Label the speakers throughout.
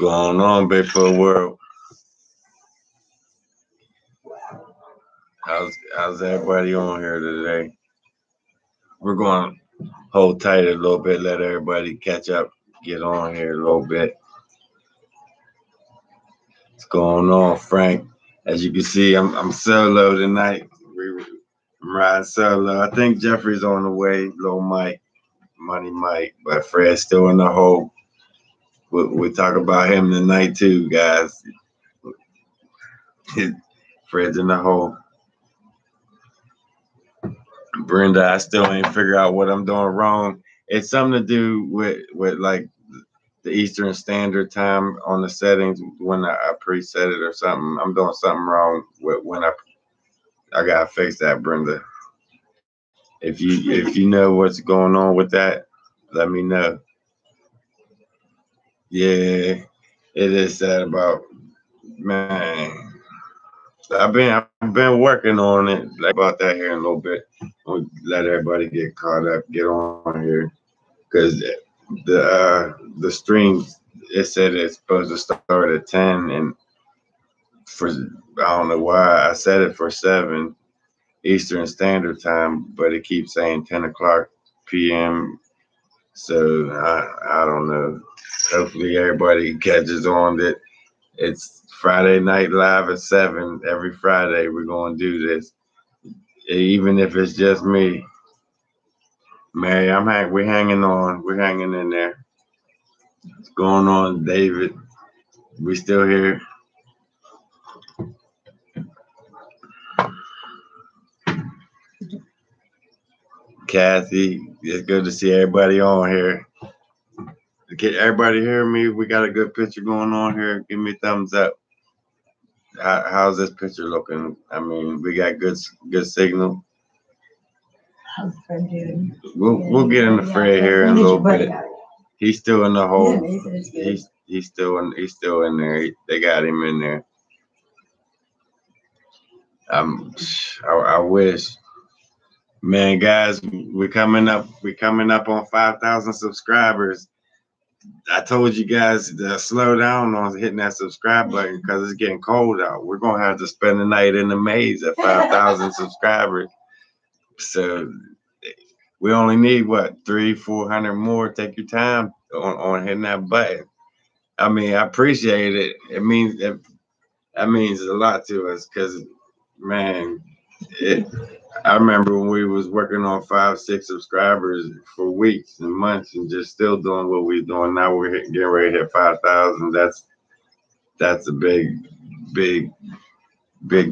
Speaker 1: Going on, Bigfoot World? How's everybody on here today? We're going to hold tight a little bit, let everybody catch up, get on here a little bit. What's going on, Frank? As you can see, I'm solo tonight. I'm riding solo. I think Jeffrey's on the way, little Mike, Money Mike, but Fred's still in the hole. We'll talk about him tonight too, guys. Fred's in the hole. Brenda, I still ain't figure out what I'm doing wrong. It's something to do with like the Eastern Standard Time on the settings when I preset it or something. I'm doing something wrong with when I gotta fix that, Brenda. If you know what's going on with that, let me know. Yeah, it is sad about, man. I've been working on it, like about that here in a little bit. We'll let everybody get caught up, get on here, because the stream, it said it's supposed to start at 10, and for I don't know why I set it for 7 Eastern Standard Time, but it keeps saying 10 o'clock p.m. So I don't know. Hopefully everybody catches on that it's Friday Night Live at 7 every Friday. We're gonna do this, even if it's just me. Mary, we're hanging on. We're hanging in there. What's going on, David? We still here. Kathy, it's good to see everybody on here. Can everybody hear me? We got a good picture going on here. Give me a thumbs up. How's this picture looking? I mean, we got good signal.
Speaker 2: How's Fred doing?
Speaker 1: We'll get into Fred here in a little bit. He's still in the hole. He's still in there. They got him in there. I wish. Man, guys, we're coming up on 5,000 subscribers. I told you guys to slow down on hitting that subscribe button because it's getting cold out. We're gonna have to spend the night in the maze at 5,000 subscribers. So we only need what, 300-400 more. Take your time on hitting that button. I mean, I appreciate it. That means a lot to us because, man, I remember when we was working on 5-6 subscribers for weeks and months and just still doing what we're doing. Now we're getting ready to hit 5,000. That's a big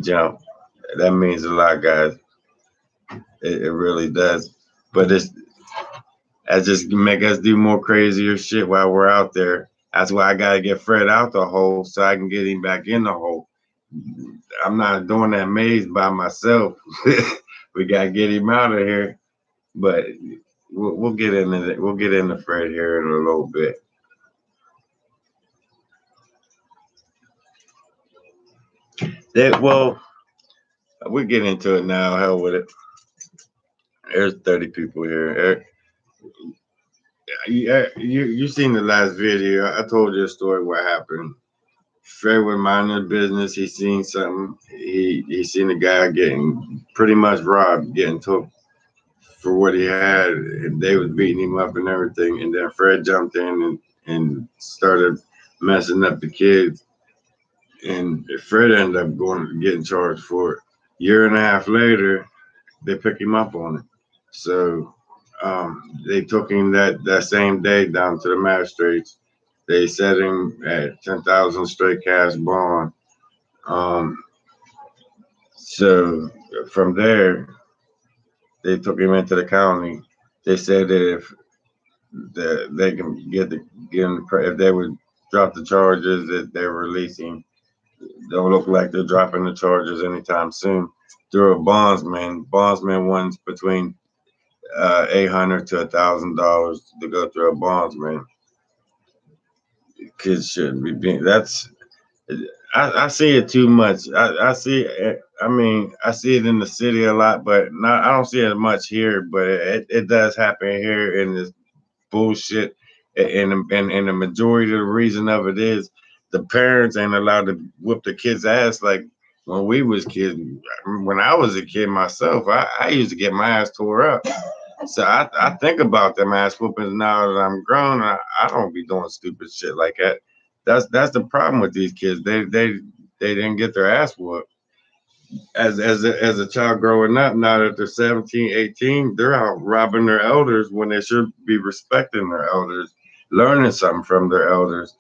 Speaker 1: jump. That means a lot, guys. It really does. But that just make us do more crazier shit while we're out there. That's why I gotta get Fred out the hole so I can get him back in the hole. I'm not doing that maze by myself. We gotta get him out of here. But we'll get into it. We'll get into Fred here in a little bit. Well, we get into it now. Hell with it. There's 30 people here. You seen the last video. I told you a story what happened. Fred was minding his business. He seen something. He seen a guy getting pretty much robbed, getting took for what he had. And they was beating him up and everything. And then Fred jumped in and started messing up the kids. And Fred ended up getting charged for it. Year and a half later, they picked him up on it. So they took him that same day down to the magistrates. They set him at 10,000 straight cash bond. So from there, they took him into the county. They said that if they can get him, if they would drop the charges, that they're releasing. Don't look like they're dropping the charges anytime soon. Through a bondsman. Bondsman wants between $800 to $1,000 to go through a bondsman. Kids shouldn't be being. I see it too much. I see it in the city a lot, but I don't see it much here. But it does happen here in this bullshit. And the majority of the reason of it is the parents ain't allowed to whoop the kids' ass like when we was kids. When I was a kid myself, I used to get my ass tore up. So I think about them ass whoopings now that I'm grown. I don't be doing stupid shit like that. That's the problem with these kids. They didn't get their ass whooped. As a child growing up, now that they're 17, 18, they're out robbing their elders when they should be respecting their elders, learning something from their elders.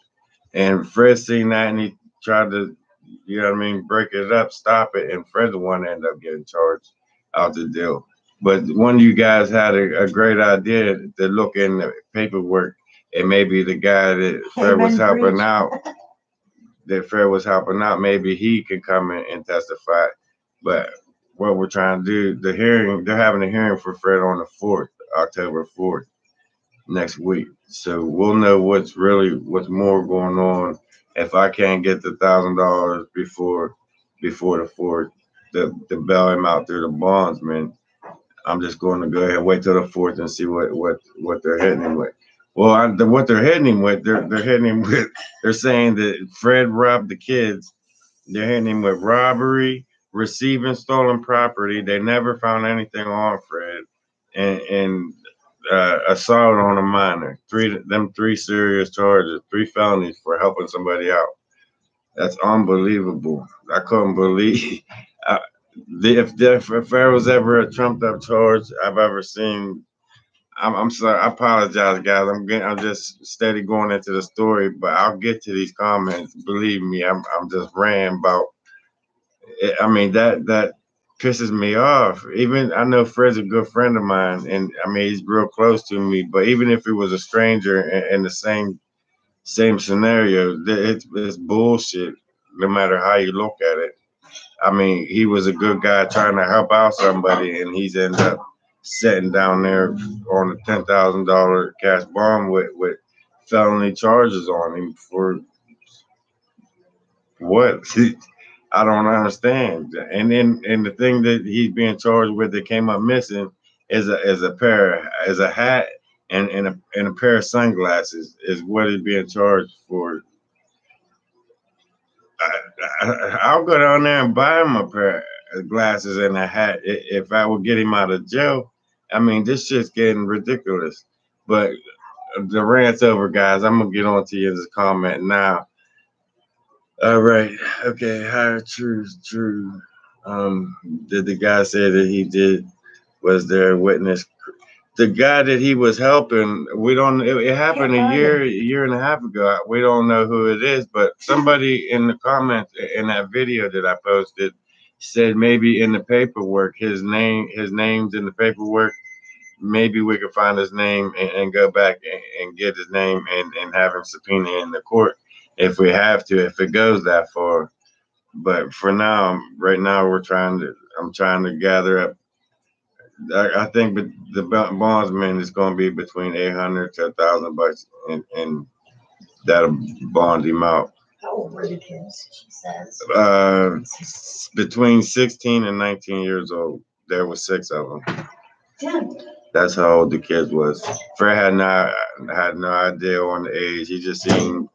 Speaker 1: And Fred seen that and he tried to, you know what I mean, break it up, stop it. And Fred's the one that ended up getting charged out the deal. But one of you guys had a great idea to look in the paperwork, and maybe the guy that Fred was helping out, maybe he can come in and testify. But what we're trying to do, they're having a hearing for Fred on the 4th, October 4th, next week. So we'll know what's more going on. If I can't get the $1,000 before the 4th, to bail him out through the bondsman, I'm just going to go ahead and wait till the 4th and see what they're hitting him with. Well, what they're hitting him with, they're saying that Fred robbed the kids. They're hitting him with robbery, receiving stolen property. They never found anything on Fred, and assault on a minor. Three serious charges, 3 felonies for helping somebody out. That's unbelievable. I couldn't believe. If there was ever a trumped up charge I've ever seen, I'm sorry. I apologize, guys. I'm just steady going into the story, but I'll get to these comments. Believe me, I'm just ranting about. I mean that pisses me off. Even I know Fred's a good friend of mine, and I mean he's real close to me. But even if it was a stranger in the same scenario, it's bullshit. No matter how you look at it. I mean, he was a good guy trying to help out somebody, and he's ended up sitting down there on a $10,000 cash bond with felony charges on him for what? I don't understand. And then the thing that he's being charged with that came up missing is a hat and a pair of sunglasses is what he's being charged for. I'll go down there and buy him a pair of glasses and a hat if I would get him out of jail. I mean, this shit's getting ridiculous. But the rant's over, guys. I'm gonna get on to you in this comment now. All right. Okay. Higher truth. True. Did the guy say that he did? Was there a witness? The guy that he was helping, we don't. It happened a year and a half ago. We don't know who it is, but somebody in the comments in that video that I posted said maybe in the paperwork his name's in the paperwork. Maybe we could find his name and go back and get his name and have him subpoena in the court if we have to, if it goes that far. But for now, right now, I'm trying to gather up. I think the bondsman is going to be between $800 to $1,000, and that'll bond him out.
Speaker 2: How old were the kids? She says.
Speaker 1: Between 16 and 19 years old. There were 6 of them.
Speaker 2: 10.
Speaker 1: That's how old the kids was. Fred had no idea on the age. He just seen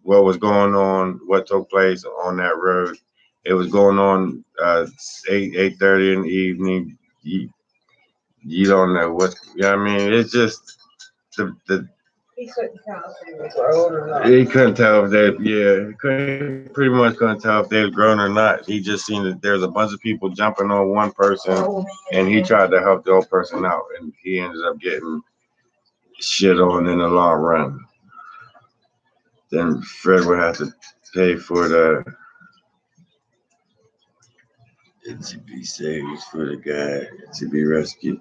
Speaker 1: what was going on, what took place on that road. It was going on 8:30 in the evening. You don't know what, you know what I mean? It's just
Speaker 2: He couldn't tell if they were grown or not.
Speaker 1: He couldn't tell if pretty much couldn't tell if they was grown or not. He just seen that there's a bunch of people jumping on one person, and he tried to help the old person out, and he ended up getting shit on in the long run. Then Fred would have to pay for it to be saved for the guy to be rescued.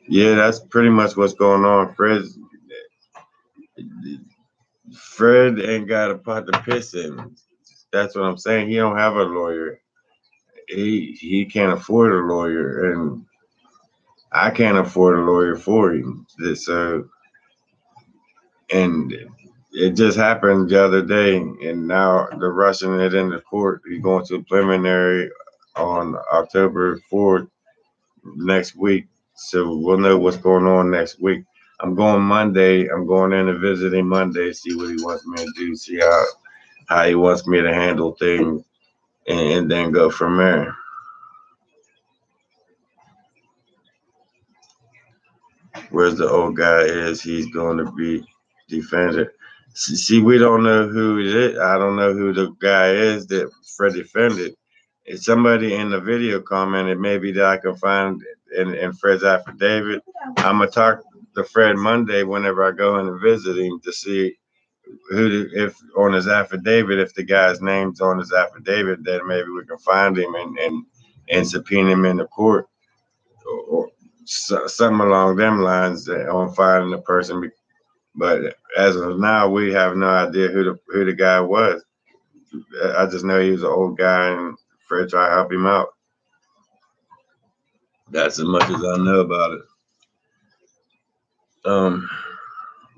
Speaker 1: Yeah, that's pretty much what's going on. Fred ain't got a pot to piss in. That's what I'm saying. He don't have a lawyer. He can't afford a lawyer, and I can't afford a lawyer for him. So, and it just happened the other day, and now they're rushing it into court. He's going to a preliminary on October 4th next week. So we'll know what's going on next week. I'm going Monday. I'm going in and visiting Monday, see what he wants me to do, see how he wants me to handle things, and then go from there. Where's the old guy is, he's going to be defended. See, we don't know who it is. I don't know who the guy is that Fred defended. If somebody in the video commented, maybe that I can find in Fred's affidavit. I'm gonna talk to Fred Monday whenever I go in and visit him to see if on his affidavit, if the guy's name's on his affidavit, then maybe we can find him and subpoena him in the court, or something along them lines on finding the person. But as of now, we have no idea who the guy was. I just know he was an old guy, and Fred tried to help him out. That's as much as I know about it.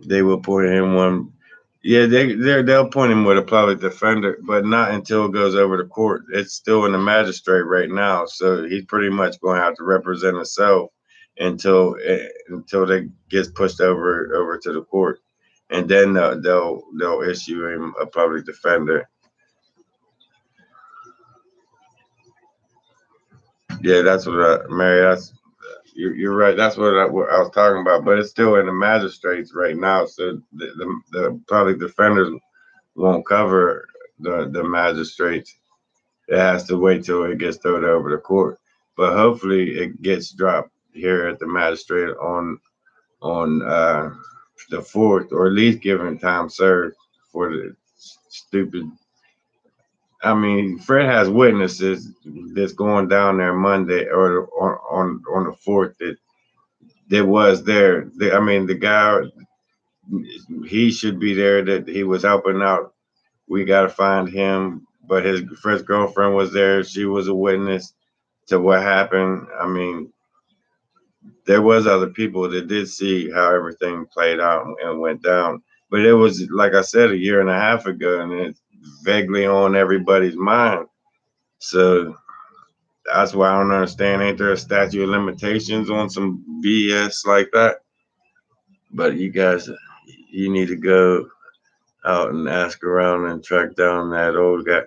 Speaker 1: They will point him one. Yeah, they'll point him with a public defender, but not until it goes over to court. It's still in the magistrate right now, so he's pretty much going to have to represent himself until they gets pushed over to the court, and then they'll issue him a public defender. Yeah, that's what Mary. You're right. That's what I was talking about. But it's still in the magistrates right now, so the public defenders won't cover the magistrates. It has to wait till it gets thrown over to court. But hopefully, it gets dropped here at the magistrate on the 4th, or at least given time served for the stupid. I mean, Fred has witnesses that's going down there Monday or on the 4th that was there. I mean, the guy, he should be there, that he was helping out. We got to find him. But his Fred's girlfriend was there. She was a witness to what happened. I mean, there was other people that did see how everything played out and went down. But it was, like I said, a year and a half ago, and it's vaguely on everybody's mind. So that's why I don't understand. Ain't there a statute of limitations on some BS like that? But you guys, you need to go out and ask around and track down that old guy.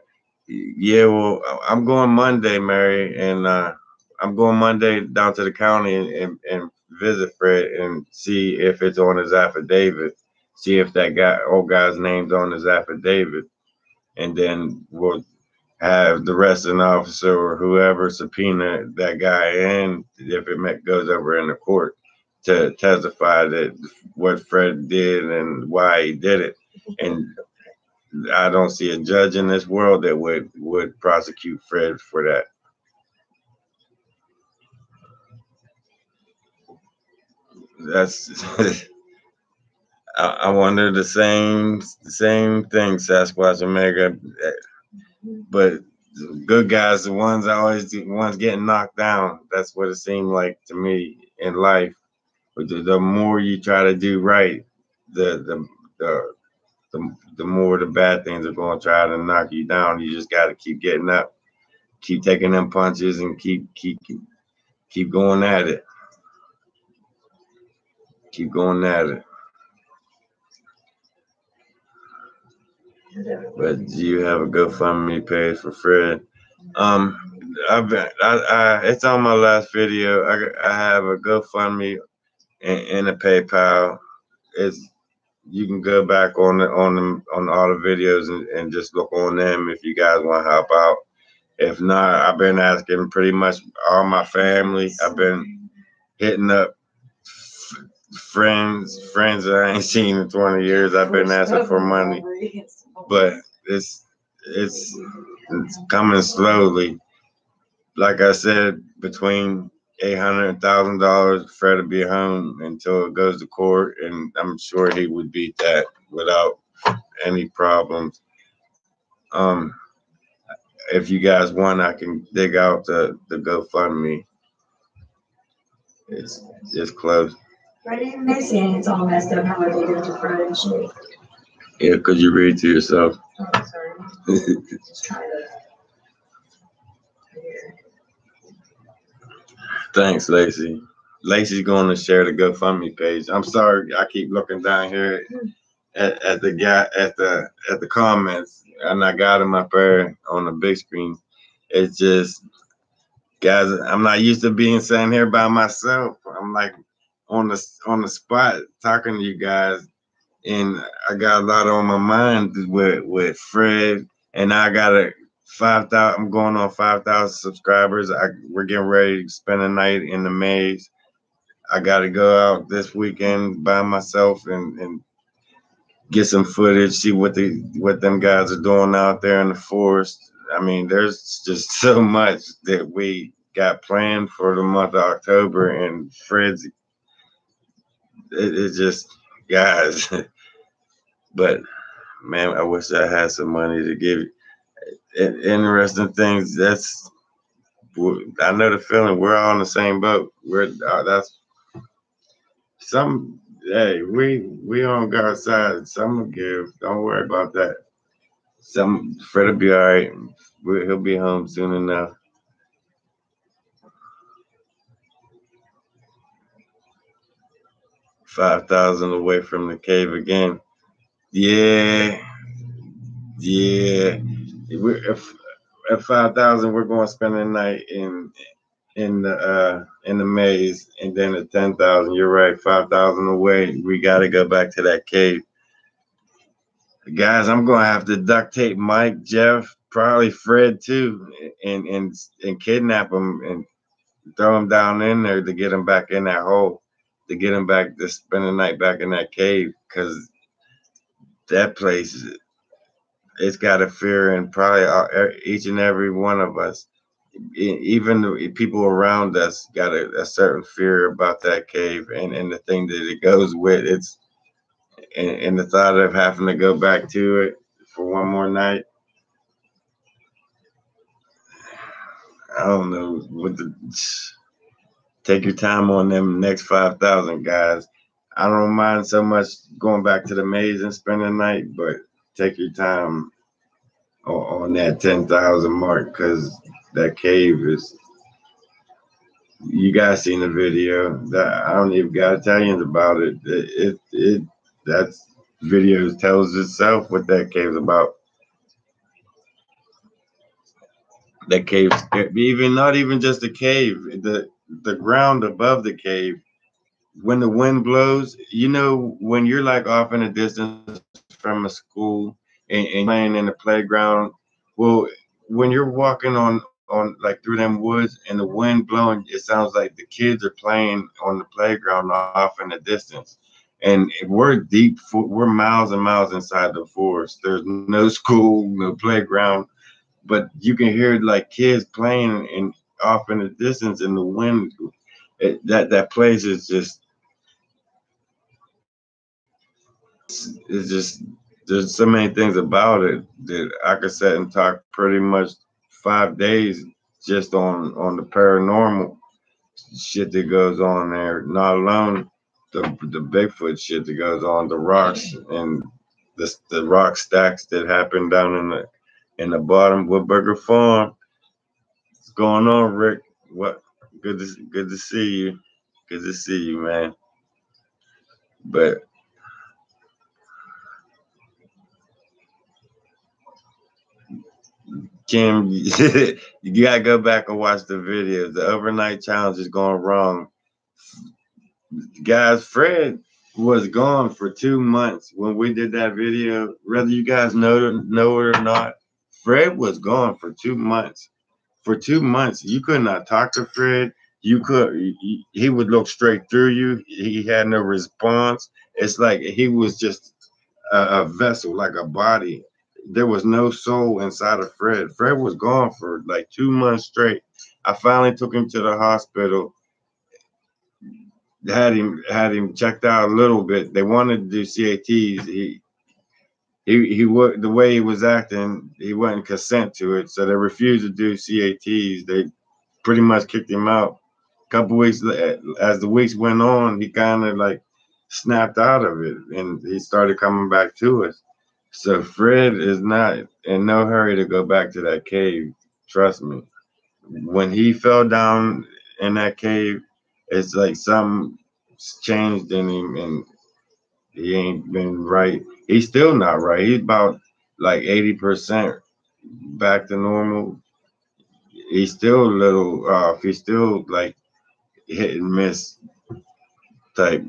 Speaker 1: Yeah, well, I'm going Monday, Mary, and I'm going Monday down to the county and visit Fred and see if it's on his affidavit. See if that old guy's name's on his affidavit, and then we'll have the arresting officer or whoever subpoena that guy in, if it goes over in the court, to testify that what Fred did and why he did it. And I don't see a judge in this world that would prosecute Fred for that. That's I wonder the same thing, Sasquatch Omega. But good guys, the ones getting knocked down. That's what it seemed like to me in life. But the more you try to do right, the more the bad things are going to try to knock you down. You just got to keep getting up, keep taking them punches, and keep going at it. Keep going at it. But do you have a GoFundMe page for Fred? It's on my last video. I have a GoFundMe and a PayPal. You can go back on all the videos and just look on them if you guys want to help out. If not, I've been asking pretty much all my family. I've been hitting up friends that I ain't seen in 20 years. I've been asking for money, but it's coming slowly. Like I said, between $800 and $1,000, Fred will be home until it goes to court, and I'm sure he would beat that without any problems. If you guys want, I can dig out the GoFundMe. It's close.
Speaker 2: Right in Missing, it's all messed up how I did it to Fred and shit.
Speaker 1: Yeah, could you read to yourself?
Speaker 2: Oh, sorry. Just trying to.
Speaker 1: Thanks, Lacey. Lacey's going to share the GoFundMe page. I'm sorry, I keep looking down here at the guy at the comments, and I got him up there on the big screen. It's just, guys, I'm not used to being sitting here by myself. I'm like on the spot talking to you guys, and I got a lot on my mind with Fred, and I got a 5,000. I'm going on 5,000 subscribers. We're getting ready to spend a night in the maze. I got to go out this weekend by myself and get some footage, see what them guys are doing out there in the forest. I mean, there's just so much that we got planned for the month of October, and Fred's it's just, guys. But man, I wish I had some money to give you. Interesting things. I know the feeling. We're all in the same boat. That's some. Hey, we on God's side. Some will give. Don't worry about that. Fred will be all right. He'll be home soon enough. 5,000 away from the cave again. Yeah, yeah. If at 5,000, we're going to spend the night in the maze, and then at 10,000, you're right, 5,000 away. We got to go back to that cave, guys. I'm going to have to duct tape Mike, Jeff, probably Fred too, and kidnap him and throw him down in there to get him back in that hole, to get him back to spend the night back in that cave, because that place, it's got a fear in probably each and every one of us. Even the people around us got a certain fear about that cave, and the thing that it goes with and the thought of having to go back to it for one more night. I don't know take your time on them next 5,000, guys. I don't mind so much going back to the maze and spending the night, but take your time on that 10,000 mark, because that cave is. You guys seen the video? That I don't even gotta tell you about it. That video tells itself what that cave's about. That cave, even not even just the cave, the ground above the cave. When the wind blows, when you're like off in a distance from a school and playing in the playground. Well, when you're walking on like through them woods and the wind blowing, it sounds like the kids are playing on the playground off in the distance. And we're miles and miles inside the forest. There's no school, no playground, but you can hear like kids playing and off in the distance in the wind. That place is just, it's just, there's so many things about it that I could sit and talk pretty much 5 days just on the paranormal shit that goes on there. Not alone the Bigfoot shit that goes on, the rocks and the rock stacks that happen down in the bottom of Burger Farm. What's going on, Rick? What? Good to see you. Good to see you, man. But Kim, you gotta go back and watch the videos. The overnight challenge is going wrong. Guys, Fred was gone for 2 months when we did that video. Whether you guys know it or not, Fred was gone for 2 months. For 2 months, you could not talk to Fred. He would look straight through you. He had no response. It's like he was just a vessel, like a body. There was no soul inside of Fred. Fred was gone for like 2 months straight. I finally took him to the hospital. Had him checked out a little bit. They wanted to do CATs. He the way he was acting, he wouldn't consent to it, so they refused to do CATs. They pretty much kicked him out. A couple weeks as the weeks went on, he kind of like snapped out of it, and he started coming back to us. So Fred is not in no hurry to go back to that cave. Trust me. When he fell down in that cave, It's like something's changed in him, and he ain't been right. He's still not right. He's about like 80% back to normal. He's still a little off. He's still like hit and miss type.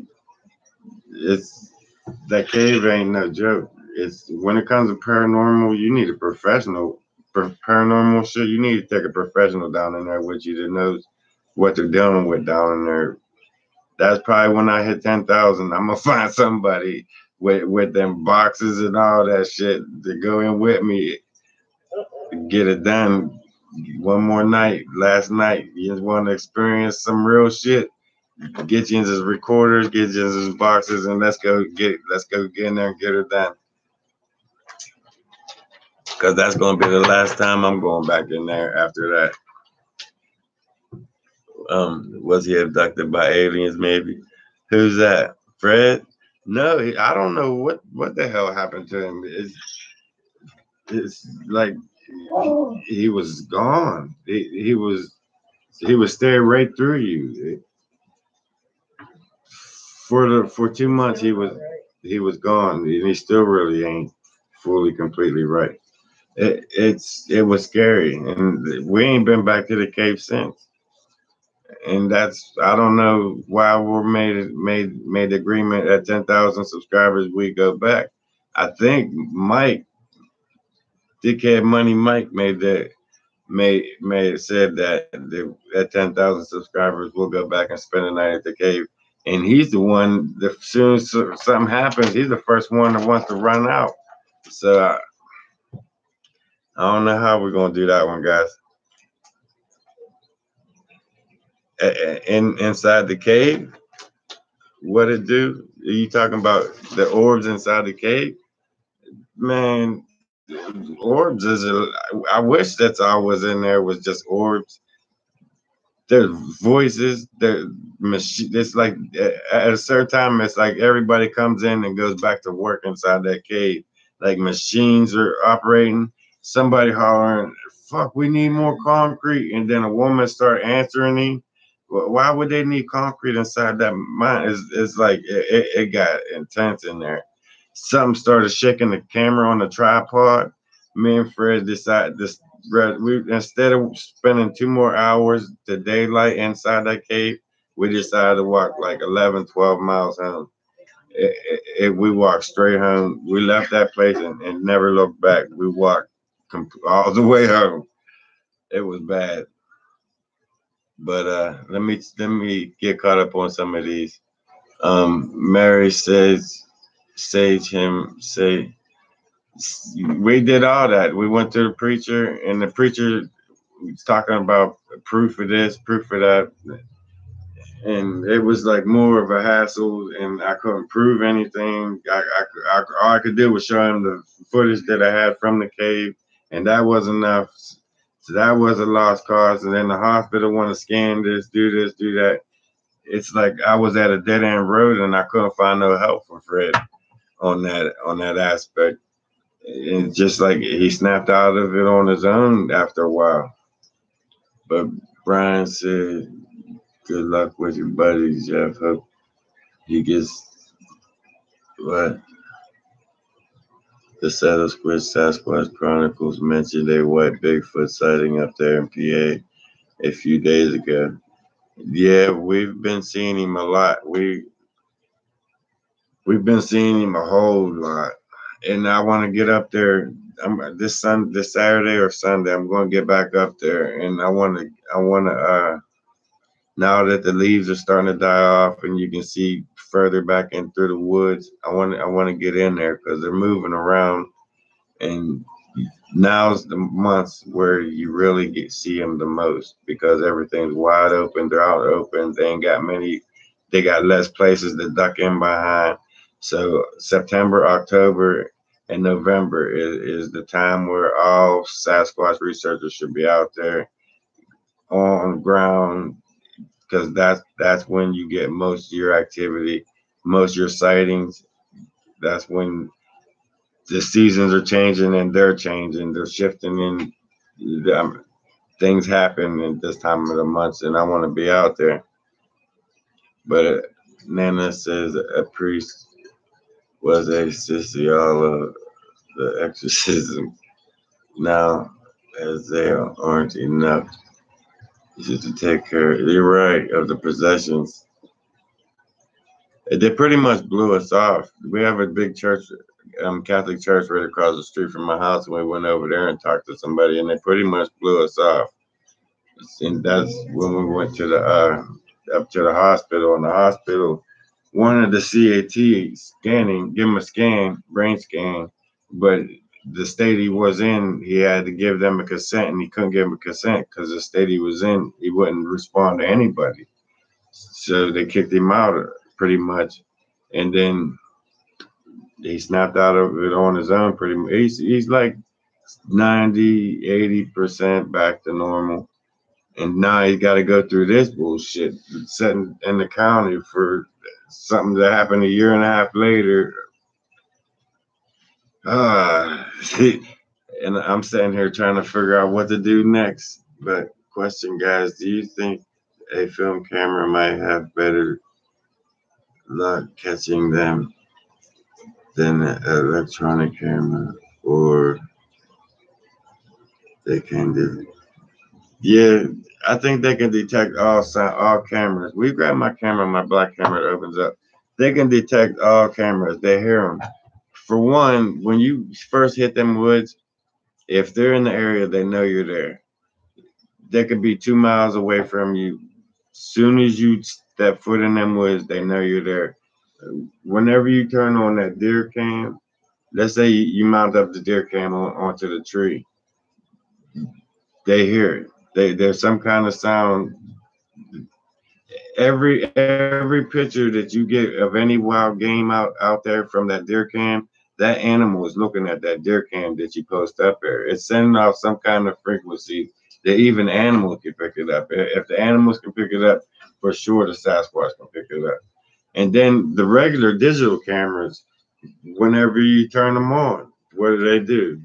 Speaker 1: It's that cave ain't no joke. It's when it comes to paranormal, you need a professional. Paranormal shit, you need to take a professional down in there with you that knows what they're dealing with down in there. That's probably when I hit 10,000. I'm gonna find somebody with them boxes and all that shit to go in with me, get it done. One more night, last night. You just want to experience some real shit. Get you into his recorders, get you into his boxes, and let's go get in there and get it done. Cause that's gonna be the last time I'm going back in there after that. Was he abducted by aliens? Maybe. Who's that? Fred? No, I don't know what the hell happened to him. It's like he was gone. He was staring right through you. For 2 months he was gone, and he still really ain't fully completely right. It was scary, and we ain't been back to the cave since. And that's I don't know why we're made the agreement at 10,000 subscribers we go back. I think Mike, Dickhead Money Mike, made said that at 10,000 subscribers we'll go back and spend the night at the cave. And he's the one that as soon as something happens, he's the first one that wants to run out. So I don't know how we're gonna do that one, guys. Inside the cave, what it do? Are you talking about the orbs inside the cave? Man, orbs I wish that's all was in there was just orbs. There's voices. There machine. It's like at a certain time, it's like everybody comes in and goes back to work inside that cave. Like machines are operating. Somebody hollering, "Fuck, we need more concrete," and then a woman start answering him. Why would they need concrete inside that mine? It's like it got intense in there. Something started shaking the camera on the tripod. Me and Fred decided this. We instead of spending 2 more hours to daylight inside that cave, we decided to walk like 11, 12 miles home. We walked straight home. We left that place and never looked back. We walked all the way home. It was bad. But let me get caught up on some of these. Mary says, Sage him say, we did all that. We went to the preacher, and the preacher was talking about proof of this, proof of that, and it was like more of a hassle. And I couldn't prove anything. All I could do was show him the footage that I had from the cave, and that was enough. So that was a lost cause. And then the hospital want to scan this, do that. It's like I was at a dead end road, and I couldn't find no help for Fred on that aspect. And just like he snapped out of it on his own after a while. But Brian said, "Good luck with your buddy, Jeff. Hope he gets what." The Sasquatch Chronicles mentioned a white Bigfoot sighting up there in PA a few days ago. Yeah, we've been seeing him a lot. We've been seeing him a whole lot, and I want to get up there. This Saturday or Sunday. I'm going to get back up there, and I want to. Now that the leaves are starting to die off, and you can see further back in through the woods, I want to get in there because they're moving around, and now's the months where you really see them the most because everything's wide open. They're out open. They ain't got many. They got less places to duck in behind. So September, October, and November is the time where all Sasquatch researchers should be out there on ground because that's when you get most of your activity, most of your sightings. That's when the seasons are changing and they're changing. They're shifting and things happen at this time of the month, and I want to be out there. But Nana says a priest was a sissy all of the exorcism. Now, as they aren't enough just to take care, you're right, of the possessions. They pretty much blew us off. We have a big church, Catholic church right across the street from my house, and we went over there and talked to somebody, and they pretty much blew us off. And that's when we went to the up to the hospital. And the hospital wanted the CAT scanning, give him a scan, brain scan, but the state he was in, he had to give them a consent, and he couldn't give him a consent because the state he was in, he wouldn't respond to anybody. So they kicked him out pretty much, and then he snapped out of it on his own pretty much. He's like 90, 80% back to normal. And now he's got to go through this bullshit, sitting in the county for something that happened a year and a half later. And I'm sitting here trying to figure out what to do next. But question, guys, do you think a film camera might have better luck catching them than an electronic camera, or they can do? Yeah, I think they can detect all cameras. We grab my camera, my black camera that opens up. They can detect all cameras. They hear them. For one, when you first hit them woods, if they're in the area, they know you're there. They could be 2 miles away from you. Soon as you step foot in them woods, they know you're there. Whenever you turn on that deer cam, let's say you mount up the deer cam onto the tree, they hear it. There's some kind of sound. Every picture that you get of any wild game out there from that deer cam, that animal is looking at that deer cam that you post up there. It's sending off some kind of frequency that even animals can pick it up. If the animals can pick it up, for sure the Sasquatch can pick it up. And then the regular digital cameras, whenever you turn them on, what do?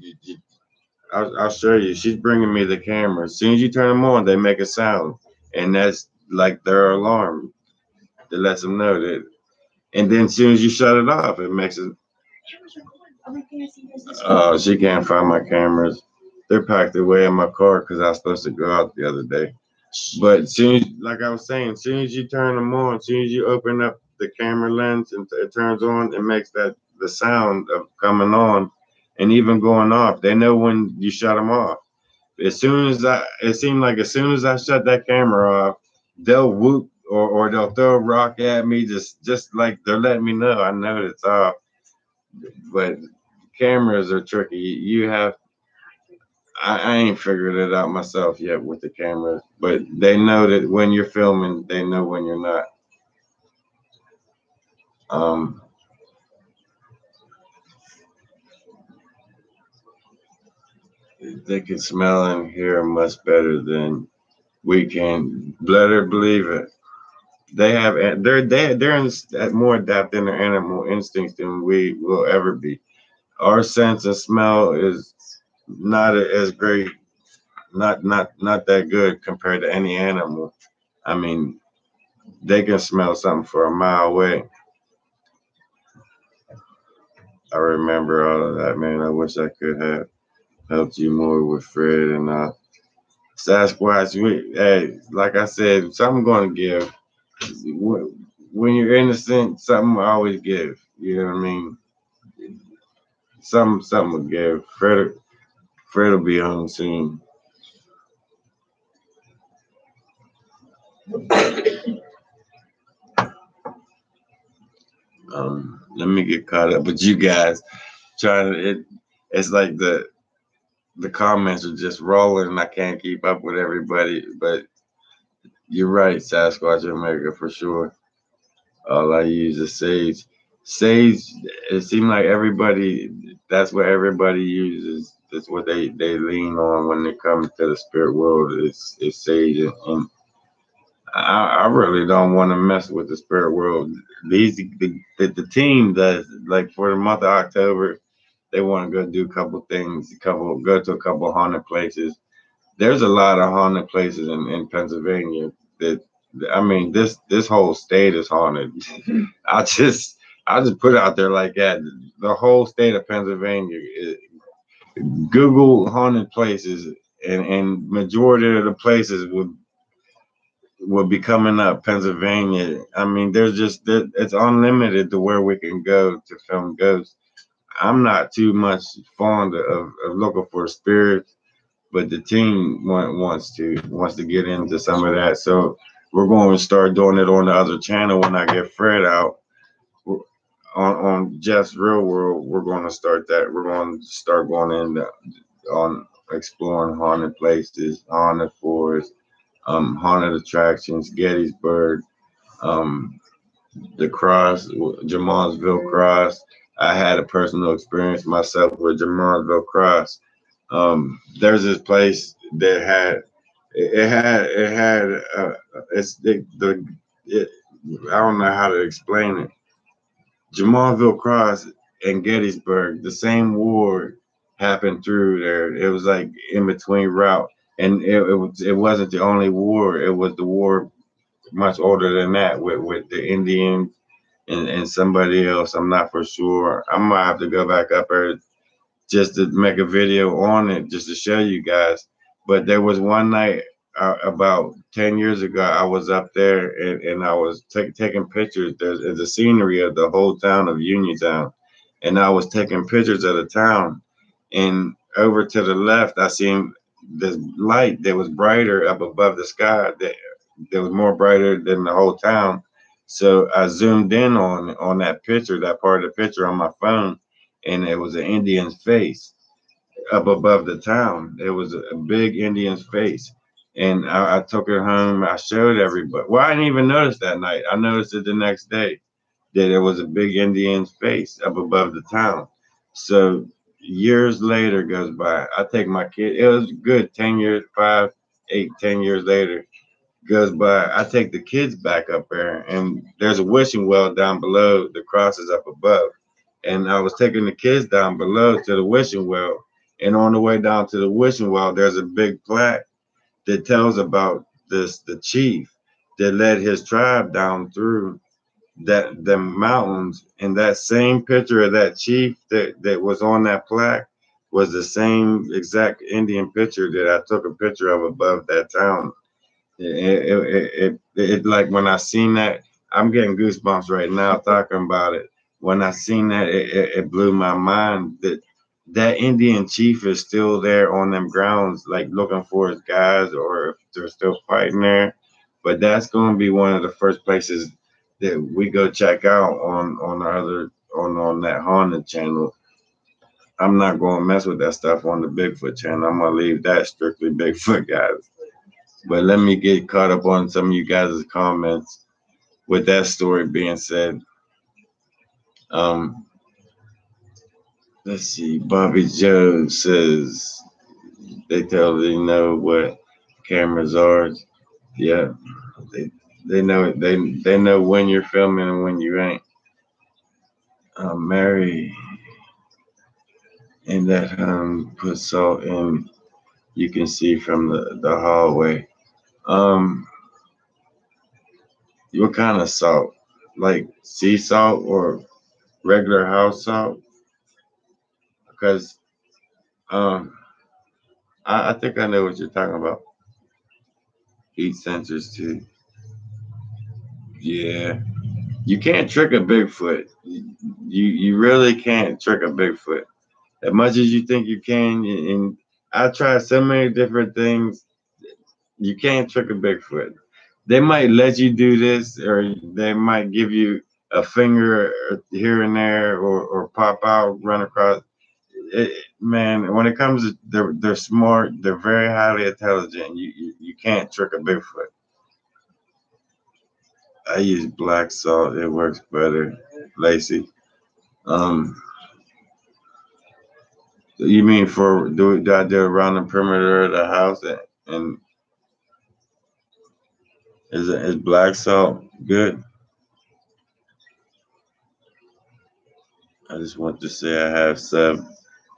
Speaker 1: I'll show you. She's bringing me the camera. As soon as you turn them on, they make a sound, and that's like their alarm that lets them know that. And then as soon as you shut it off, it makes it. Oh, she can't find my cameras. They're packed away in my car because I was supposed to go out the other day. But soon, like I was saying, as soon as you turn them on, as soon as you open up the camera lens and it turns on, it makes that the sound of coming on and even going off. They know when you shut them off. It seemed like as soon as I shut that camera off, they'll whoop or they'll throw a rock at me, just like they're letting me know. I know it's off. But cameras are tricky. You have I ain't figured it out myself yet with the cameras, but they know that when you're filming, they know when you're not. They can smell and hear much better than we can. Better believe it. They're more adapted in their animal instincts than we will ever be. Our sense of smell is not as great, not that good compared to any animal. I mean, they can smell something for a mile away. I remember all of that, man. I wish I could have helped you more with Fred and Sasquatch. Hey, like I said, something going to give. When you're innocent, something will always give. You know what I mean? Something will give. Fred will be home soon. Let me get caught up with you guys. It's like the comments are just rolling and I can't keep up with everybody. But you're right, Sasquatch Omega for sure. All I use is sage. Sage, it seems like that's what everybody uses. That's what they lean on when it comes to the spirit world is sage. And I really don't want to mess with the spirit world. The team does, like for the month of October, they want to go do a couple things, go to a couple haunted places. There's a lot of haunted places in Pennsylvania that I mean, this whole state is haunted. I just put it out there like that. The whole state of Pennsylvania. Google haunted places, and majority of the places would be coming up. Pennsylvania. I mean, it's unlimited to where we can go to film ghosts. I'm not too much fond of looking for spirits, but the team wants to get into some of that. So we're going to start doing it on the other channel when I get Fred out. On Jeff's Real World, we're going to start that. We're going to start going in on exploring haunted places, haunted forests, haunted attractions, Gettysburg, um, the Cross, Jamalsville Cross. I had a personal experience myself with Jamalsville Cross. There's this place that it's it, I don't know how to explain it. Jamalsville Cross and Gettysburg, the same war happened through there. It was like in between route, and it wasn't the only war. It was the war much older than that with the Indians and somebody else. I'm not for sure. I might have to go back up there just to make a video on it, just to show you guys. But there was one night about 10 years ago, I was up there and I was taking pictures. There's the scenery of the whole town of Uniontown. And I was taking pictures of the town. And over to the left, I seen this light that was brighter up above the sky that was more brighter than the whole town. So I zoomed in on that picture, that part of the picture on my phone, and it was an Indian's face up above the town. It was a big Indian's face. And I took it home. I showed everybody. Well, I didn't even notice that night. I noticed it the next day that it was a big Indian's face up above the town. So years later goes by. I take my kid. It was good. 10 years, 5, 8, 10 years later goes by. I take the kids back up there, and there's a wishing well down below. The cross is up above. And I was taking the kids down below to the wishing well. And on the way down to the wishing well, there's a big plaque that tells about the chief that led his tribe down through the mountains. And that same picture of that chief that was on that plaque was the same exact Indian picture that I took a picture of above that town. It like when I seen that, I'm getting goosebumps right now talking about it. When I seen that, it blew my mind that Indian chief is still there on them grounds, like looking for his guys, or if they're still fighting there. But that's going to be one of the first places that we go check out on our other on that haunted channel. I'm not going to mess with that stuff on the Bigfoot channel. I'm going to leave that strictly Bigfoot, guys. But let me get caught up on some of you guys' comments. With that story being said, let's see. Bobby Joe says they totally know what cameras are. Yeah, they know they know when you're filming and when you ain't. Mary in that put salt in. You can see from the hallway. What kind of salt? Like sea salt or regular house salt? Because I think I know what you're talking about. Heat sensors too. Yeah, you can't trick a Bigfoot. You really can't trick a Bigfoot as much as you think you can. And I tried so many different things. You can't trick a Bigfoot. They might let you do this, or they might give you a finger here and there, or pop out, run across. Man, when it comes to they're smart, they're very highly intelligent. You can't trick a Bigfoot. I use black salt; it works better. Lacey, you mean for do I do around the perimeter of the house, and is black salt good? I just want to say I have subbed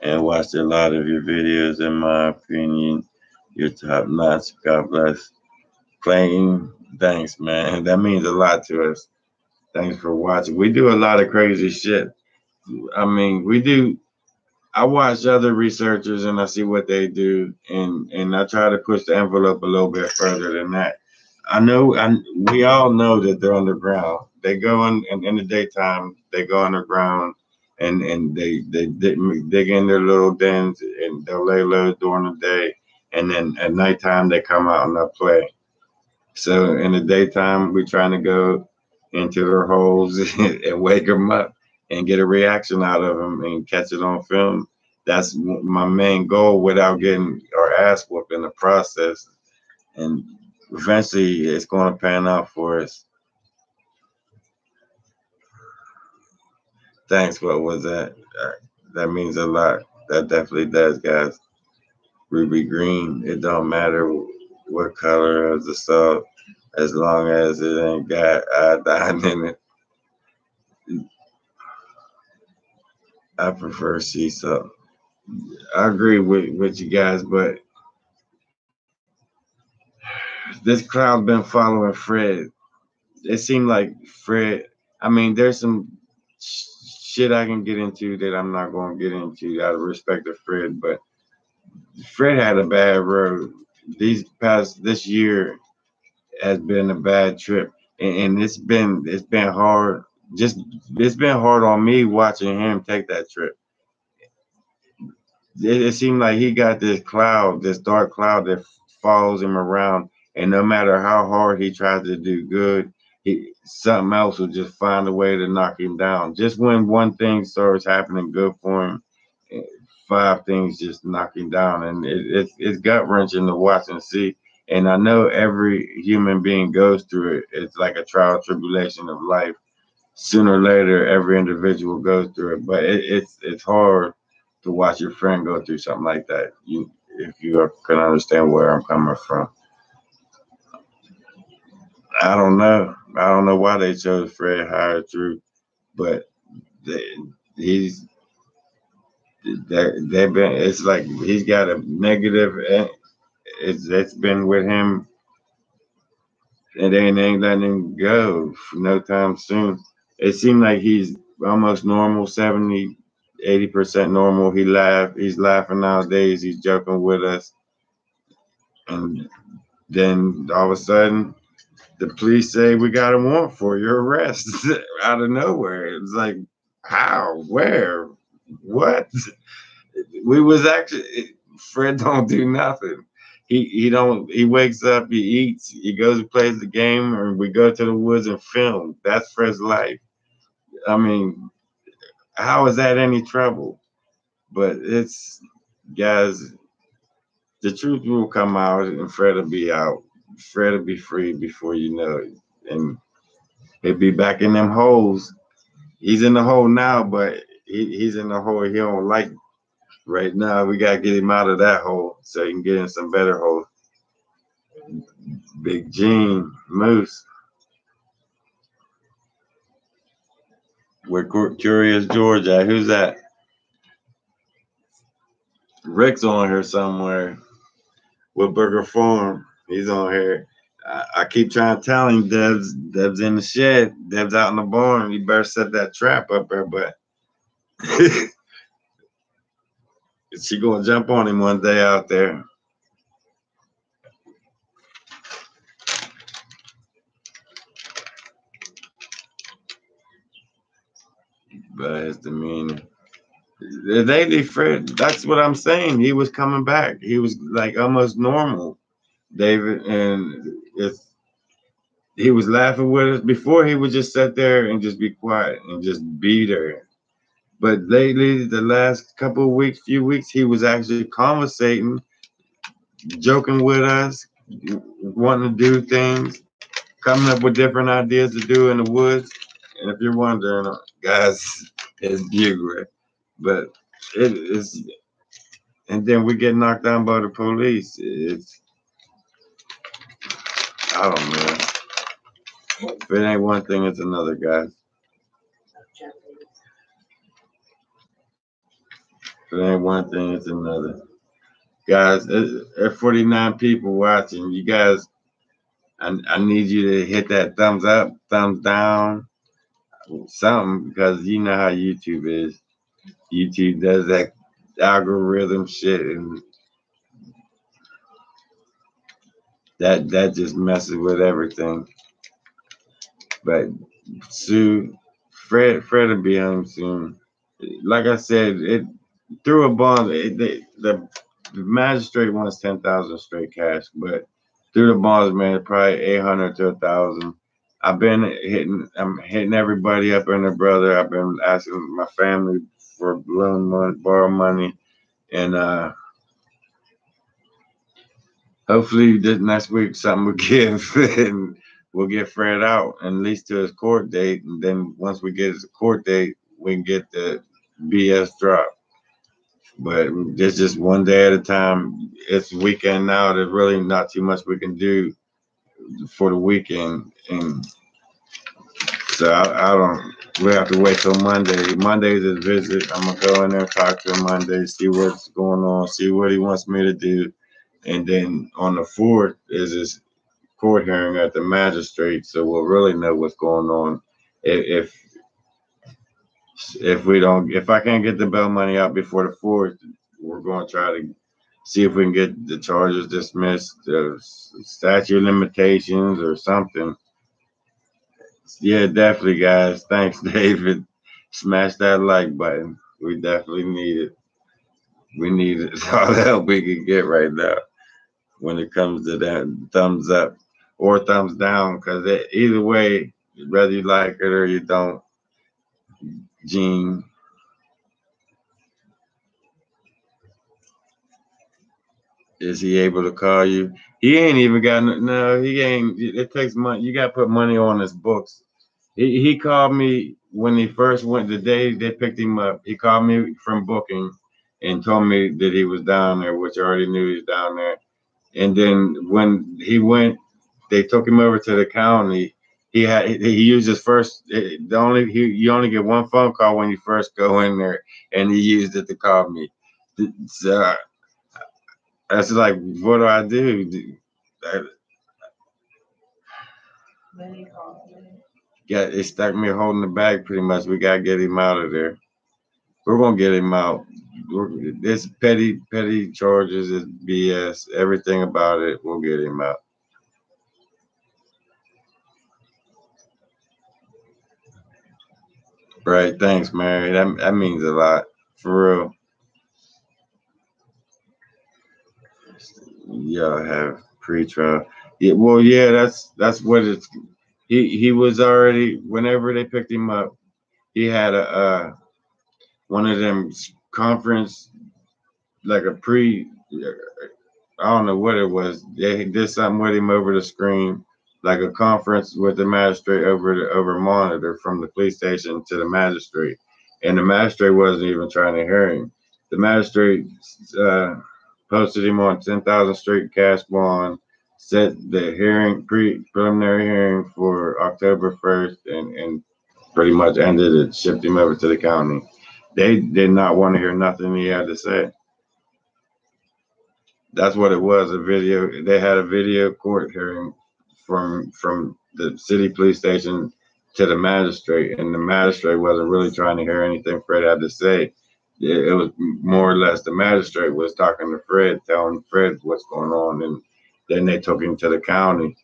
Speaker 1: and watched a lot of your videos. In my opinion, you're top notch. God bless. Playing Thanks, man. That means a lot to us. Thanks for watching. We do a lot of crazy shit. I mean, we do. I watch other researchers and I see what they do, and I try to push the envelope a little bit further than that. I know, and we all know that they're underground. They go in the daytime. They go underground, and they dig in their little dens, and they'll lay low during the day, and then at nighttime they come out and they'll play. So in the daytime, we trying to go into their holes and wake them up and get a reaction out of them and catch it on film. That's my main goal without getting our ass whooped in the process. And eventually, it's going to pan out for us. Thanks. What was that? That means a lot. That definitely does, guys. Ruby green. It don't matter what color of the salt, as long as it ain't got iodine in it. I prefer sea salt. I agree with you guys, but this crowd been following Fred. It seemed like Fred. I mean, there's some shit I can get into that I'm not going to get into out of respect to Fred, but Fred had a bad road. This year has been a bad trip, and it's been hard. Just it's been hard on me watching him take that trip. It seemed like he got this cloud, this dark cloud that follows him around, and no matter how hard he tries to do good, something else will just find a way to knock him down. Just when one thing starts happening good for him, eh, five things just knock him down, and it's gut wrenching to watch and see. And I know every human being goes through it. It's like a trial tribulation of life. Sooner or later, every individual goes through it, but it's hard to watch your friend go through something like that. If you can understand where I'm coming from. I don't know why they chose Fred higher through, but they, he's they've been. It's like he's got a negative. It's been with him, and they ain't letting him go for no time soon. It seemed like he's almost normal, 70, 80% normal. He's laughing nowadays. He's joking with us, and then all of a sudden the police say we got a warrant for your arrest out of nowhere. It's like, how, where, what? We was actually Fred don't do nothing. He don't. He wakes up, he eats, he goes and plays the game, or we go to the woods and film. That's Fred's life. I mean, how is that any trouble? But it's guys. The truth will come out, and Fred will be out. Fred will be free before you know it, and he'll be back in them holes. He's in the hole now, but he's in the hole he don't like right now. We gotta get him out of that hole so he can get in some better holes. Big Gene Moose. We're Curious George at. Who's that? Rick's on here somewhere with Burger Farm. He's on here. I keep trying to tell him Deb's in the shed. Deb's out in the barn. You better set that trap up there, but she gonna jump on him one day out there. But his demeanor. They Fred, that's what I'm saying. He was coming back. He was like almost normal, David, and he was laughing with us. Before he would just sit there and just be quiet and just be there. But lately, the last couple of weeks, few weeks, he was actually conversating, joking with us, wanting to do things, coming up with different ideas to do in the woods. And if you're wondering, guys, it's Bugler. But it is, and then we get knocked down by the police. I don't know. If it ain't one thing, it's another, guys. If it ain't one thing, it's another. Guys, there are 49 people watching. You guys, I need you to hit that thumbs up, thumbs down, something, because you know how YouTube is. YouTube does that algorithm shit, and that just messes with everything. But Sue, Fred will be home soon. Like I said, it through a bond. The magistrate wants 10,000 straight cash, but through the bonds, man, probably 800 to 1,000. I'm hitting everybody up and their brother. I've been asking my family for loan money, borrow money, and hopefully this next week something will give, and we'll get Fred out at least to his court date. And then once we get his court date, we can get the BS drop. But it's just one day at a time. It's weekend now. There's really not too much we can do for the weekend, and so I don't. We have to wait till Monday. Monday's his visit. I'm gonna go in there and talk to him Monday, see what's going on, see what he wants me to do, and then on the 4th is his court hearing at the magistrate. So we'll really know what's going on. If if I can't get the bail money out before the 4th, we're going to try to see if we can get the charges dismissed, statute of limitations or something. Yeah, definitely, guys. Thanks, David. Smash that like button. We definitely need it. We need it. All the help we can get right now when it comes to that thumbs up or thumbs down, because either way, whether you like it or you don't, Gene. Is he able to call you? He ain't even got no. He ain't. It takes money. You got to put money on his books. He called me when he first went. The day they picked him up, he called me from booking and told me that he was down there, which I already knew he was down there. And then when he went, they took him over to the county. He used his first. You only get one phone call when you first go in there, and he used it to call me. So that's like, what do I do? Yeah, it stuck me holding the bag pretty much. We gotta get him out of there. We're gonna get him out. This petty charges is BS. Everything about it, we'll get him out. Right, thanks, Mary. That means a lot, for real. Y'all have pre-trial. Yeah, well, yeah, that's what it's. He was already, whenever they picked him up, he had a one of them conference, like a pre. I don't know what it was. They did something with him over the screen, like a conference with the magistrate over monitor from the police station to the magistrate, and the magistrate wasn't even trying to hear him. The magistrate uh, posted him on 10,000 straight cash bond, set the preliminary hearing for October 1st, and pretty much ended it. Shipped him over to the county. They did not want to hear nothing he had to say. That's what it was. A video. They had a video court hearing from the city police station to the magistrate, and the magistrate wasn't really trying to hear anything Fred had to say. It was more or less the magistrate was talking to Fred, telling Fred what's going on, and then they took him to the county.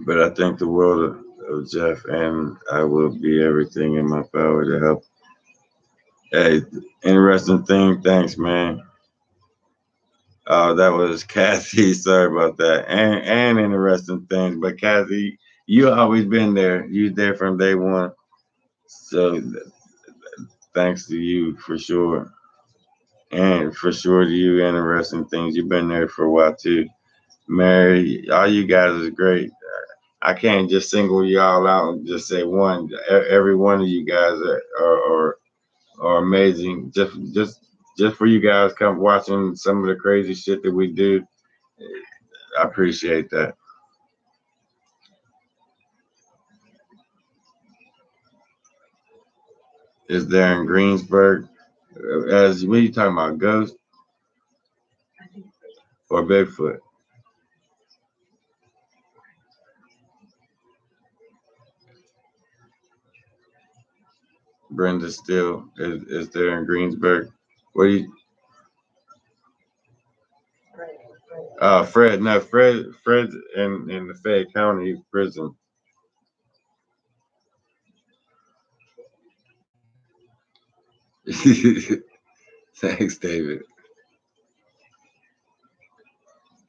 Speaker 1: But I think the world of Jeff, and I will be everything in my power to help. Hey, interesting thing. Thanks, man. Oh, that was Kathy. Sorry about that. And interesting things. But Kathy, you always been there. You there from day one. So thanks to you for sure. And for sure to you, interesting things. You've been there for a while too. Mary, all you guys is great. I can't just single y'all out and just say one. Every one of you guys are amazing. Just for you guys come watching some of the crazy shit that we do. I appreciate that. Is there in Greensburg? As what are you talking about, ghost or Bigfoot? Brenda still is there in Greensburg. What do you? Fred. No, Fred's in the Fayette County prison. Thanks, David.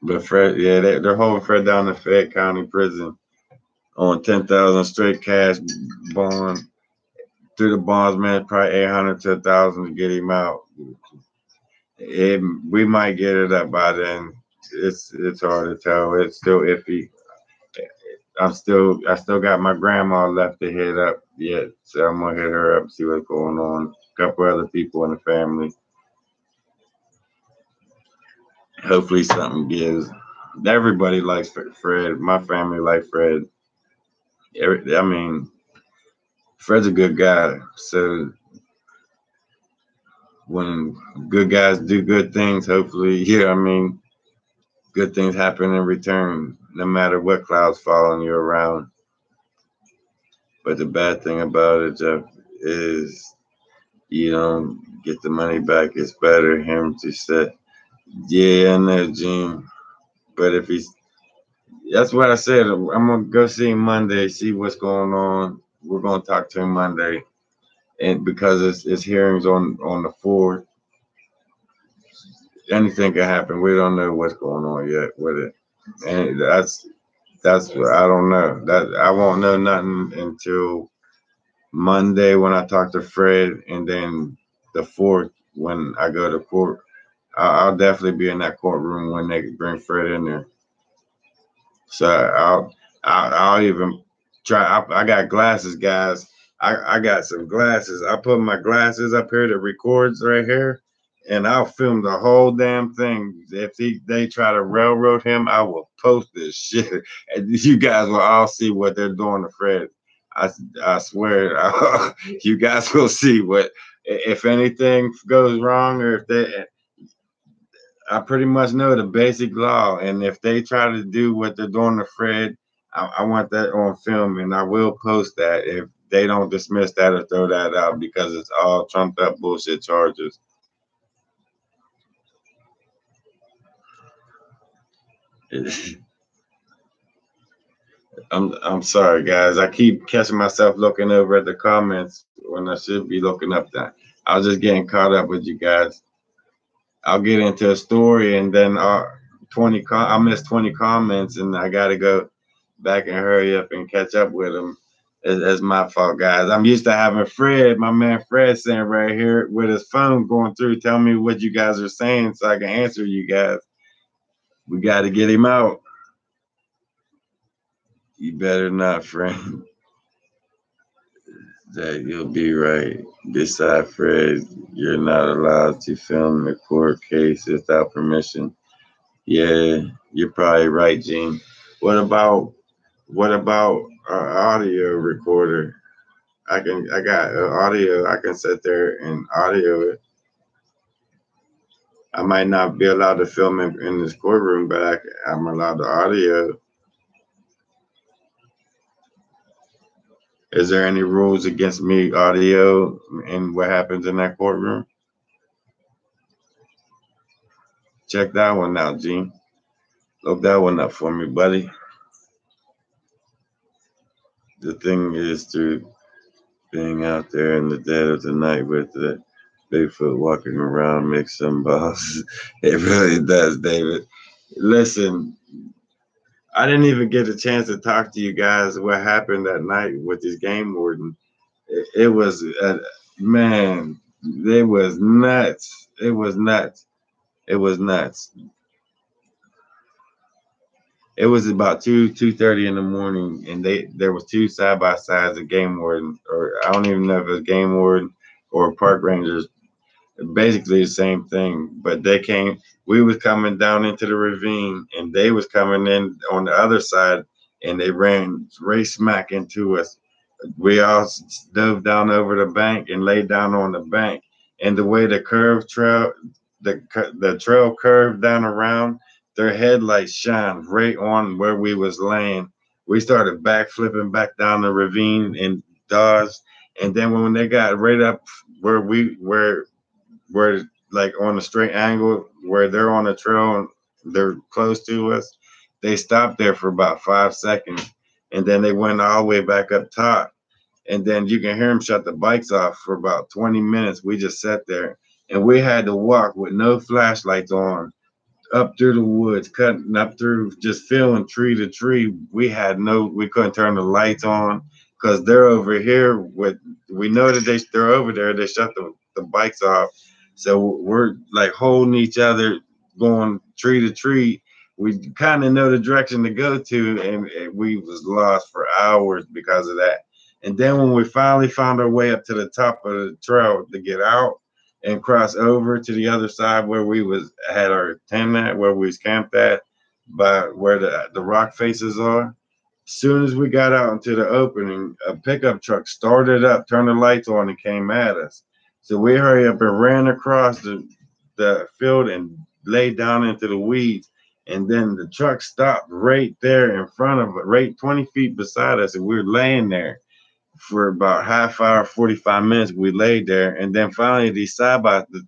Speaker 1: But Fred, yeah, they're holding Fred down in Fayette County prison on 10,000 straight cash bond. Through the bonds, man, probably 800 to 1,000 to get him out. It, we might get it up by then. It's hard to tell. It's still iffy. I still got my grandma left to hit up yet, so I'm gonna hit her up, see what's going on. A couple other people in the family. Hopefully something gives. Everybody likes Fred. My family likes Fred. I mean, Fred's a good guy. So when good guys do good things, hopefully, yeah, I mean, good things happen in return, no matter what clouds following you around. But the bad thing about it, Jeff, is you don't get the money back. It's better him to say, yeah, I know, Gene. But if he's, that's what I said. I'm gonna go see him Monday, see what's going on. We're gonna talk to him Monday, and because it's hearings on the 4th, anything can happen. We don't know what's going on yet with it, and that's what I don't know. That I won't know nothing until Monday when I talk to Fred, and then the 4th when I go to court. I'll definitely be in that courtroom when they bring Fred in there. So I'll even try. I got glasses, guys. I got some glasses. I put my glasses up here that records right here, and I'll film the whole damn thing. If they try to railroad him, I will post this shit, and you guys will all see what they're doing to Fred. I I swear, you guys will see what if anything goes wrong or if they. I pretty much know the basic law, and if they try to do what they're doing to Fred, I want that on film, and I will post that if they don't dismiss that or throw that out because it's all trumped up bullshit charges. I'm sorry, guys. I keep catching myself looking over at the comments when I should be looking up that. I was just getting caught up with you guys. I'll get into a story and then 20 I missed 20 comments and I got to go back and hurry up and catch up with them. It's my fault, guys. I'm used to having Fred, my man Fred, sitting right here with his phone going through, telling me what you guys are saying so I can answer you guys. We got to get him out. You better not, friend. That you'll be right. Beside Fred, you're not allowed to film the court case without permission. Yeah, you're probably right, Gene. What about audio recorder? I got audio. I can sit there and audio it. I might not be allowed to film it in this courtroom, but I'm allowed to audio. Is there any rules against me audio and what happens in that courtroom? Check that one out, Gene. Look that one up for me, buddy. The thing is to being out there in the dead of the night with the Bigfoot walking around makes some balls. It really does, David. Listen, I didn't even get a chance to talk to you guys what happened that night with this game warden. It was, man, it was nuts. It was nuts. It was nuts. It was about 2:30 in the morning, and there was two side by sides of game warden, or I don't even know if it was game warden or park rangers. Basically the same thing, but they came. We was coming down into the ravine, and they was coming in on the other side, and they ran right smack into us. We all dove down over the bank and laid down on the bank, and the way the curve trail, the trail curved down around, their headlights shined right on where we was laying. We started back flipping back down the ravine and dodged, And then when they got right up where we're like on a straight angle where they're on the trail and they're close to us, they stopped there for about 5 seconds, and then they went all the way back up top. And then you can hear them shut the bikes off for about 20 minutes. We just sat there, and we had to walk with no flashlights on up through the woods, cutting up through, just feeling tree to tree. We couldn't turn the lights on because they're over here. We know that they're over there. They shut the bikes off, so we're like holding each other, going tree to tree. We kind of know the direction to go to, and we was lost for hours because of that. And then when we finally found our way up to the top of the trail to get out and cross over to the other side where we had our tent at, where we was camped at, by where the rock faces are. Soon as we got out into the opening, a pickup truck started up, turned the lights on, and came at us. So we hurried up and ran across the field and laid down into the weeds. And then the truck stopped right there in front of us, right 20 feet beside us, and we were laying there for about half hour, 45 minutes. We laid there, and then finally the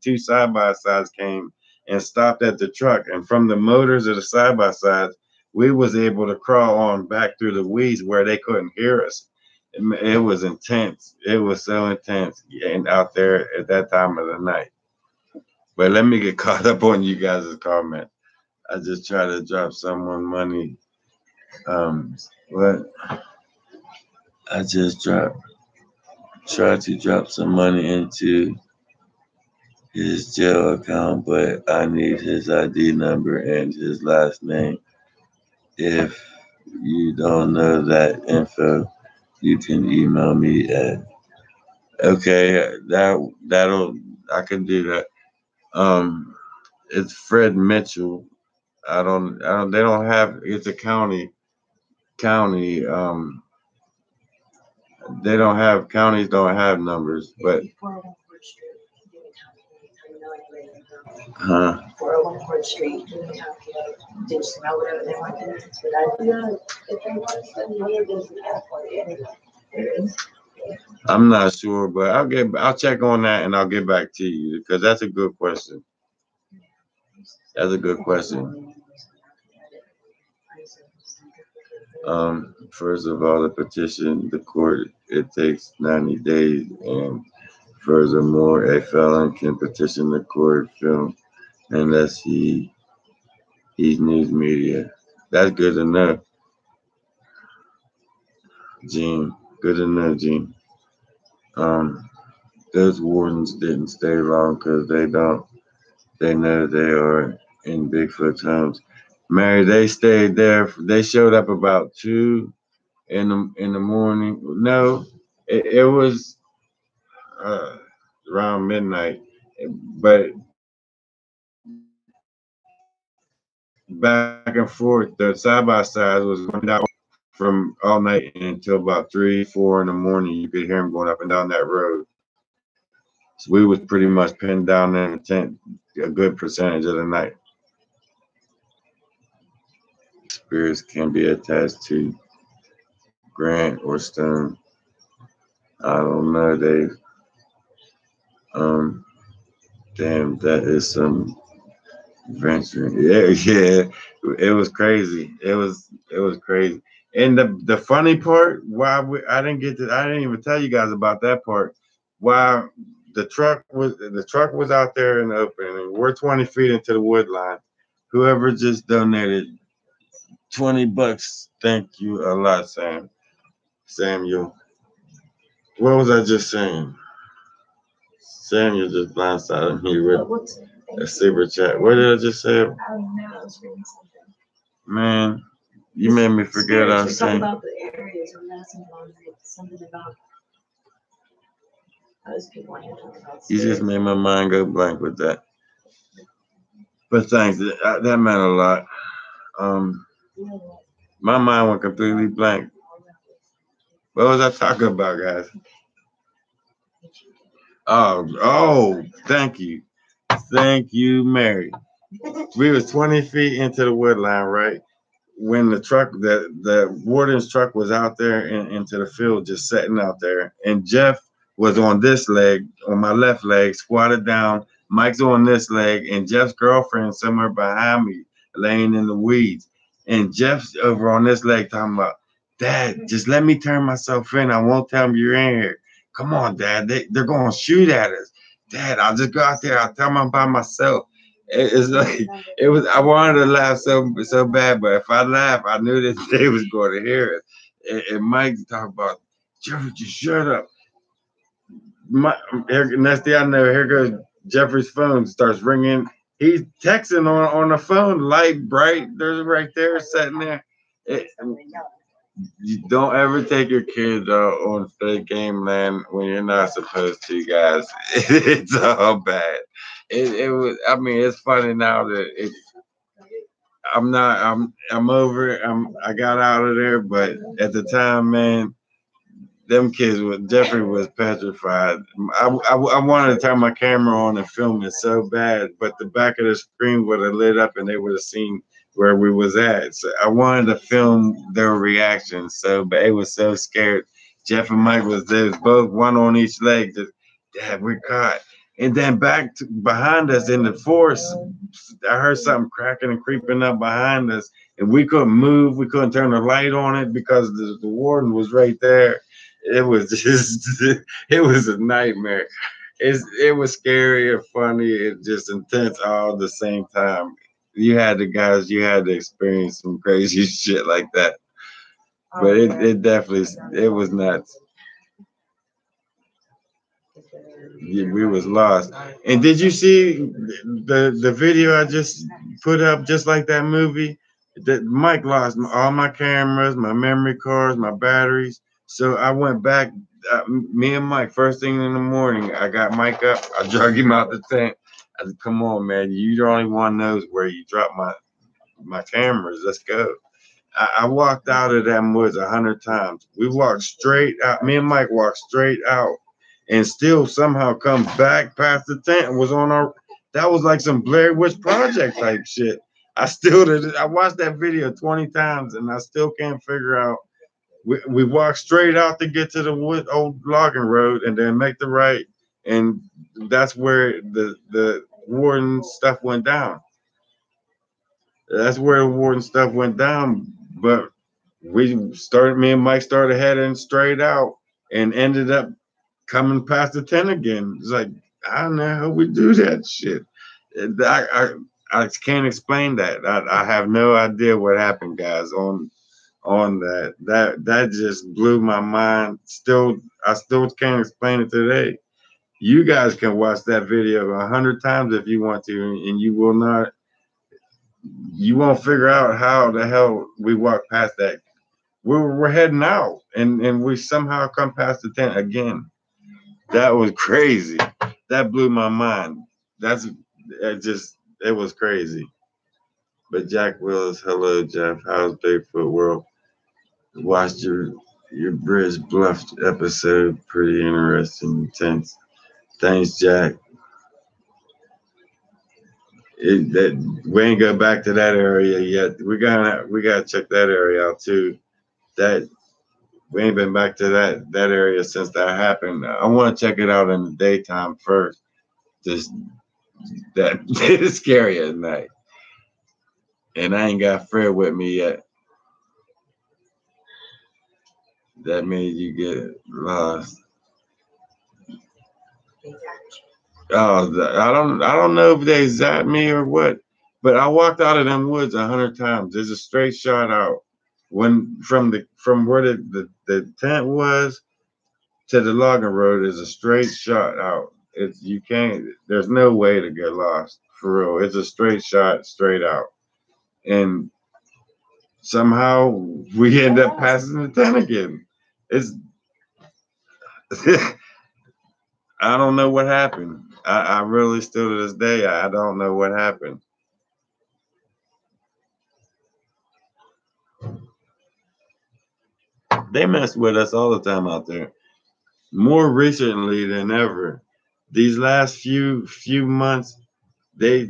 Speaker 1: two side by sides came and stopped at the truck. And from the motors of the side by sides, we was able to crawl on back through the weeds where they couldn't hear us. It was intense. It was so intense, and out there at that time of the night. But let me get caught up on you guys' comment. I just try to drop someone money. What? I just tried to drop some money into his jail account, but I need his ID number and his last name. If you don't know that info, you can email me at that'll I can do that. It's Fred Mitchell. They don't have, it's a county. They don't have, counties don't have numbers, but
Speaker 2: 401 Court Street, digital, whatever they want to do. But I do if they want to send money, there's an app for it. There is.
Speaker 1: I'm not sure, but I'll check on that and I'll get back to you because that's a good question. That's a good question. First of all, the petition, the court, it takes 90 days, and furthermore, a felon can petition the court film unless he's news media. That's good to know, Gene. Good to know, Gene. Those wardens didn't stay long because they know they are in Bigfoot's homes. Mary, they stayed there. They showed up about 2 in the morning. No, it was around midnight, but back and forth, the side by side was going down from all night until about 3, 4 in the morning. You could hear them going up and down that road. So we was pretty much pinned down in the tent a good percentage of the night. Spirits can be attached to Grant or Stone. I don't know, Dave. Damn, that is some venture. Yeah, it was crazy. It was crazy. And the funny part, I didn't even tell you guys about that part. Why the truck was out there in the open, and we're 20 feet into the wood line. Whoever just donated $20, thank you a lot, Samuel. What was I just saying? Samuel just blindsided me with a super chat. What did I just say? Man, you made me forget what I was saying.
Speaker 2: About the areas or something about those people.
Speaker 1: You just made my mind go blank with that. But thanks, that meant a lot. My mind went completely blank. What was I talking about, guys? Oh, thank you, Mary. We was 20 feet into the wood line, right? When the warden's truck was out there into the field, just sitting out there, and Jeff was on this leg, on my left leg, squatted down. Mike's on this leg, and Jeff's girlfriend somewhere behind me, laying in the weeds. And Jeff's over on this leg talking about, Dad, just let me turn myself in. I won't tell them you're in here. Come on, Dad. They're going to shoot at us. Dad, I'll just go out there. I'll tell them I'm by myself. It's like, it was, I wanted to laugh so bad, but if I laugh, I knew that they was going to hear it. And Mike talked about, Jeffrey, just shut up. Next thing I know, here goes Jeffrey's phone starts ringing. He's texting on the phone, light bright. There's right there, sitting there. You don't ever take your kids on fake game land when you're not supposed to, guys. It's all bad. It was. I mean, it's funny now that I'm not. I'm over it. I got out of there, but at the time, man, them kids were Jeffrey was petrified. I wanted to turn my camera on and film it so bad, but the back of the screen would have lit up and they would have seen where we was at. So I wanted to film their reactions. So but it was so scared. Jeff and Mike was both one on each leg. Just, Dad, we're caught. And then behind us in the forest, I heard something cracking and creeping up behind us, and we couldn't move. We couldn't turn the light on it because the warden was right there. It was just, it was a nightmare. It was scary and funny and just intense all at the same time. You had to experience some crazy shit like that. But it definitely, it was nuts. Yeah, we was lost. And did you see the video I just put up, just like that movie? That Mike lost all my cameras, my memory cards, my batteries. So I went back. Me and Mike, first thing in the morning, I got Mike up. I drug him out the tent. I said, "Come on, man, you the only one knows where you dropped my cameras. Let's go." I walked out of them woods 100 times. We walked straight out. Me and Mike walked straight out, and still somehow comes back past the tent and was on our. That was like some Blair Witch Project type shit. I still did. I watched that video 20 times, and I still can't figure out. We walked straight out to get to the old logging road, and then make the right, and that's where the warden stuff went down. That's where the warden stuff went down. But me and Mike started heading straight out and ended up coming past the tent again. It's like, I don't know how we do that shit. I can't explain that. I have no idea what happened, guys, on that. That just blew my mind. I still can't explain it today. You guys can watch that video 100 times if you want to, and you won't figure out how the hell we walked past that. We're heading out, and we somehow come past the tent again. That was crazy. That blew my mind. It was crazy. But Jack Willis, hello Jeff. How's Bigfoot World? Watched your Bridge Bluff episode. Pretty interesting, intense. Thanks, Jack. We ain't go back to that area yet. We gotta check that area out too. That we ain't been back to that area since that happened. I want to check it out in the daytime first. Just that it's scary at night, and I ain't got Fred with me yet. That made you get lost. Oh, I don't know if they zapped me or what, but I walked out of them woods 100 times. There's a straight shot out from where the tent was to the logging road is a straight shot out. There's no way to get lost for real. It's a straight shot straight out, and somehow we end up passing the tent again. It's I don't know what happened. I really still to this day I don't know what happened. They mess with us all the time out there. More recently than ever. These last few months, I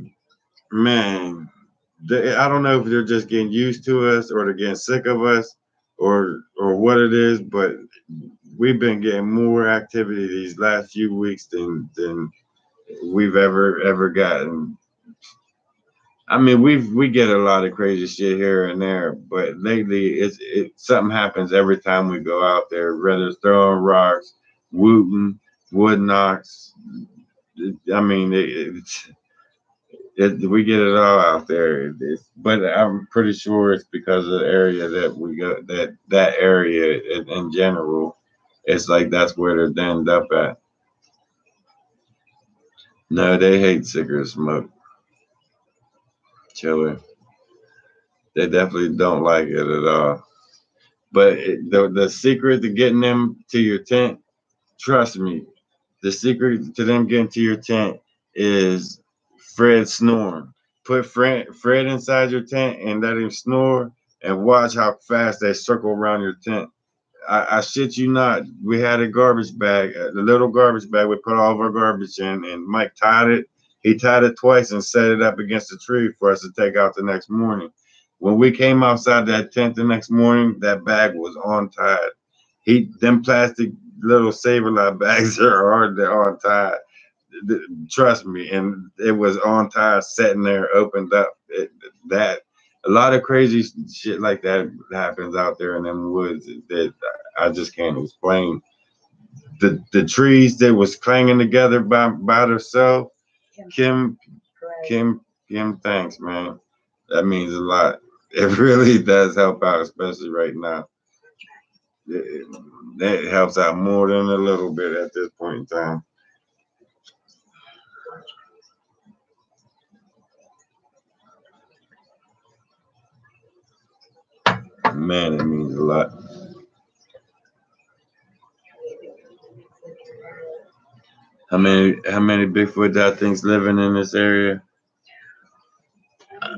Speaker 1: don't know if they're just getting used to us or they're getting sick of us or what it is, but we've been getting more activity these last few weeks than we've ever gotten. I mean, we get a lot of crazy shit here and there, but lately something happens every time we go out there, whether it's throwing rocks, wooting, wood knocks. I mean, we get it all out there. But I'm pretty sure it's because of the area that we go, that area in general. It's like that's where they're denned up at. No, they hate cigarette smoke. Chiller. They definitely don't like it at all. But the secret to getting them to your tent, trust me, the secret to them getting to your tent is Fred snoring. Put Fred inside your tent and let him snore and watch how fast they circle around your tent. I shit you not. We had a garbage bag, the little garbage bag we put all of our garbage in, and Mike tied it. He tied it twice and set it up against the tree for us to take out the next morning. When we came outside that tent the next morning, that bag was untied. Them plastic little Saverlight bags are hard to untie. Trust me, and it was untied, sitting there, opened up. That a lot of crazy shit like that happens out there in them woods that I just can't explain. The trees that was clanging together by themselves. Kim, thanks, man. That means a lot. It really does help out, especially right now. That helps out more than a little bit at this point in time. Man, it means a lot. How many Bigfoot that thing's living in this area?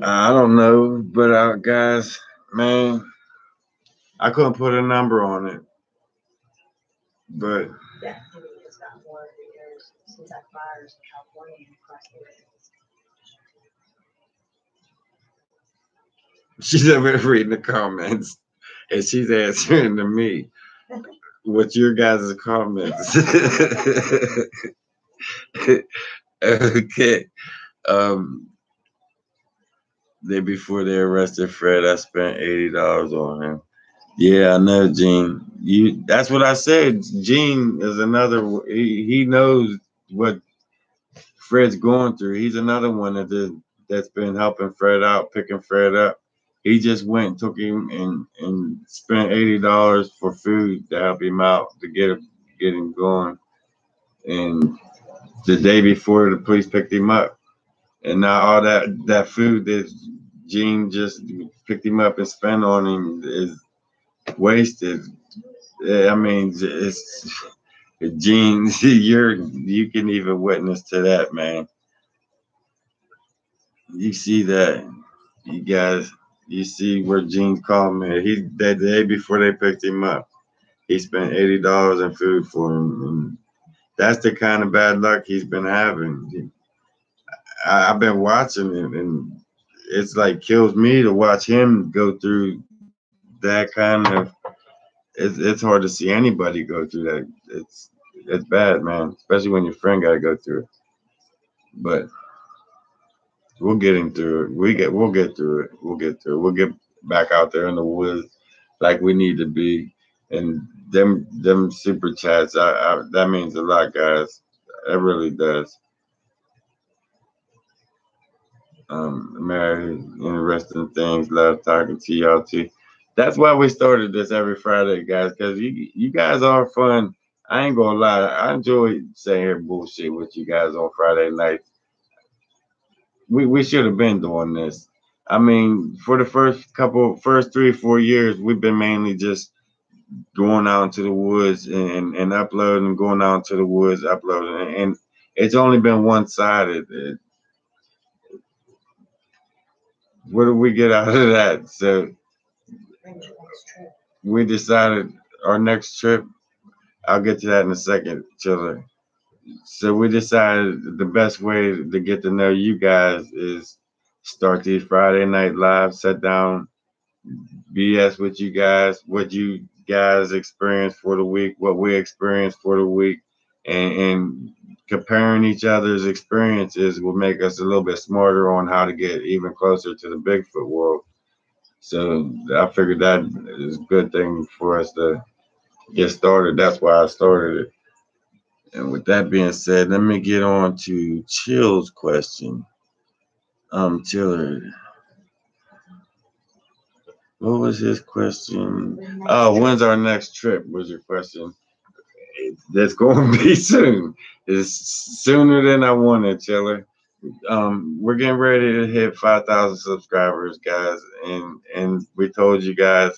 Speaker 1: I don't know, but guys, man, I couldn't put a number on it. But
Speaker 2: Yeah, it's got more because since that fires in California and across the way.
Speaker 1: she's over there reading the comments and she's answering to me. What's your guys' comments? Okay. Day before they arrested Fred, I spent $80 on him. Yeah, I know, Gene. That's what I said. Gene is another. He knows what Fred's going through. He's another one that's been helping Fred out, picking Fred up. He just went and took him and spent $80 for food to help him out to get him going. And the day before, the police picked him up, and now all that food that Gene just picked him up and spent on him is wasted. I mean, it's Gene. You can even witness to that, man. You see that, you guys. You see where Gene's calling me. That day before they picked him up, he spent $80 in food for him. And that's the kind of bad luck he's been having. I've been watching him, and it's like kills me to watch him go through that kind of. It's hard to see anybody go through that. It's bad, man, especially when your friend got to go through it. But we'll get him through it. We'll get through it. We'll get through it. We'll get back out there in the woods like we need to be. And them super chats, that means a lot, guys. It really does. Mary, interesting things. Love talking to y'all too. That's why we started this every Friday, guys, because you guys are fun. I ain't gonna lie, I enjoy saying here bullshit with you guys on Friday night. We should have been doing this. I mean, for the first 3 or 4 years, we've been mainly just going out into the woods and uploading, going out into the woods, uploading, and it's only been one-sided. What did we get out of that? So we decided our next trip, I'll get to that in a second, Chiller. So we decided the best way to get to know you guys is start these Friday night live, sit down, BS with you guys, what you guys experienced for the week, what we experienced for the week, and comparing each other's experiences will make us a little bit smarter on how to get even closer to the Bigfoot world. So I figured that is a good thing for us to get started. That's why I started it. And with that being said, let me get on to Chill's question. Chiller, what was his question? Oh, when's our next trip? Was your question? That's going to be soon. It's sooner than I wanted, Chiller. We're getting ready to hit 5,000 subscribers, guys, and we told you guys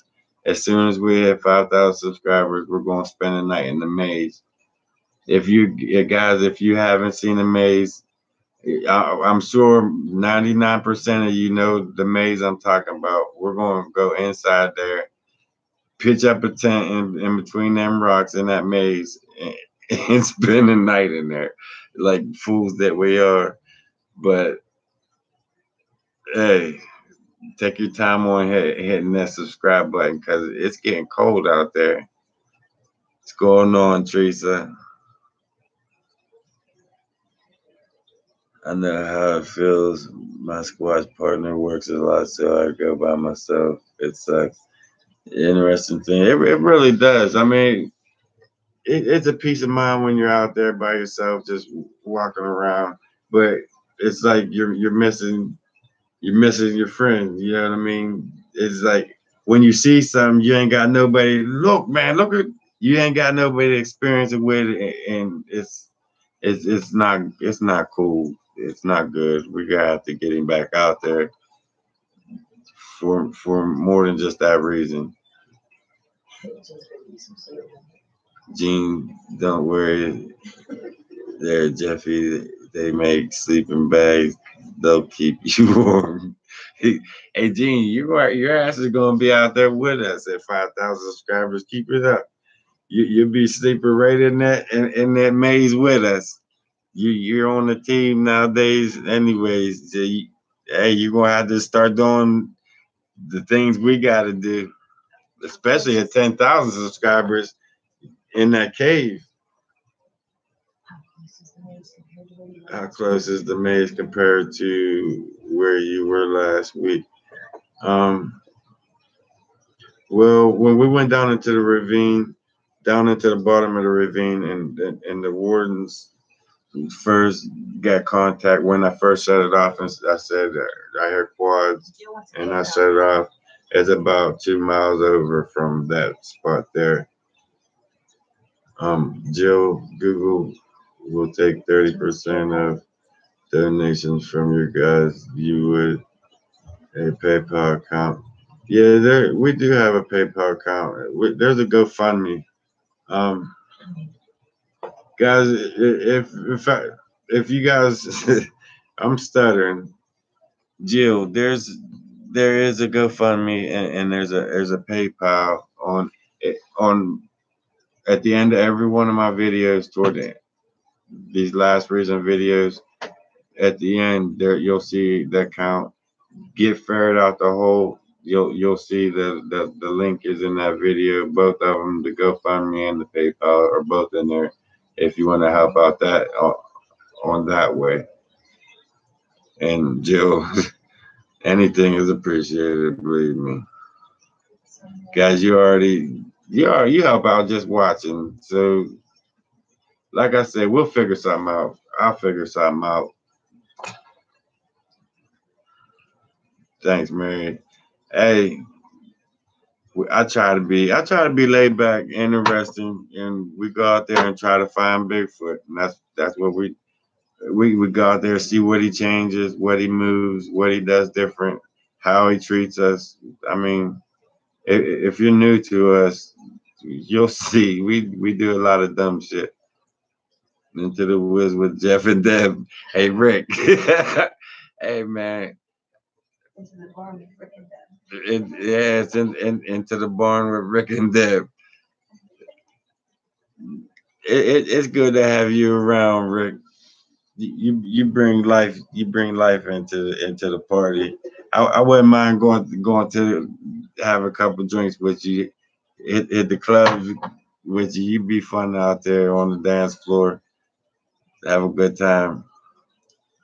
Speaker 1: as soon as we hit 5,000 subscribers, we're going to spend a night in the maze. If you guys, if you haven't seen the maze, I'm sure 99% of you know the maze I'm talking about. We're going to go inside there, pitch up a tent in between them rocks in that maze, and spend the night in there, like fools that we are. But hey, take your time on hitting that subscribe button because it's getting cold out there. What's going on, Teresa? I know how it feels. My squash partner works a lot, so I go by myself. It sucks. Interesting thing. It really does. I mean, it's a peace of mind when you're out there by yourself, just walking around. But it's like you're missing your friend. You know what I mean? It's like when you see something, you ain't got nobody. Look, man, look at you ain't got nobody to experience it with, and it's not cool. It's not good. We gotta have to get him back out there for more than just that reason. Gene, don't worry. There, Jeffy. They make sleeping bags. They'll keep you warm. Hey, Gene, your ass is gonna be out there with us at 5,000 subscribers. Keep it up. You'll be sleeping right in that maze with us. You're on the team nowadays, anyways. So hey, you're gonna have to start doing the things we gotta do, especially at 10,000 subscribers in that cave. How close is the maze compared to where you were last week? Well, when we went down into the ravine, down into the bottom of the ravine, and the wardens first got contact when I first shut it off, and I said I heard quads, and I shut it off. It's about 2 miles over from that spot there. Jill, Google will take 30% of donations from your guys. You would a PayPal account. Yeah, we do have a PayPal account. There's a GoFundMe. Guys, if you guys, I'm stuttering. Jill, there is a GoFundMe and there's a PayPal on at the end of every one of my videos toward these last recent videos. At the end there, you'll see the account. Get ferret out the hole. You'll see the link is in that video. Both of them, the GoFundMe and the PayPal, are both in there. If you want to help out that on that way. And Jill, anything is appreciated. Believe me, guys. You help out just watching. So, like I said, we'll figure something out. I'll figure something out. Thanks, Mary. Hey, I try to be laid back, interesting, and we go out there and try to find Bigfoot, and that's what we go out there, see what he changes, what he moves, what he does different, how he treats us. I mean, if you're new to us, you'll see we do a lot of dumb shit. Into the woods with Jeff and Deb. Hey, Rick. Hey, man.
Speaker 2: Into the barn with Rick and Deb.
Speaker 1: It's into the barn with Rick and Deb. It's good to have you around, Rick. You bring life into the party. I wouldn't mind going to have a couple drinks with you. hit the clubs with you. You be fun out there on the dance floor. Have a good time.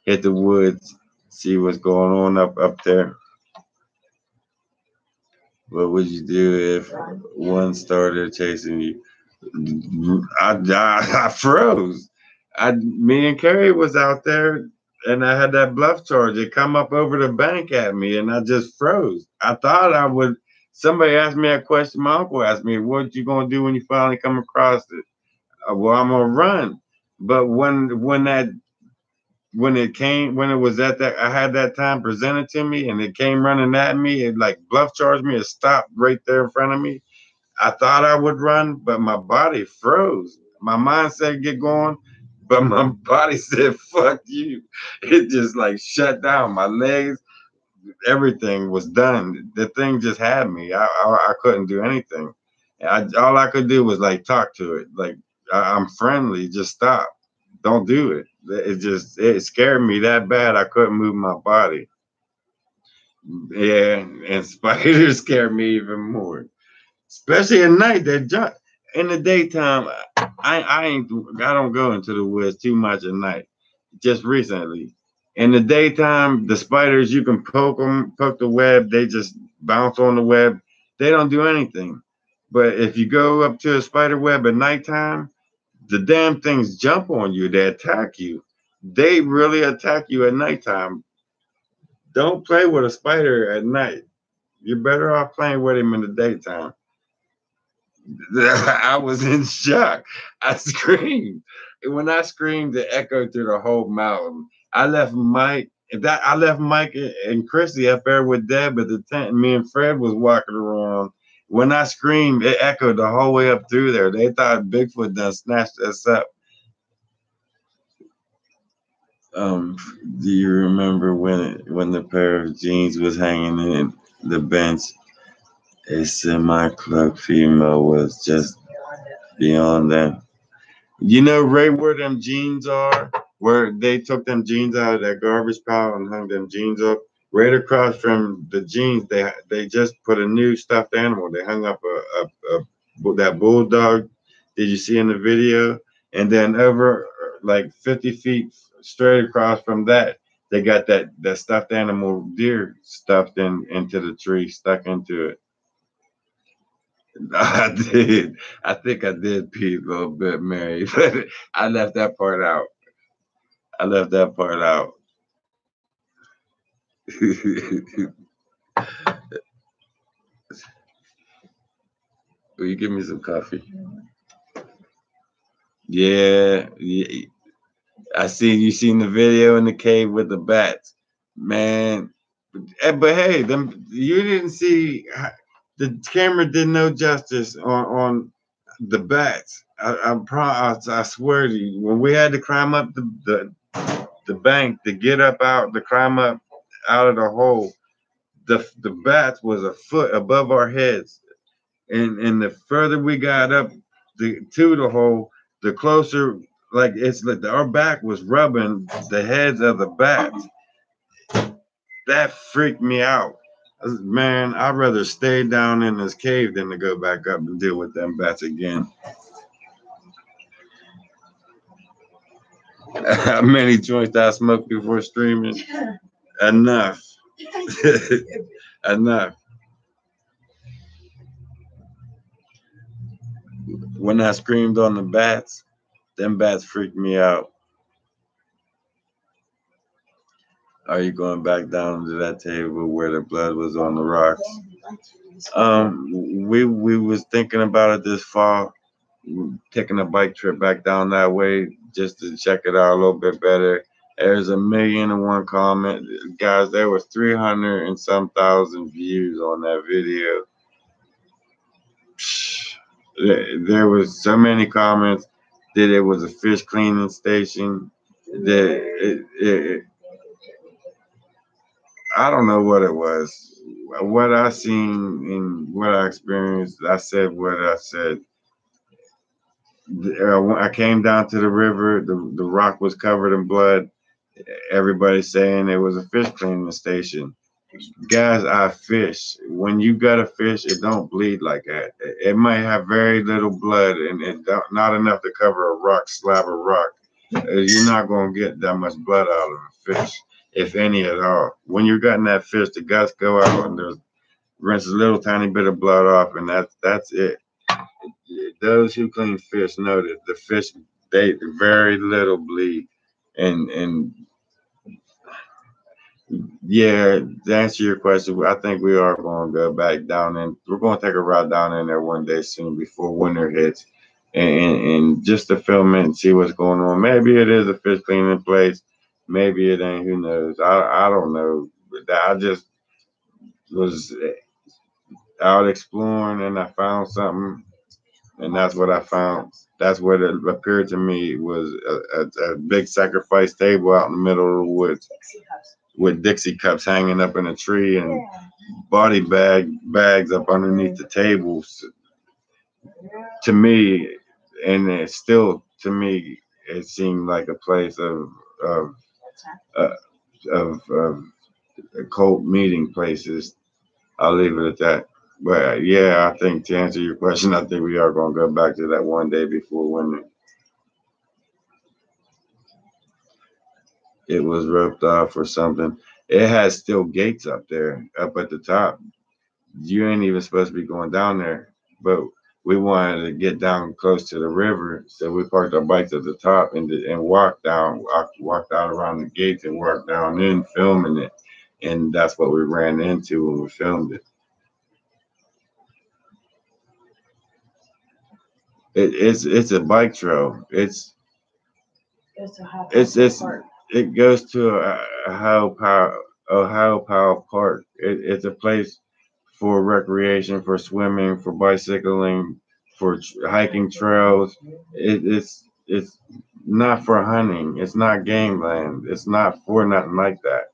Speaker 1: Hit the woods. See what's going on up there. What would you do if one started chasing you? I froze. Me and Carrie was out there, and I had that bluff charge. It come up over the bank at me, and I just froze. I thought I would. Somebody asked me a question. My uncle asked me, "What you gonna do when you finally come across it?" Well, I'm gonna run. But when it was at that, I had that time presented to me, and it came running at me. It like bluff charged me. It stopped right there in front of me. I thought I would run, but my body froze. My mind said get going, but my body said fuck you. It just like shut down. My legs, everything was done. The thing just had me. I couldn't do anything. All I could do was like talk to it. Like I'm friendly. Just stop. Don't do it. It scared me that bad. I couldn't move my body. Yeah, and spiders scared me even more. Especially at night, they jump. In the daytime, I don't go into the woods too much at night. Just recently, in the daytime, the spiders you can poke them, poke the web. They just bounce on the web. They don't do anything. But if you go up to a spider web at nighttime, the damn things jump on you. They attack you. They really attack you at nighttime. Don't play with a spider at night. You're better off playing with him in the daytime. I was in shock. I screamed. And when I screamed, it echoed through the whole mountain. I left Mike and Chrissy up there with Deb at the tent, and me and Fred was walking around. When I screamed, it echoed the whole way up through there. They thought Bigfoot done snatched us up. Do you remember when the pair of jeans was hanging in the bench? A semi-cloaked female was just beyond them. You know right where them jeans are? Where they took them jeans out of that garbage pile and hung them jeans up? Right across from the jeans, they just put a new stuffed animal. They hung up that bulldog. Did you see in the video? And then over like 50 feet straight across from that, they got that stuffed animal deer stuffed into the tree, stuck into it. I did. I think I did pee a little bit, Mary, but I left that part out. I left that part out. Will you give me some coffee? Yeah, yeah. I seen you seen the video in the cave with the bats, man. But hey, them you didn't see the camera did no justice on the bats. I swear to you, when we had to climb up the bank to get up out to climb up out of the hole, the bats was a foot above our heads, and the further we got up to the hole, the closer like it's like our back was rubbing the heads of the bats. That freaked me out. Man, I'd rather stay down in this cave than to go back up and deal with them bats again. How many joints I smoked before streaming? Enough. Enough. When I screamed on the bats, them bats freaked me out. Are you going back down to that table where the blood was on the rocks? We was thinking about it this fall, taking a bike trip back down that way just to check it out a little bit better. There's 1,000,001 comment, guys. There was 300 and some thousand views on that video. There was so many comments that it was a fish cleaning station. That I don't know what it was. What I seen and what I experienced, I said what I said. I came down to the river. The rock was covered in blood. Everybody saying it was a fish cleaning station. Guys, I fish. When you got a fish, it don't bleed like that. It might have very little blood and not enough to cover a rock slab of rock. You're not gonna get that much blood out of a fish, if any at all. When you're gutting that fish, the guts go out and there's rinse a little tiny bit of blood off, and that's it. Those who clean fish know that the fish they very little bleed, and yeah, to answer your question, I think we are going to go back down and we're going to take a ride down in there one day soon before winter hits and just to film it and see what's going on. Maybe it is a fish cleaning place. Maybe it ain't. Who knows? I don't know. But I just was out exploring and I found something and that's what I found. That's what it appeared to me was a big sacrifice table out in the middle of the woods with Dixie cups hanging up in a tree and body bags up underneath the tables. To me, and it still to me, it seemed like a place of uh, of occult meeting places. I'll leave it at that. But yeah, I think to answer your question, I think we are going to go back to that one day before winter. It was roped off or something. It has still gates up there, up at the top. You ain't even supposed to be going down there, but we wanted to get down close to the river, so we parked our bikes at the top and walked down, walked out around the gates and walked down in filming it, and that's what we ran into when we filmed it. It's a bike trail. It's it goes to Ohio Power Park. It's a place for recreation, for swimming, for bicycling, for hiking trails. It's not for hunting. It's not game land. It's not for nothing like that.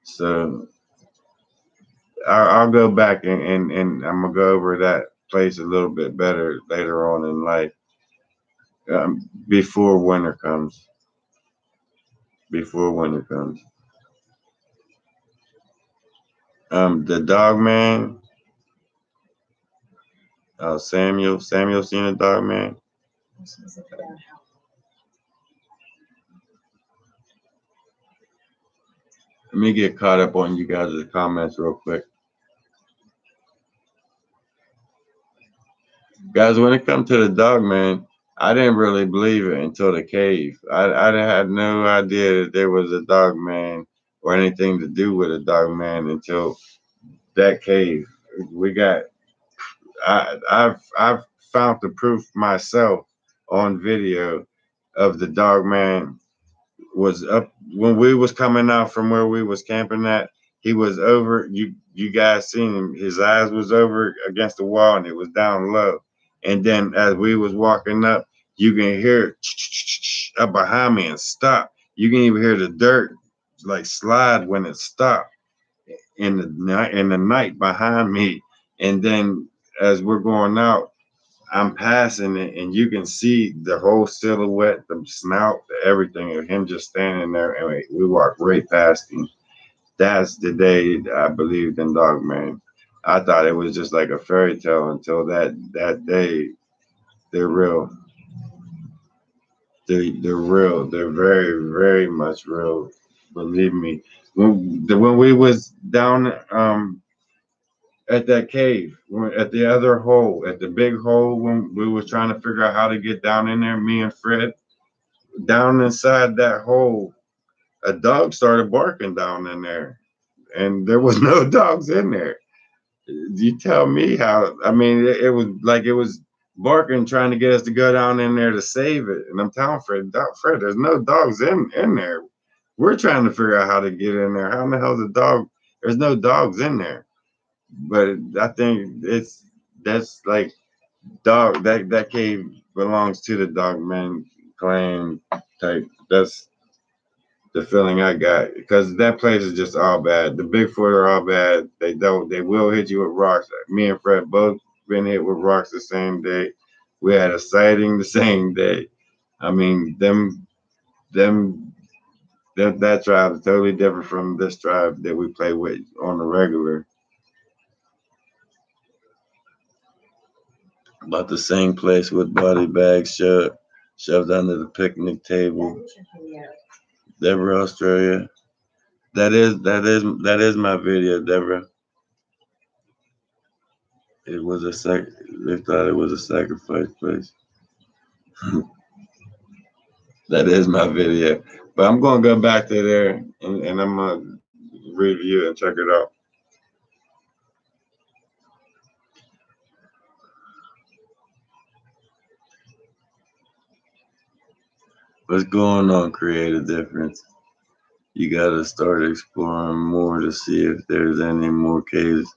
Speaker 1: So I'll go back and I'm gonna go over that place a little bit better later on in life, before winter comes. Before winter comes. The dog man. Samuel seen a dog man. Let me get caught up on you guys' comments real quick. Guys, when it comes to the dog man, I didn't really believe it until the cave. I had no idea that there was a dog man or anything to do with a dog man until that cave. We got I've found the proof myself on video of the dog man was up when we was coming out from where we was camping at. He was over. You guys seen him. His eyes was over against the wall, and it was down low. And then as we was walking up, you can hear it up behind me and stop. You can even hear the dirt like slide when it stopped in the night behind me. And then as we're going out, I'm passing it, and you can see the whole silhouette, the snout, everything of him just standing there. And we walked right past him. That's the day I believed in Dogman. I thought it was just like a fairy tale until that day. They're real. They're real. They're very much real. Believe me. When we was down at that cave, at the other hole, at the big hole, when we was trying to figure out how to get down in there, me and Fred, down inside that hole, a dog started barking down in there, and there was no dogs in there. You tell me how. I mean, it was like it was barking, trying to get us to go down in there to save it. And I'm telling Fred, there's no dogs in there. We're trying to figure out how to get in there. How in the hell's a dog? There's no dogs in there. But I think that's like dog that cave belongs to the Dogman clan type. That's the feeling I got because that place is just all bad. The Bigfoot are all bad. They will hit you with rocks. Me and Fred both been hit with rocks the same day. We had a sighting the same day. I mean them That tribe is totally different from this tribe that we play with on the regular. About the same place with body bags shoved under the picnic table. Deborah, Australia. That is my video, Deborah. It was a They thought it was a sacrifice place. That is my video. But I'm gonna go back to there and I'm gonna review and check it out. What's going on, Create a Difference? You gotta start exploring more to see if there's any more caves.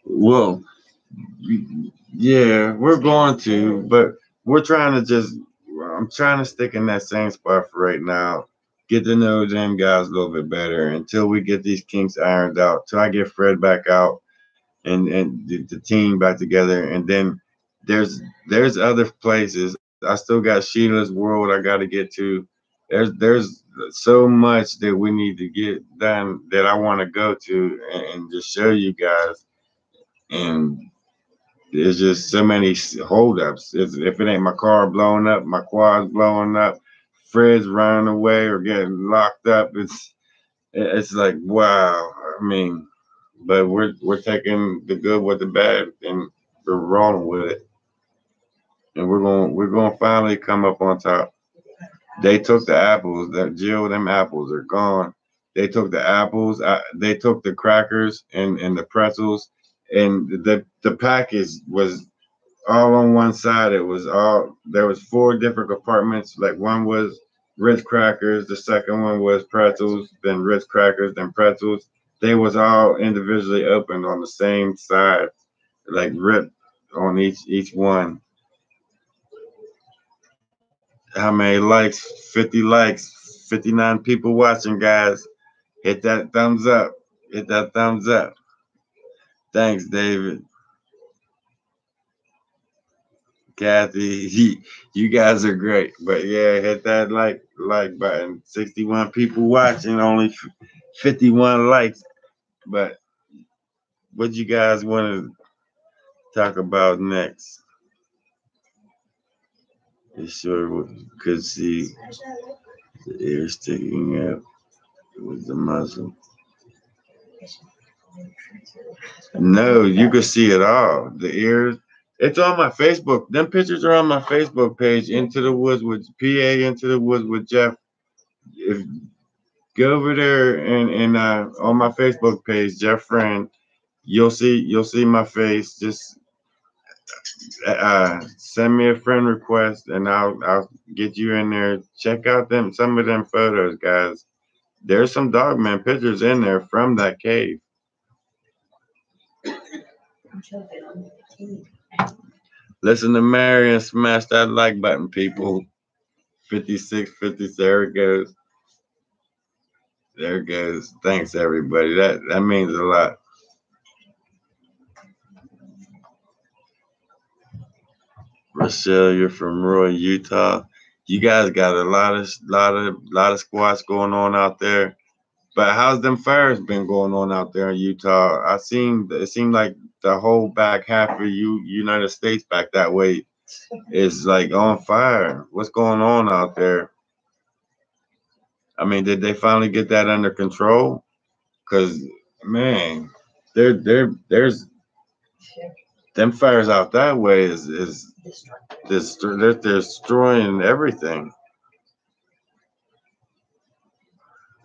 Speaker 1: Well, yeah, we're going to, but we're trying to I'm trying to stick in that same spot for right now. Get to know them guys a little bit better until we get these kinks ironed out. Till I get Fred back out and the team back together. And then there's other places. I still got Sheila's World I got to get to. There's so much that we need to get done that I want to go to and just show you guys. And there's just so many holdups. If it ain't my car blowing up, my quad's blowing up, Fred's running away or getting locked up. It's like wow. I mean, but we're taking the good with the bad and we're rolling with it. And we're gonna finally come up on top. They took the apples. That Jill, them apples are gone. They took the apples. They took the crackers and the pretzels, and the package was all on one side. It was all there was four different compartments. Like one was Ritz crackers, the second one was pretzels, then Ritz crackers, then pretzels. They was all individually opened on the same side, like ripped on each one. How many likes? 50 likes, 59 people watching, guys. Hit that thumbs up. Hit that thumbs up. Thanks, David. Kathy, you guys are great. But yeah, hit that like button. 61 people watching, only 51 likes. But what you guys want to talk about next? You sure could see the ear sticking out with the muzzle. No, you could see it all. The ears. It's on my Facebook. Them pictures are on my Facebook page. Into the Woods with PA. Into the Woods with Jeff. If go over there and on my Facebook page, Jeff Friend, you'll see my face. Just send me a friend request and I'll get you in there. Check out some of them photos, guys. There's some Dogman pictures in there from that cave. Listen to Mary and smash that like button, people. 56, 50. There it goes. There it goes. Thanks, everybody. That means a lot. Rochelle, you're from Roy, Utah. You guys got a lot of squats going on out there. But how's them fires been going on out there in Utah? It seemed like the whole back half of United States back that way is like on fire. What's going on out there? I mean, did they finally get that under control? Cause man, there's them fires out that way is they're destroying everything.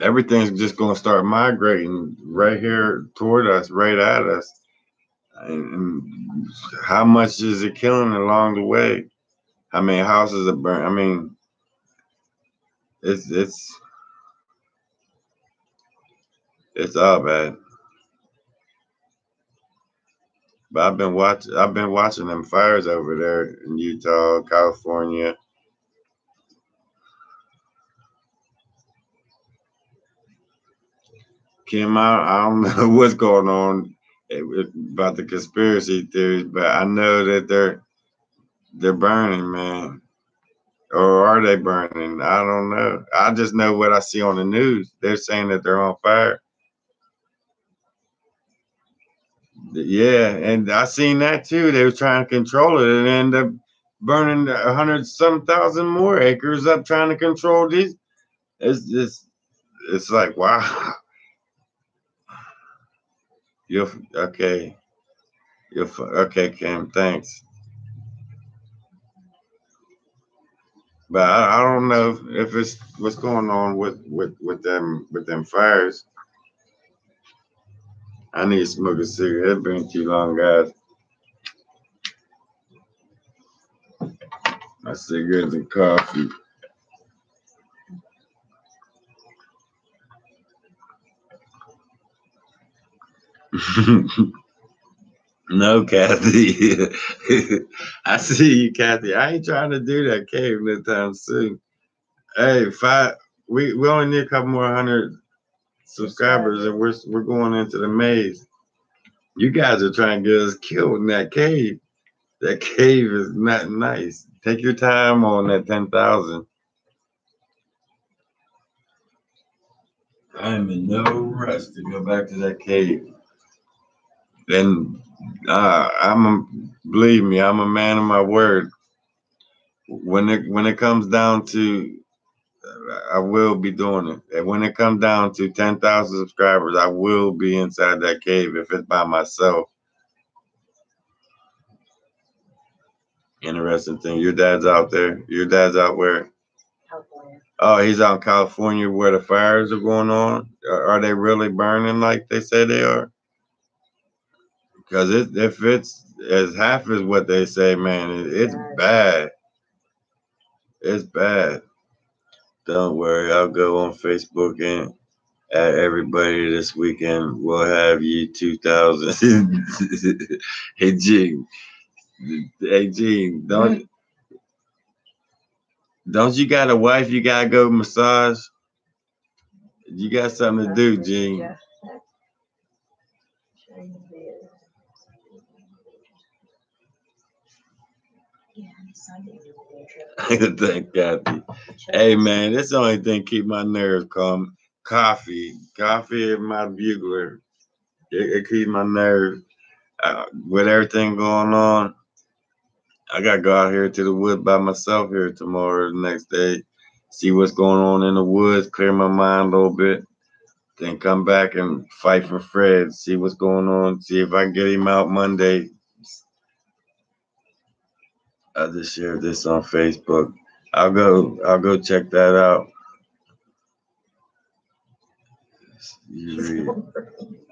Speaker 1: Everything's just gonna start migrating right here toward us, right at us. And how much is it killing along the way? How many houses are burned? I mean, it's it's all bad. But I've been watching them fires over there in Utah, California. Kim, I don't know what's going on about the conspiracy theories, but I know that they're burning, man. Or are they burning? I don't know. I just know what I see on the news. They're saying that they're on fire. Yeah, and I seen that too. They were trying to control it and end up burning 100 some thousand more acres up trying to control these. It's just, it's like, wow. You're okay. Okay, Kim. Thanks. But I don't know if it's what's going on with them fires. I need to smoke a cigarette. It's been too long, guys. My cigarettes and coffee. No, Kathy. I see you, Kathy. I ain't trying to do that cave no time soon. Hey, we only need a couple more hundred subscribers and we're going into the maze. You guys are trying to get us killed in that cave. That cave is not nice. Take your time on that 10,000. I am in no rush to go back to that cave. And believe me, I'm a man of my word. When it comes down to, I will be doing it. And when it comes down to 10,000 subscribers, I will be inside that cave if it's by myself. Interesting thing. Your dad's out there. Your dad's out where?
Speaker 2: California.
Speaker 1: Oh, he's out in California where the fires are going on. Are they really burning like they say they are? Because if it's as half as what they say, man, it's bad. It's bad. Don't worry, I'll go on Facebook and add everybody this weekend. We'll have you 2,000. Hey Gene, don't you got a wife? You gotta go massage. You got something to do, Gene. Thank Kathy. Hey man, this the only thing keep my nerves calm. Coffee is my bugler. It keeps my nerves. With everything going on, I gotta go out here to the woods by myself here tomorrow, the next day, see what's going on in the woods, clear my mind a little bit, then come back and fight for Fred, see what's going on, see if I can get him out Monday. I just shared this on Facebook. I'll go check that out.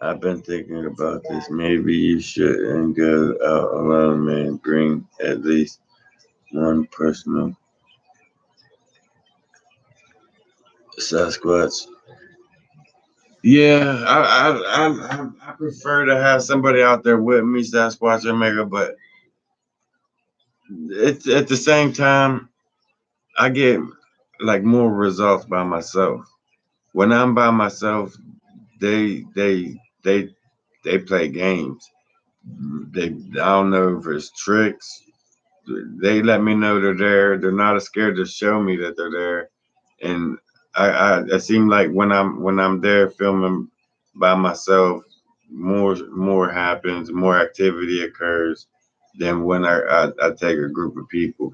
Speaker 1: I've been thinking about this. Maybe you shouldn't go out alone, man. Bring at least one personal Sasquatch. Yeah, I prefer to have somebody out there with me, Sasquatch Omega, but it's at the same time I get like more results by myself. When I'm by myself, they they they they play games. I don't know if it's tricks. They let me know they're there. They're not scared to show me that they're there. And it seems like when I'm there filming by myself, more happens, more activity occurs than when I take a group of people.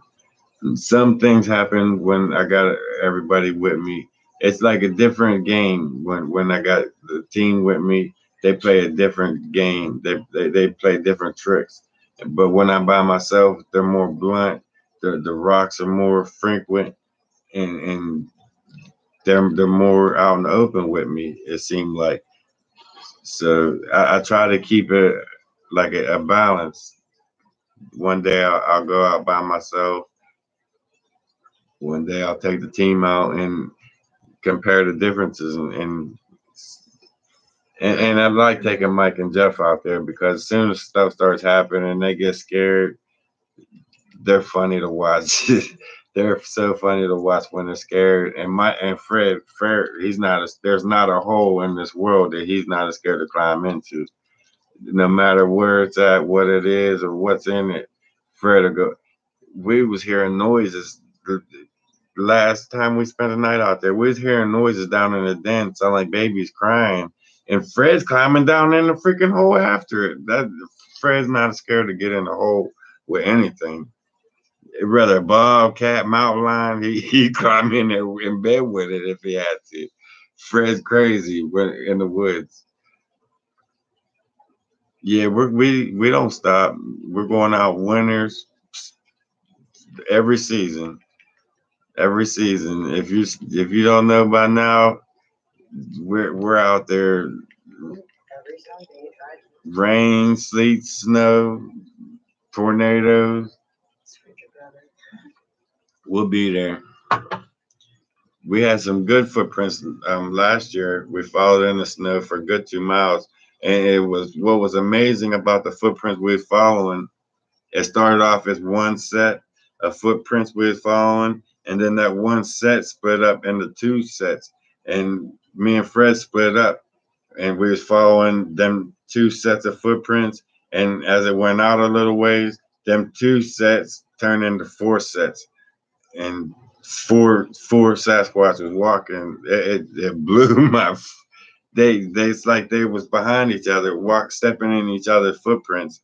Speaker 1: Some things happen when I got everybody with me. It's like a different game when I got the team with me. They play a different game. They play different tricks. But when I'm by myself, they're more blunt. The rocks are more frequent, and they're more out in the open with me. It seemed like. So I try to keep it like a balance. One day I'll go out by myself. One day I'll take the team out and compare the differences and I like taking Mike and Jeff out there because as soon as stuff starts happening and they get scared, they're funny to watch. They're so funny to watch when they're scared. And Fred, there's not a hole in this world that he's not scared to climb into. No matter where it's at, what it is, or what's in it, Fred will go. We was hearing noises. last time we spent the night out there, we was hearing noises down in the den, sound like babies crying, and Fred's climbing down in the freaking hole after it. That Fred's not scared to get in the hole with anything. Rather bobcat, mountain lion, he climb in there in bed with it if he had to. Fred's crazy when in the woods. Yeah, we don't stop. We're going out winters every season. Every season. If you don't know by now, we're out there.
Speaker 2: Every Sunday,
Speaker 1: Rain, sleet, snow, tornadoes. We'll be there. We had some good footprints last year. We followed in the snow for a good 2 miles, and it was what was amazing about the footprints we were following. It started off as one set of footprints we was following, and then that one set split up into two sets. And me and Fred split up, and we was following them two sets of footprints. And as it went out a little ways, them two sets turned into four sets, and four Sasquatches walking. It blew my. They it's like they was behind each other, stepping in each other's footprints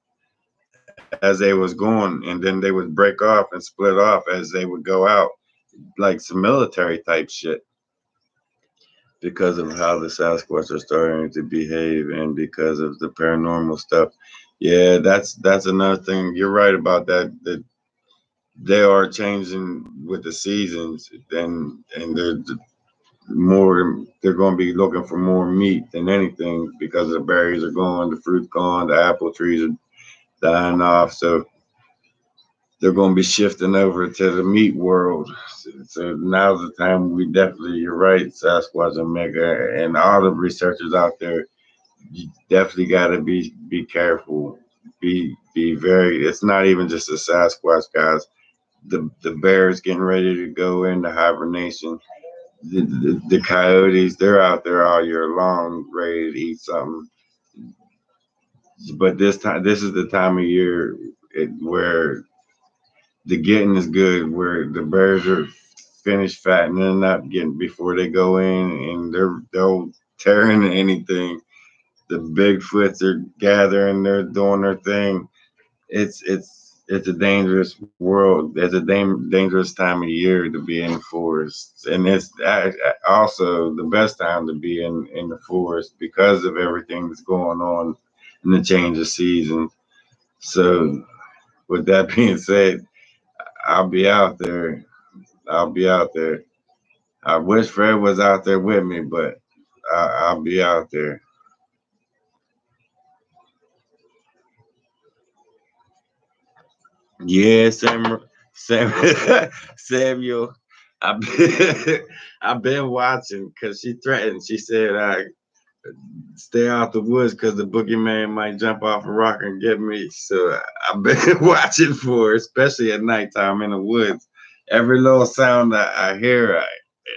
Speaker 1: as they was going, and then they would break off and split off as they would go out, like some military type shit, because of how the Sasquatch are starting to behave and because of the paranormal stuff. Yeah, that's another thing. You're right about that. That they are changing with the seasons, and they're going to be looking for more meat than anything because the berries are gone, the fruit's gone, the apple trees are dying off. So they're going to be shifting over to the meat world. So now's the time we definitely, you're right, Sasquatch and Mega, and all the researchers out there, you definitely got to be careful. Be very. It's not even just the Sasquatch guys. The bears getting ready to go into hibernation. The coyotes, they're out there all year long, ready to eat something. But this is the time of year where the getting is good, where the bears are finished fattening up, getting before they go in, and they'll tear into anything. The Bigfoots are gathering, they're doing their thing. It's a dangerous world. It's a dangerous time of year to be in the forest, and it's also the best time to be in the forest because of everything that's going on in the change of season. So, with that being said, I'll be out there. I'll be out there. I wish Fred was out there with me, but I'll be out there. Yeah, Samuel. I've been, I've been watching because she threatened. She said, stay out the woods because the boogeyman might jump off a rock and get me. So I've been watching for her, especially at nighttime in the woods. Every little sound I hear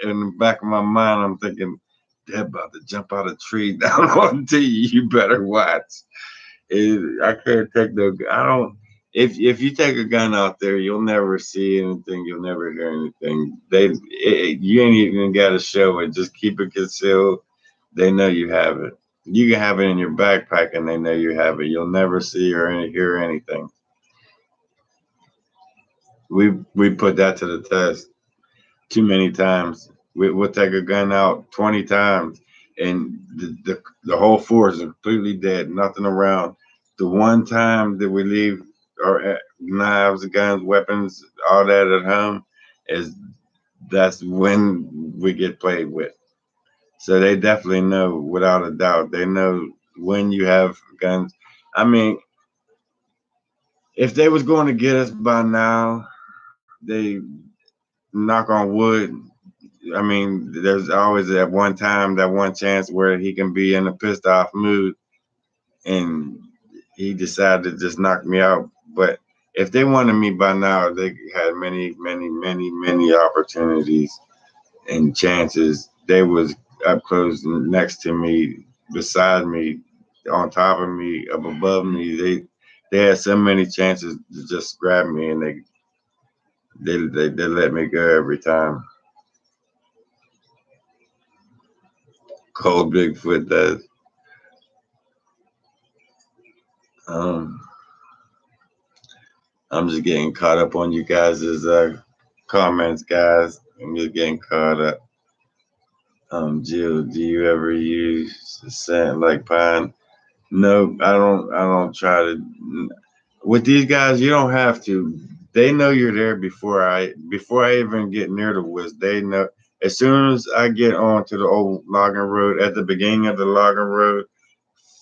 Speaker 1: in the back of my mind, I'm thinking, they're about to jump out a tree down onto you. You better watch. I can't take no. I don't. If you take a gun out there, you'll never see anything. You'll never hear anything. You ain't even got to show it. Just keep it concealed. They know you have it. You can have it in your backpack, and they know you have it. You'll never see or hear anything. We put that to the test too many times. We'll take a gun out 20 times, and the whole force is completely dead, nothing around. The one time that we leave our knives, guns, weapons, all that at home, that's when we get played with. So they definitely know, without a doubt, they know when you have guns. I mean, if they was going to get us by now, they knock on wood. I mean, there's always that one time, that one chance where he can be in a pissed off mood and he decided to just knock me out. But if they wanted me by now, they had many, many, many, many opportunities and chances. They was up close next to me, beside me, on top of me, up above me. They had so many chances to just grab me, and They let me go every time. Cold Bigfoot does. Um, I'm just getting caught up on you guys' comments, guys. I'm just getting caught up. Jill, do you ever use the scent like pine? No, I don't. I don't try to. With these guys, you don't have to. They know you're there before I even get near the woods. They know as soon as I get onto the old logging road at the beginning of the logging road,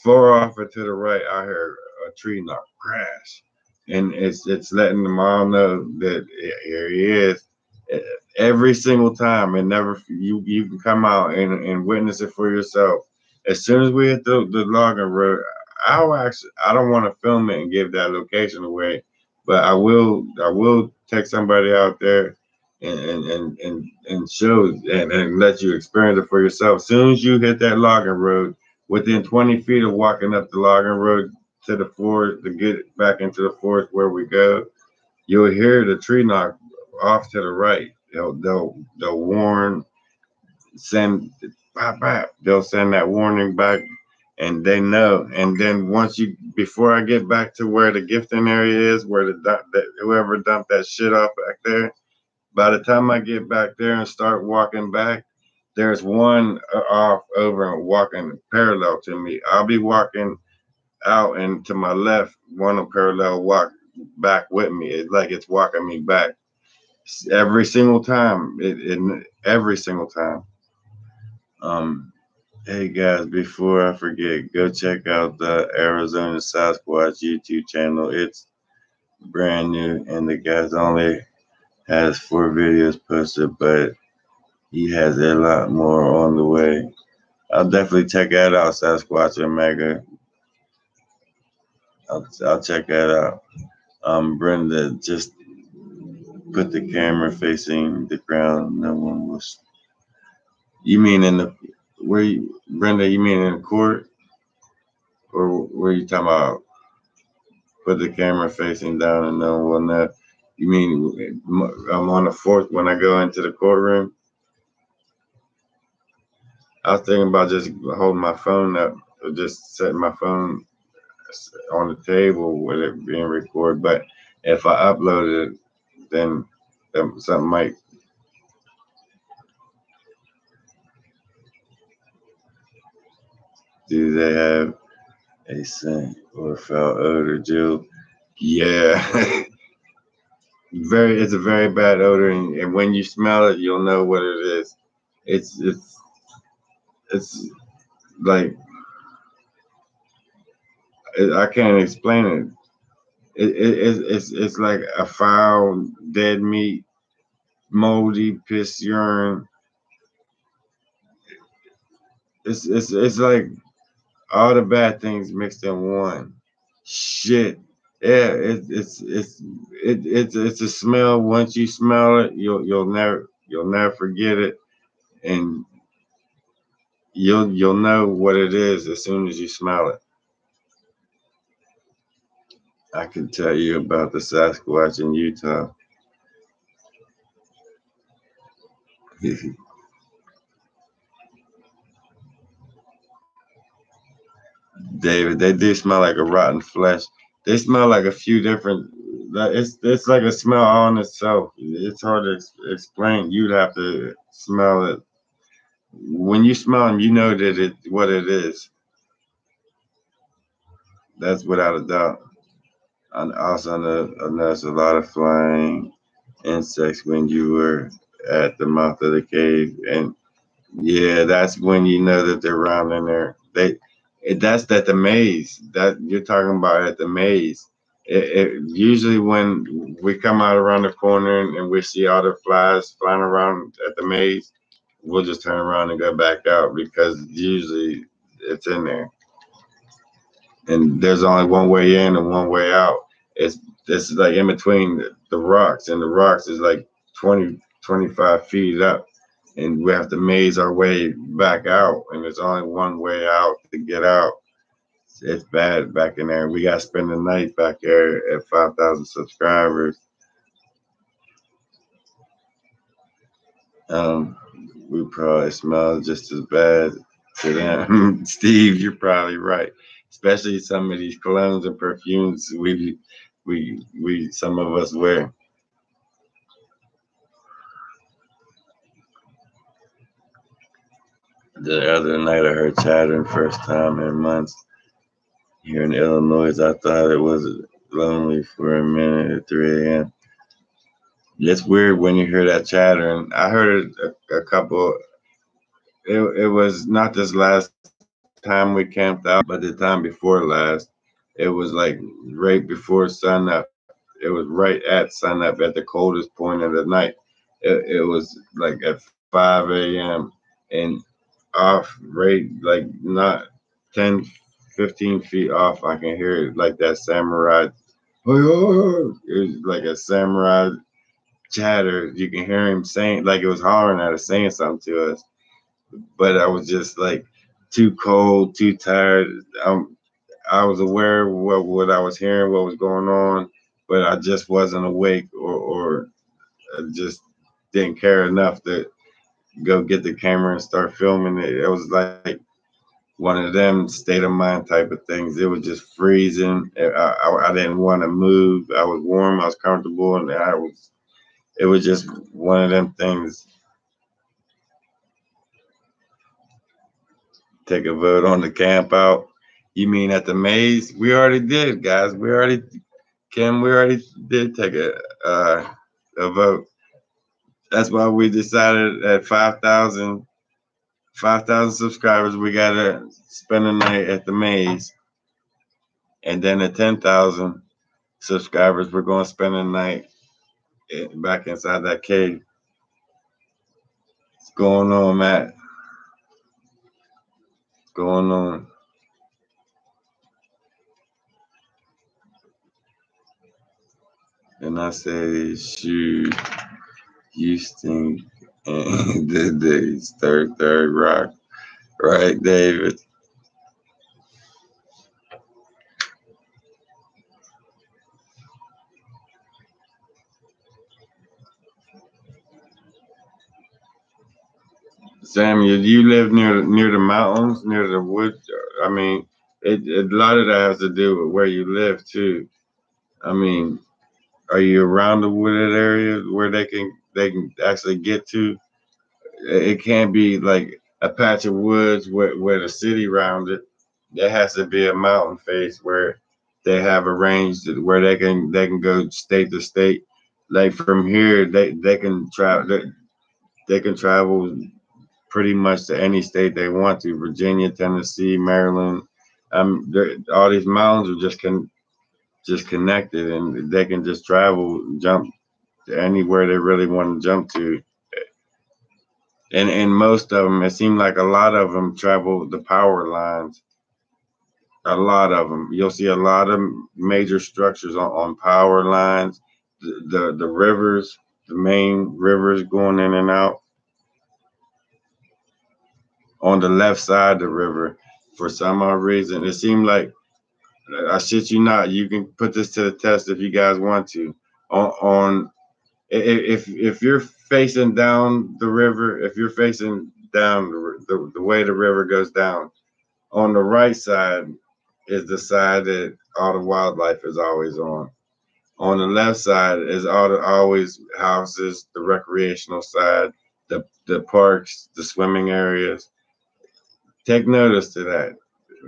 Speaker 1: far off and to the right, I heard a tree knock crash, and it's letting them all know that here he is. Every single time, and never you can come out and witness it for yourself. As soon as we hit the logging road, I don't want to film it and give that location away, but I will take somebody out there and show and let you experience it for yourself. As soon as you hit that logging road, within 20 feet of walking up the logging road to the forest to get back into the forest where we go, you'll hear the tree knock off to the right. They'll warn, send bop, bop. They'll send that warning back, and they know. And then once you, before I get back to where the gifting area is, where whoever dumped that shit off back there, by the time I get back there and start walking back, there's one off over and walking parallel to me. I'll be walking out, and to my left, one of parallel walk back with me. It's like it's walking me back every single time. Every single time. Um, hey guys, before I forget, go check out the Arizona Sasquatch YouTube channel. It's brand new, and the guy's only has 4 videos posted, but he has a lot more on the way. I'll definitely check that out, Sasquatch Omega. I'll check that out. Brenda, just put the camera facing the ground. No one was. You mean in the where you, Brenda? You mean in the court, or were you talking about put the camera facing down and no one will know? You mean I'm on the fourth when I go into the courtroom? I was thinking about just holding my phone up, or just setting my phone on the table with it being recorded. But if I upload it, then something might. Do they have a scent or foul odor, Jill? Yeah, it's a very bad odor, and when you smell it, you'll know what it is. It's like I can't explain it. It's like a foul, dead meat, moldy piss, urine. It's like all the bad things mixed in one. Shit. Yeah, it's a smell. Once you smell it, you'll never forget it, and you'll know what it is as soon as you smell it. I can tell you about the Sasquatch in Utah. David, they do smell like a rotten flesh. They smell like a few different. It's like a smell on itself. It's hard to explain. You'd have to smell it. When you smell them, you know that what it is. That's without a doubt. And also, I noticed a lot of flying insects when you were at the mouth of the cave, and yeah, that's when you know that they're around in there. That's at the maze that you're talking about at the maze. Usually when we come out around the corner and we see all the flies flying around at the maze, we'll just turn around and go back out because usually it's in there. And there's only one way in and one way out. It's like in between the rocks, and the rocks is like 20-25 feet up, and we have to maze our way back out, and there's only one way out to get out. It's bad back in there. We got to spend the night back there at 5,000 subscribers. Um, we probably smell just as bad to them. Steve, you're probably right. Especially some of these colognes and perfumes we some of us wear. The other night I heard chattering first time in months here in Illinois. I thought it was lonely for a minute at 3 a.m. It's weird when you hear that chattering. I heard it a couple. It was not this last time we camped out, but the time before last. It was like right before sunup. It was right at sunup at the coldest point of the night. It was like at 5 a.m. and off right like not 10, 15 feet off. I can hear it like that samurai. It was like a samurai chatter. You can hear him saying like it was hollering at us, saying something to us. But I was just like too cold, too tired. I was aware of what I was hearing, what was going on, but I just wasn't awake or I just didn't care enough to go get the camera and start filming it. It was like one of them state of mind type of things. It was just freezing. I didn't want to move. I was warm. I was comfortable, and It was just one of them things. Take a vote on the camp out. You mean at the maze? We already did, guys. Kim. We already did take a vote. That's why we decided at 5,000 subscribers, we gotta spend a night at the maze, and then at 10,000 subscribers, we're gonna spend a night back inside that cave. What's going on, Matt? What's going on? And I say, shoot, Houston, and the third rock, right, David? Samuel, do you live near the mountains, near the woods? I mean, a lot of that has to do with where you live too. I mean, are you around the wooded area where they can actually get to? It can't be like a patch of woods with a city around it. There has to be a mountain face where they have arranged it where they can go state to state. Like from here, they can travel. They can travel pretty much to any state they want to. Virginia, Tennessee, Maryland. All these mountains are just connected, and they can just travel, jump to anywhere they really want to jump to. And most of them, it seemed like a lot of them travel the power lines. A lot of them, you'll see a lot of major structures on power lines, the rivers, the main rivers going in and out on the left side of the river. For some odd reason, it seemed like I shit you not. You can put this to the test if you guys want to. On if you're facing down the river, if you're facing down the way the river goes down, on the right side is the side that all the wildlife is always on. On the left side is always houses, the recreational side, the parks, the swimming areas. Take notice to that.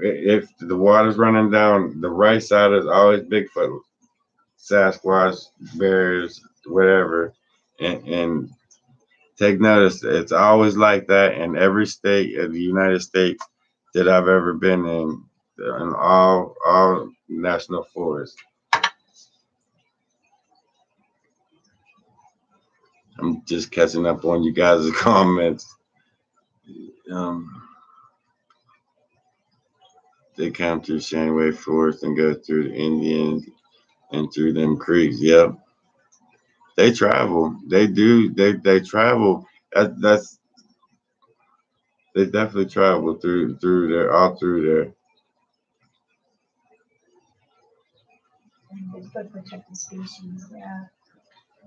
Speaker 1: If the water's running down, the right side is always Bigfoot, Sasquatch, bears, whatever, and take notice. It's always like that in every state of the United States that I've ever been in all national forests. I'm just catching up on you guys' comments. Um, they come through Shanway Forest and go through the Indians and through them creeks. Yep, they travel. They do. They travel. That's they definitely travel through there, all through there.
Speaker 2: It's good for protect the species, yeah.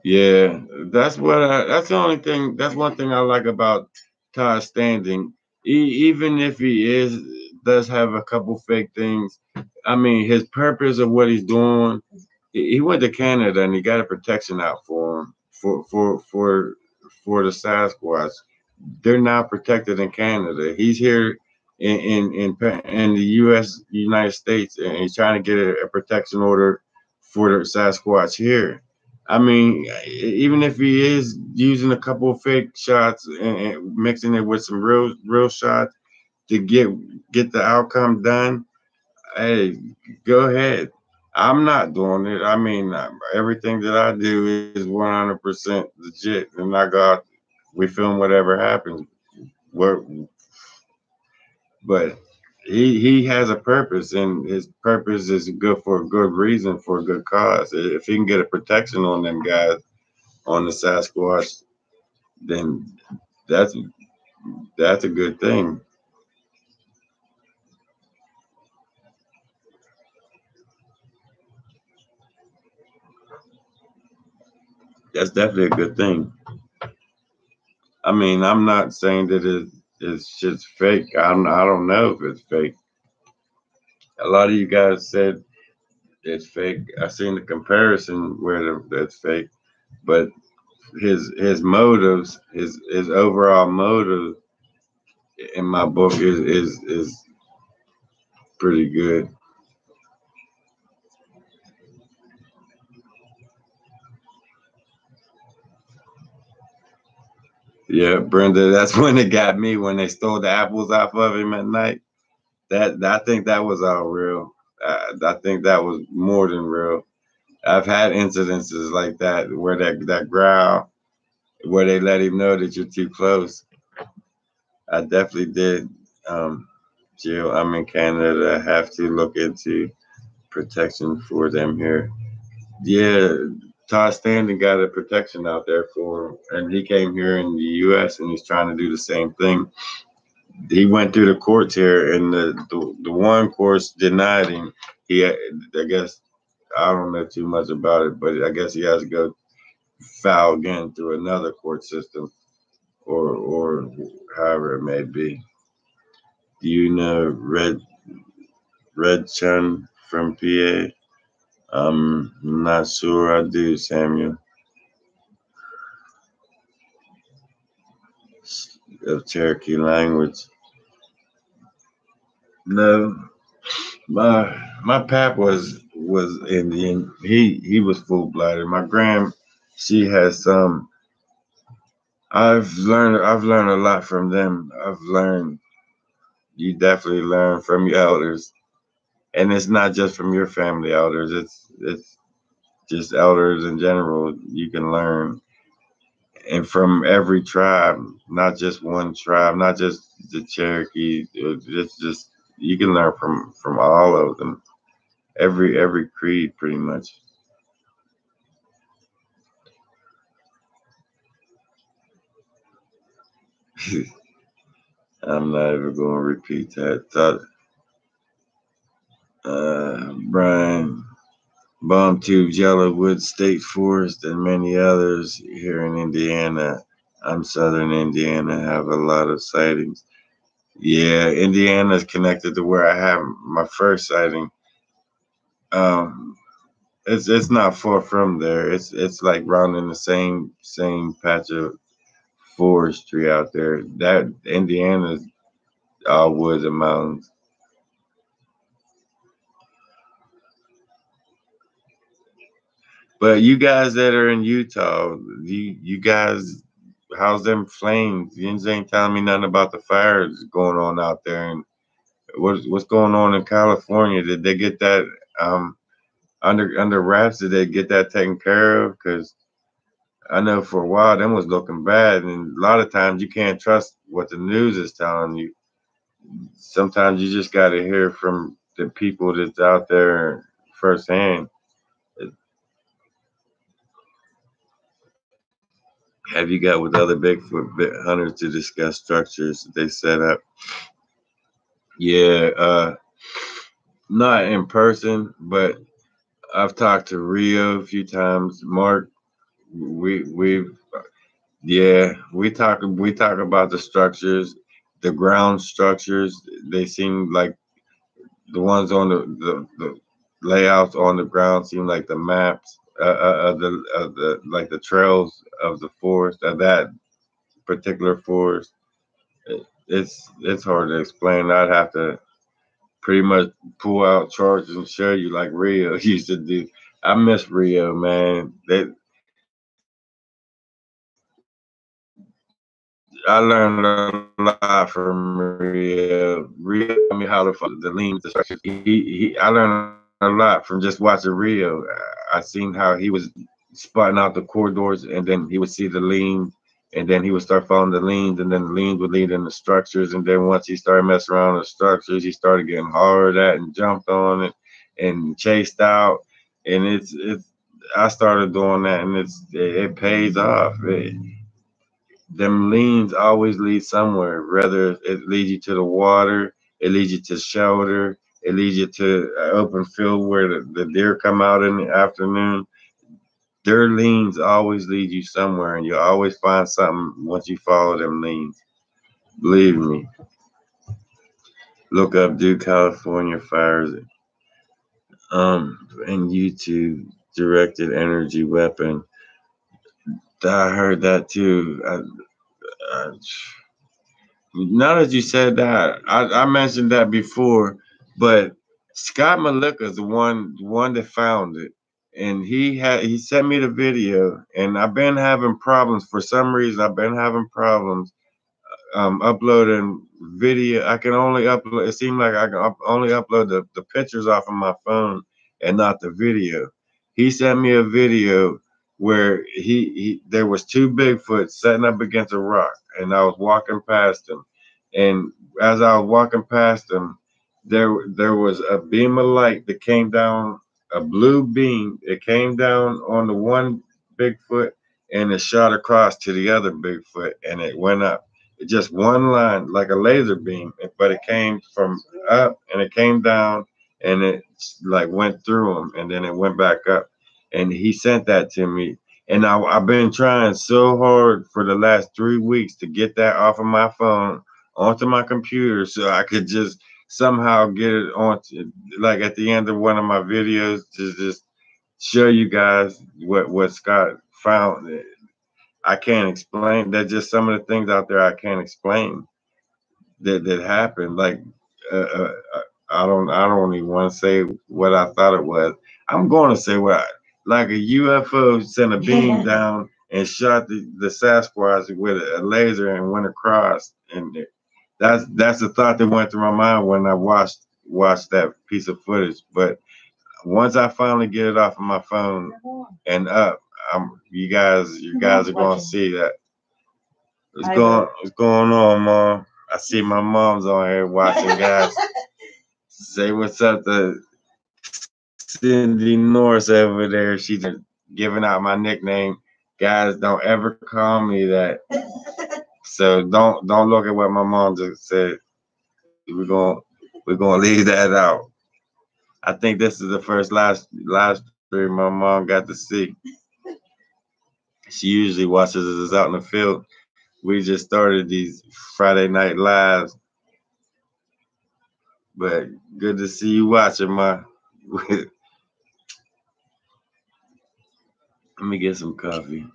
Speaker 1: Yeah, that's the only thing. That's one thing I like about Todd Standing. Even if he does have a couple fake things, I mean, his purpose of what he's doing. He went to Canada and he got a protection out for him for the Sasquatch. They're not protected in Canada. He's here in the U.S. United States, and he's trying to get a protection order for the Sasquatch here. I mean, even if he is using a couple of fake shots and mixing it with some real shots to get the outcome done, hey, go ahead. I'm not doing it. I mean, everything that I do is 100% legit, and I go out, we film whatever happens. What, but he has a purpose, and his purpose is good for a good reason, for a good cause. If he can get a protection on them guys, on the Sasquatch, then that's that's a good thing. That's definitely a good thing. I mean, I'm not saying that it's just fake. I don't know if it's fake. A lot of you guys said it's fake. I seen the comparison where that's fake, but his motives, his overall motive in my book is pretty good. Yeah, Brenda, that's when it got me when they stole the apples off of him at night. That I think that was all real. I think that was more than real. I've had incidences like that where that growl, where they let him know that you're too close. I definitely did. Jill, I'm in Canada. I have to look into protection for them here. Yeah, Todd Stanton got a protection out there for him, and he came here in the U.S. and he's trying to do the same thing. He went through the courts here, and the one course denied him. I guess, I don't know too much about it, but I guess he has to go file again through another court system, or however it may be. Do you know Red Chun from PA? I'm not sure I do, Samuel, of Cherokee language. No, my pap was Indian. He was full blooded. My grand, she has some. I've learned a lot from them. I've learned you definitely learn from your elders, and it's not just from your family elders. It's just elders in general. You can learn, and from every tribe, not just one tribe, not just the Cherokee. It's just you can learn from all of them. Every creed, pretty much. I'm not even going to repeat that. Brian, Bomb Tube, Yellowwood State Forest, and many others here in Indiana. I'm Southern Indiana, have a lot of sightings. Yeah, Indiana is connected to where I have my first sighting. Um, it's not far from there. It's like round in the same patch of forestry out there. That Indiana's all woods and mountains. But you guys that are in Utah, you guys, how's them flames? You ain't telling me nothing about the fires going on out there, and what's going on in California? Did they get that um under wraps? Did they get that taken care of? Because I know for a while them was looking bad, and a lot of times you can't trust what the news is telling you. Sometimes you just got to hear from the people that's out there firsthand. Have you got with other hunters to discuss structures they set up? Yeah, not in person, but I've talked to Rio a few times. Mark, we've yeah, we talk about the structures, the ground structures. They seem like the ones on the layouts on the ground seem like the maps of the like the trails of the forest of that particular forest. It's hard to explain. I'd have to pretty much pull out charts and show you like Rio used to do. I miss Rio, man. I learned a lot from Rio. Rio taught me how to follow the leans, the structures. I learned a lot from just watching Rio. I seen how he was spotting out the corridors, and then he would see the leans, and then he would start following the leans, and then the leans would lead in the structures, and then once he started messing around with the structures, he started getting hollered at and jumped on it and chased out, and it's. I started doing that, and it pays off. Them leans always lead somewhere. Whether it leads you to the water, it leads you to shelter, it leads you to an open field where the deer come out in the afternoon. Their leans always lead you somewhere, and you always find something once you follow them leans. Believe me. Look up "Do California Fires" and YouTube directed energy weapon. I heard that too. I, Now that you said that, I mentioned that before, but Scott Malika is the one that found it, and he sent me the video, and I've been having problems for some reason. I've been having problems uploading video. I can only upload. It seemed like I can only upload the pictures off of my phone and not the video. He sent me a video where he there was two Bigfoot sitting up against a rock, and I was walking past him, and as I was walking past him, there was a beam of light that came down, a blue beam. It came down on the one Bigfoot, and it shot across to the other Bigfoot, and it went up just one line like a laser beam, but it came from up and it came down and it like went through them and then it went back up. And he sent that to me. And I've been trying so hard for the last 3 weeks to get that off of my phone onto my computer so I could just somehow get it on, like at the end of one of my videos, to just show you guys what Scott found. I can't explain. There's just some of the things out there I can't explain that happened. Like I don't even want to say what I thought it was. I'm going to say what like a UFO sent a beam down and shot the Sasquatch with a laser and went across. And that's the thought that went through my mind when I watched that piece of footage. But once I finally get it off of my phone and up, you guys are gonna see that. What's going on, Mom? I see my mom's on here watching, guys. Say what's up to Cindy Norris over there. She's giving out my nickname. Guys, don't ever call me that. So don't look at what my mom just said. We're gonna we're gonna leave that out. I think this is the first live stream my mom got to see. She usually watches us out in the field. We just started these Friday night lives, but good to see you watching, ma. Let me get some coffee.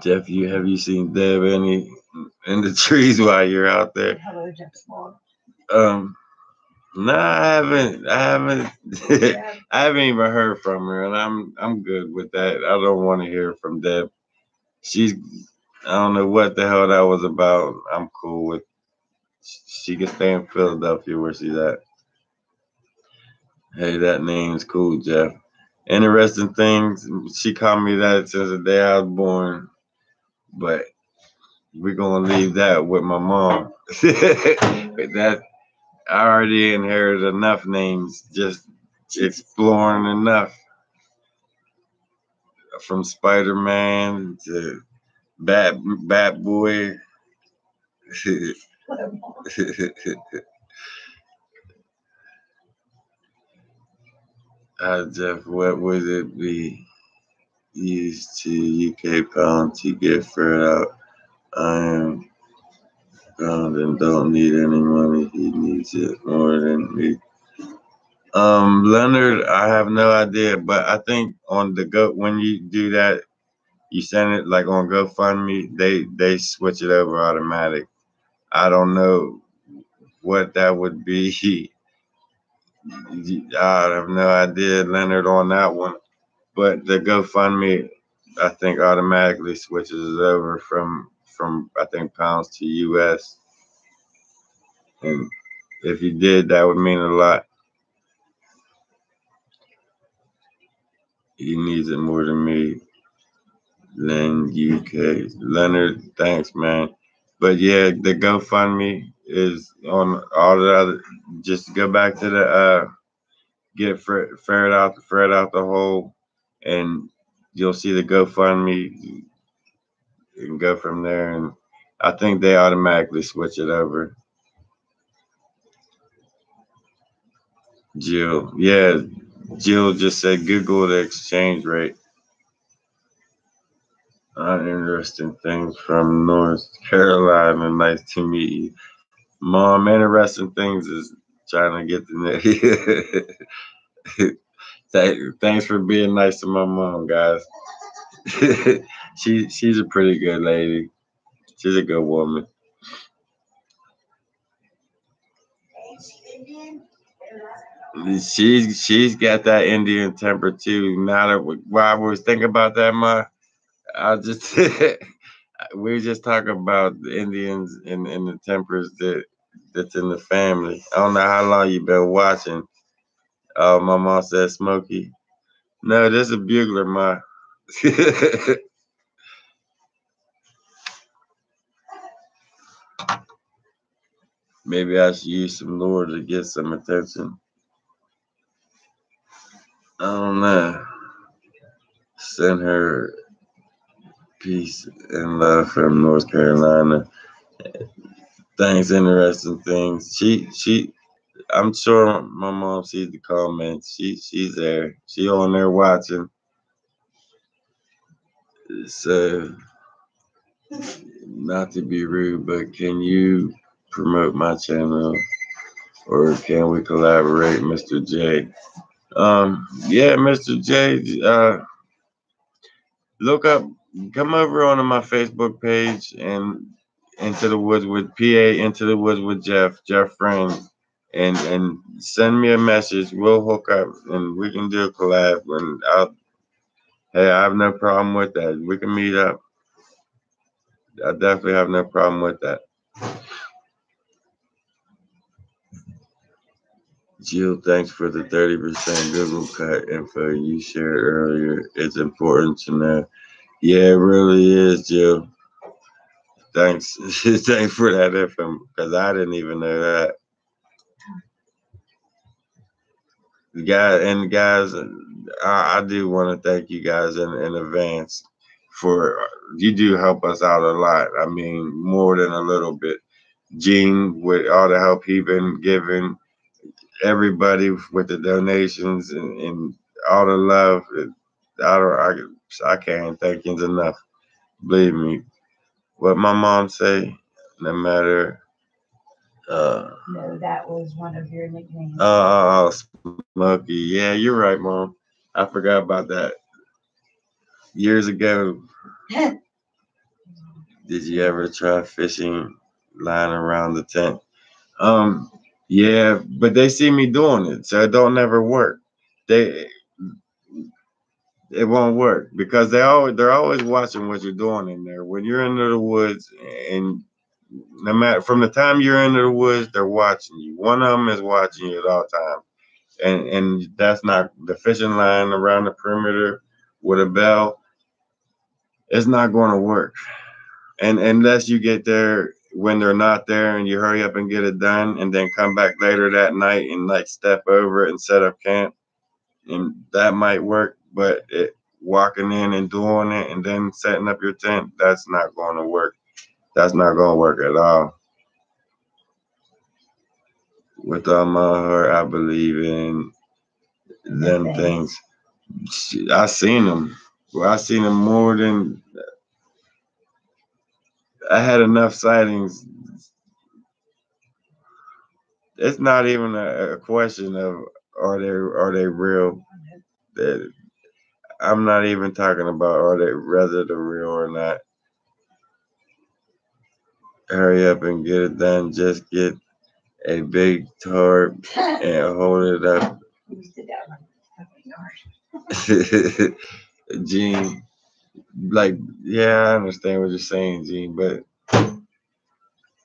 Speaker 1: Jeff, have you seen Deb any in the trees while you're out there?
Speaker 2: Hello, Jeff Small.
Speaker 1: No, I haven't I haven't even heard from her, and I'm good with that. I don't want to hear from Deb. She's I don't know what the hell that was about. I'm cool with. She can stay in Philadelphia where she's at. Hey, that name's cool, Jeff. Interesting things. She called me that since the day I was born, but we're gonna leave that with my mom. That I already inherited enough names, just exploring enough from Spider-Man to Bat Boy. Jeff, what would it be? used to UK pound to get furred out. I am pound and don't need any money. He needs it more than me. Leonard, I have no idea, but I think on the go when you do that, you send it like on GoFundMe, they switch it over automatic. I don't know what that would be. I have no idea, Leonard, on that one. But the GoFundMe, I think, automatically switches it over from I think pounds to US. And if you did, that would mean a lot. He needs it more than me. Len UK. Leonard, thanks, man. But yeah, the GoFundMe is on all the other. Just go back to the get ferret out the hole, and you'll see the GoFundMe and go from there. And I think they automatically switch it over. Jill, yeah, Jill just said Google the exchange rate. Uninteresting things from North Carolina. Nice to meet you. Mom, interesting things is trying to get to know. Thanks for being nice to my mom, guys. She's a pretty good lady. She's a good woman. She's got that Indian temper too. Now that while I was thinking about that, I just we were just talking about the Indians and the tempers that's in the family. I don't know how long you've been watching. My mom said Smokey. No, this is a bugler, ma. Maybe I should use some lure to get some attention. I don't know. Send her peace and love from North Carolina. Thanks, interesting things. I'm sure my mom sees the comments. She's there. She on there watching. So, not to be rude, but can you promote my channel or can we collaborate, Mr. J? Yeah, Mr. J. Look up, come over onto my Facebook page and Into the Woods with PA, Into the Woods with Jeff Friend, and send me a message. We'll hook up and we can do a collab. And hey, I have no problem with that. We can meet up. I definitely have no problem with that. Jill, thanks for the 30% Google cut info you shared earlier. It's important to know. Yeah, it really is, Jill. Thanks. Thanks for that info because I didn't even know that. Guys, I do want to thank you guys in advance for you do help us out a lot. I mean, more than a little bit. Gene, with all the help he been giving, everybody with the donations and all the love. I can't thank you enough. Believe me. What my mom say, no matter.
Speaker 2: No, that was one of your nicknames.
Speaker 1: Smokey. Yeah, you're right, Mom. I forgot about that. Years ago, did you ever try fishing line around the tent? Yeah, but they see me doing it, so it don't never work. They it won't work because they're always watching what you're doing in there. When you're into the woods, and no matter from the time you're into the woods, they're watching you. One of them is watching you at all times, and that's not the fishing line around the perimeter with a bell. It's not going to work, and unless you get there when they're not there and you hurry up and get it done, and then come back later that night and like step over it and set up camp, and that might work, but walking in and doing it and then setting up your tent, that's not going to work. That's not going to work at all. With all my heart, I believe in them things. I seen them. Well, I seen them more than I had enough sightings. It's not even a question of are they real. That I'm not even talking about are they whether they're real or not. Hurry up and get it done. Just get a big tarp and hold it up. Gene, like, yeah, I understand what you're saying, Gene, but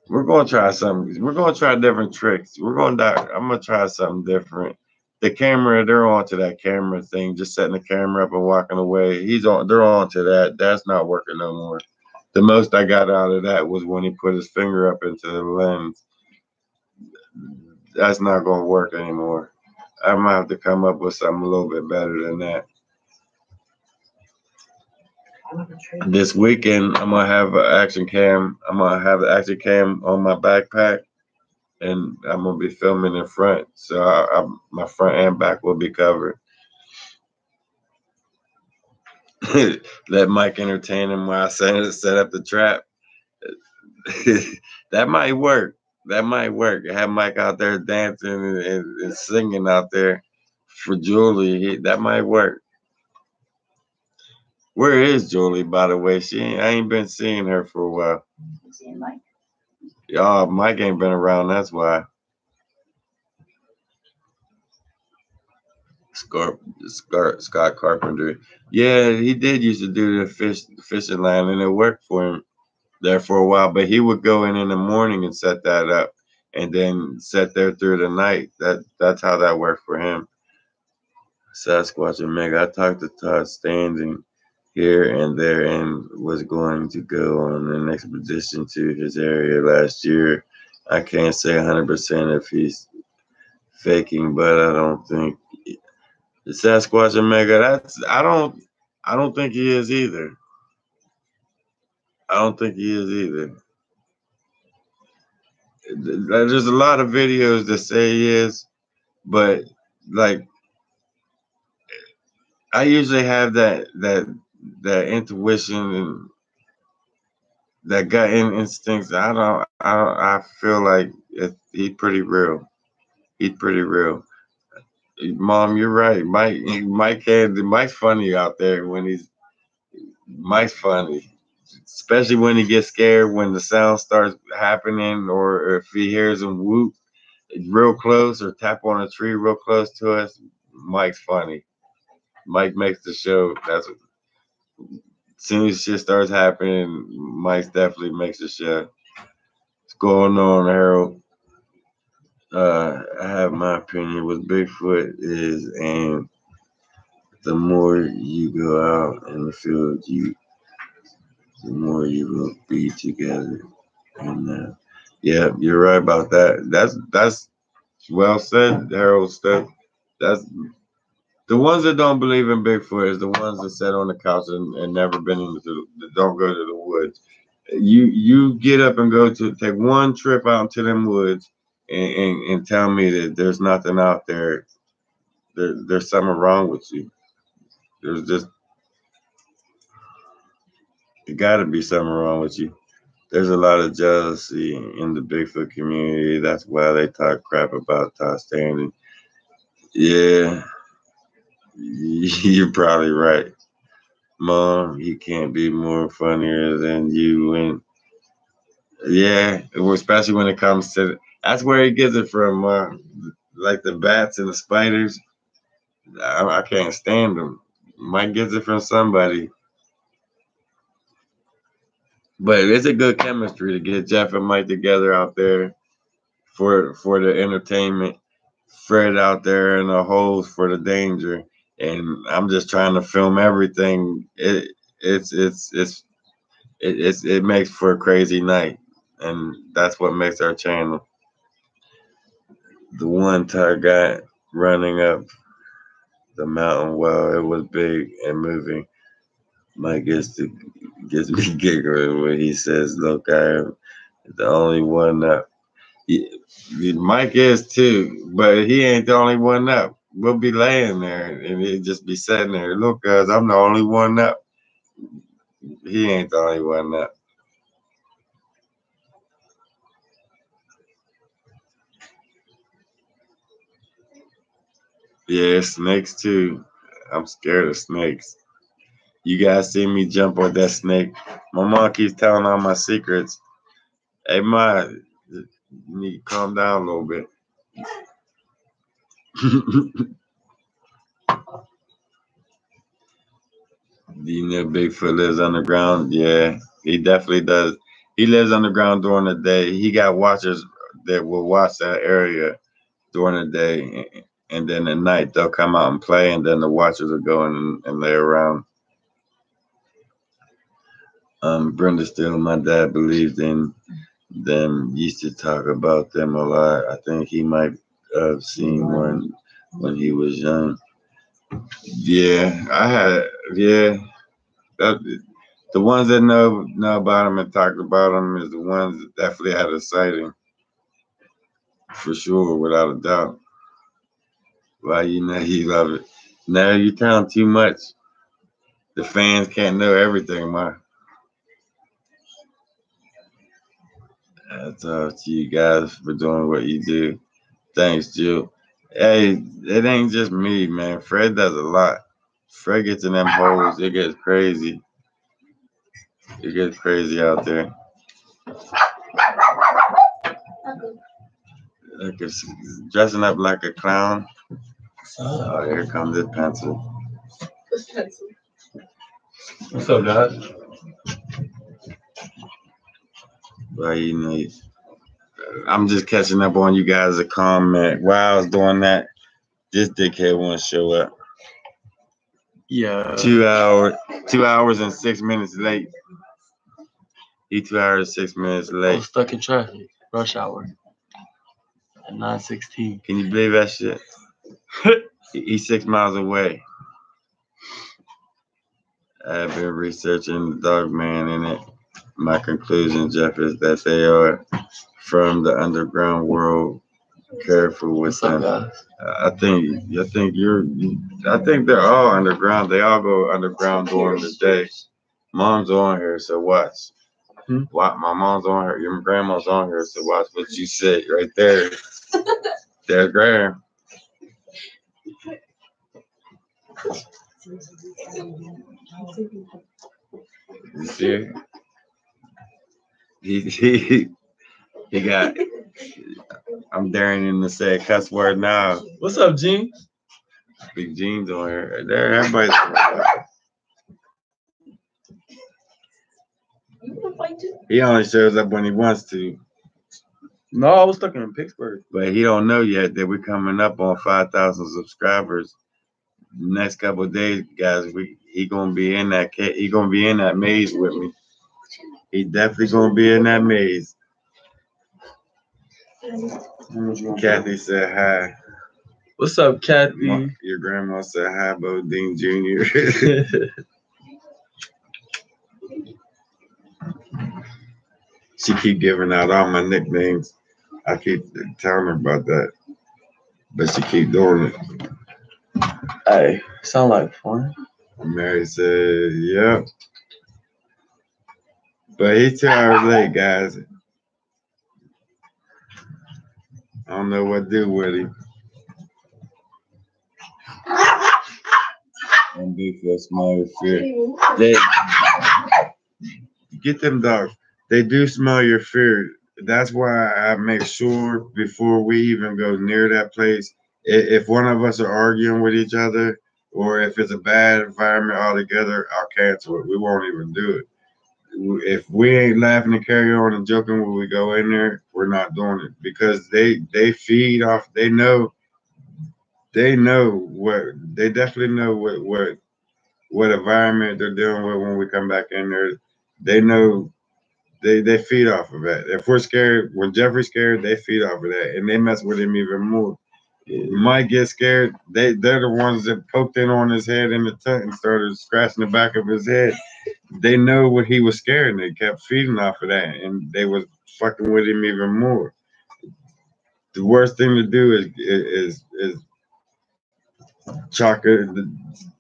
Speaker 1: we're gonna try something. We're gonna try different tricks. I'm gonna try something different. The camera, they're onto that camera thing, just setting the camera up and walking away. They're onto that. That's not working no more. The most I got out of that was when he put his finger up into the lens. That's not gonna work anymore. I'm gonna have to come up with something a little bit better than that. This weekend, I'm gonna have an action cam. I'm gonna have the action cam on my backpack, and I'm gonna be filming in front, so my front and back will be covered. Let Mike entertain him while I set up the trap. That might work. That might work. Have Mike out there dancing and singing out there for Julie. That might work. Where is Julie, by the way? I ain't been seeing her for a while. Y'all, Mike ain't been around. That's why. Scott Carpenter. Yeah, he did used to do the fishing line, and it worked for him there for a while. But he would go in the morning and set that up, and then sit there through the night. That's how that worked for him. Sasquatch and Meg. I talked to Todd standing here and there, and was going to go on an expedition to his area last year. I can't say 100% if he's faking, but I don't think the Sasquatch and Mega. I don't think he is either. I don't think he is either. There's a lot of videos that say he is, but like I usually have that intuition and that gut instincts. I feel like he's pretty real. He's pretty real. Mom, you're right. Mike's funny out there when Mike's funny. Especially when he gets scared when the sound starts happening, or if he hears him whoop real close or tap on a tree real close to us. Mike's funny. Mike makes the show. As soon as shit starts happening, Mike definitely makes the show. What's going on, Harold? I have my opinion with Bigfoot is, and the more you go out in the field, the more you will be together. And yeah, you're right about that. That's well said, Harold Stuck. That's the ones that don't believe in Bigfoot is the ones that sit on the couch and never been don't go to the woods. You get up and take one trip out into them woods and tell me that there's nothing out there. There's something wrong with you. There's just it got to be something wrong with you. There's a lot of jealousy in the Bigfoot community. That's why they talk crap about Todd Standing. Yeah, you're probably right. Mom, he can't be more funnier than you. And yeah, especially when it comes to that's where he gets it from. Like the bats and the spiders. I can't stand them. Mike gets it from somebody. But it's a good chemistry to get Jeff and Mike together out there for the entertainment. Fred out there in the holes for the danger. And I'm just trying to film everything. It makes for a crazy night, and that's what makes our channel. The one Ty got running up the mountain, well, it was big and moving. Mike gets me giggling when he says, "Look, I am the only one up." Mike is too, but he ain't the only one up. we'll be laying there and he'd just be sitting there. Look, guys, I'm the only one up. He ain't the only one up. Yeah, snakes too. I'm scared of snakes. You guys see me jump on that snake. My mom keeps telling all my secrets. Hey, Ma, you need to calm down a little bit. Do you know Bigfoot lives underground? Yeah, he definitely does. He lives underground during the day. He got watchers that will watch that area during the day, and then at night they'll come out and play, and then the watchers will go in and lay around. Brenda Steele, my dad believed in them. Used to talk about them a lot. I think he might have seen one when he was young. Yeah, I had. Yeah, that, the ones that know about him and talked about him is the ones that definitely had a sighting, for sure, without a doubt. Why you know he love it. Now you count too much. The fans can't know everything, man. That's all to you guys for doing what you do. Thanks, Jill. Hey, it ain't just me, man. Fred does a lot. Fred gets in them holes. It gets crazy. It gets crazy out there. Like it's dressing up like a clown. Oh, here comes this pencil.
Speaker 3: What's up, guys?
Speaker 1: Well, you know, I'm just catching up on you guys' a comment. While I was doing that, this dickhead won't show up.
Speaker 3: Yeah.
Speaker 1: 2 hours and 6 minutes late. He 2 hours 6 minutes
Speaker 3: I
Speaker 1: late.
Speaker 3: was stuck in traffic. Rush hour. At 9:16.
Speaker 1: Can you believe that shit? He's 6 miles away. I've been researching the dog man in it. My conclusion, Jeff, is that they are from the underground world. Careful with
Speaker 3: What's up,
Speaker 1: them.
Speaker 3: guys?
Speaker 1: I think they're all underground. They all go underground during the day. Mom's on here, so watch. What my mom's on her, your grandma's on here, so watch what you say right there. There's Graham. You see? He got. I'm daring him to say a cuss word now.
Speaker 3: What's up, Gene?
Speaker 1: Big Gene's on here. There, everybody's. He only shows up when he wants to.
Speaker 3: No, I was stuck in Pittsburgh.
Speaker 1: But he don't know yet that we're coming up on 5,000 subscribers. Next couple of days, guys, he gonna be in that maze with me. He definitely gonna be in that maze. Kathy said hi.
Speaker 3: What's up, Kathy?
Speaker 1: Your grandma said hi, Bodine Jr. She keep giving out all my nicknames. I keep telling her about that, but she keep doing it.
Speaker 3: Hey, sound like fun.
Speaker 1: Mary said, "Yep." But he's 2 hours late, guys. I don't know what to do with him. And Bigfoot smell your fear. They get them dogs. They do smell your fear. That's why I make sure before we even go near that place, if one of us are arguing with each other, or if it's a bad environment altogether, I'll cancel it. We won't even do it. If we ain't laughing and carry on and joking when we go in there, we're not doing it because they feed off. They definitely know what environment they're dealing with when we come back in there. They know they feed off of that. If we're scared, when Jeffrey's scared, they feed off of that, and they mess with him even more. You might get scared. They're the ones that poked in on his head in the tent and started scratching the back of his head. They know what he was scared, and they kept feeding off of that, and they was fucking with him even more. The worst thing to do is chocolate.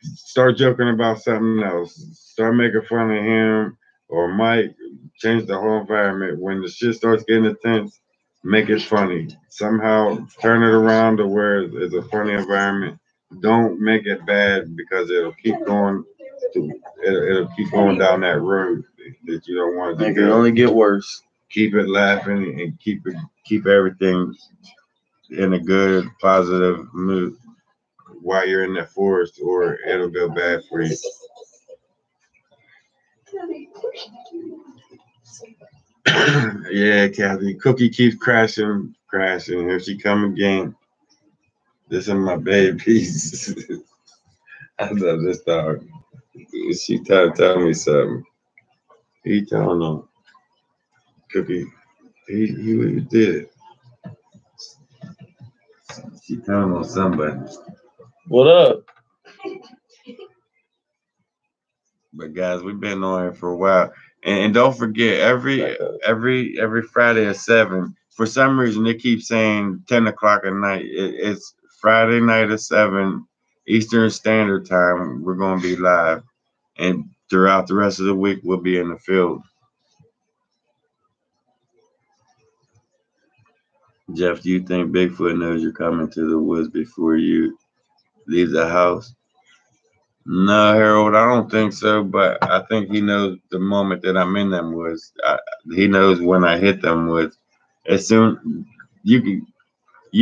Speaker 1: Start joking about something else. Start making fun of him or Mike. Change the whole environment. When the shit starts getting intense, make it funny. Somehow turn it around to where it's a funny environment. Don't make it bad because it'll keep going. It'll keep going down that road that you don't want to
Speaker 3: It
Speaker 1: do.
Speaker 3: can only get worse.
Speaker 1: Keep it laughing and keep everything in a good positive mood while you're in that forest, or it'll go bad for you. Yeah, Kathy. Cookie keeps crashing. Here she come again. This is my babies. I love this dog. She tell me something. He telling them, Cookie, he did it. She telling on somebody.
Speaker 3: What up?
Speaker 1: But guys, we've been on here for a while. And don't forget, every Friday at 7, for some reason they keep saying 10 o'clock at night. It's Friday night at 7 Eastern Standard Time. We're gonna be live. And throughout the rest of the week we'll be in the field. Jeff, do you think Bigfoot knows you're coming to the woods before you leave the house? No, Harold, I don't think so, but I think he knows the moment that I'm in them woods. He knows when I hit them woods. As soon you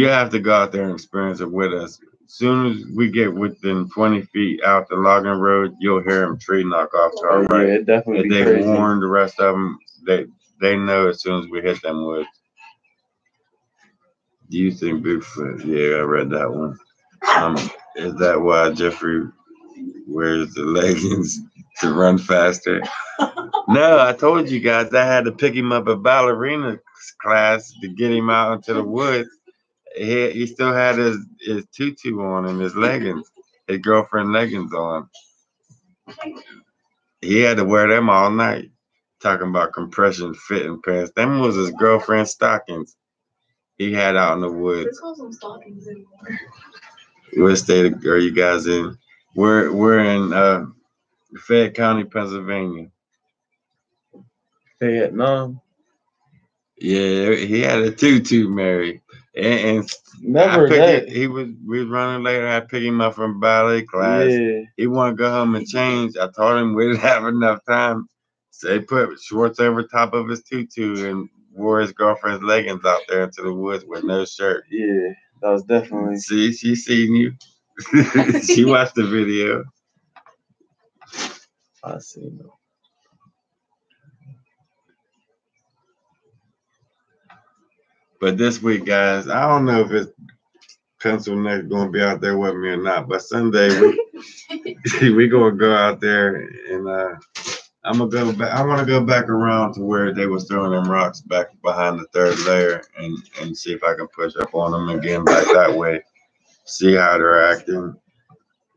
Speaker 1: have to go out there and experience it with us. As soon as we get within 20 feet out the logging road, you'll hear them tree knock off to our right.
Speaker 3: Yeah, it definitely
Speaker 1: If
Speaker 3: be
Speaker 1: they
Speaker 3: crazy.
Speaker 1: warn the rest of them, they know as soon as we hit them woods. Do you think Bigfoot? Yeah, I read that one. Is that why Jeffrey wears the leggings to run faster? No, I told you guys I had to pick him up at ballerina class to get him out into the woods. He still had his tutu on and his leggings, his girlfriend leggings on. He had to wear them all night. Talking about compression fitting pants. Them was his girlfriend's stockings. He had out in the woods.
Speaker 2: Calls them stockings anymore.
Speaker 1: What state are you guys in? We're in Fayette County, Pennsylvania.
Speaker 3: Vietnam.
Speaker 1: Yeah, he had a tutu, Mary, and
Speaker 3: Never that.
Speaker 1: we was running later. I picked him up from ballet class.
Speaker 3: Yeah.
Speaker 1: He wanted to go home and change. I told him we didn't have enough time, so he put shorts over top of his tutu and wore his girlfriend's leggings out there into the woods with no shirt.
Speaker 3: Yeah, that was definitely.
Speaker 1: See, she seen you. She watched the video.
Speaker 3: I seen them.
Speaker 1: But this week, guys, I don't know if it's Pencil Neck gonna be out there with me or not. But Sunday we gonna go out there and I'm gonna go back. I want to go back around to where they was throwing them rocks back behind the third layer and see if I can push up on them again back that way. See how they're acting.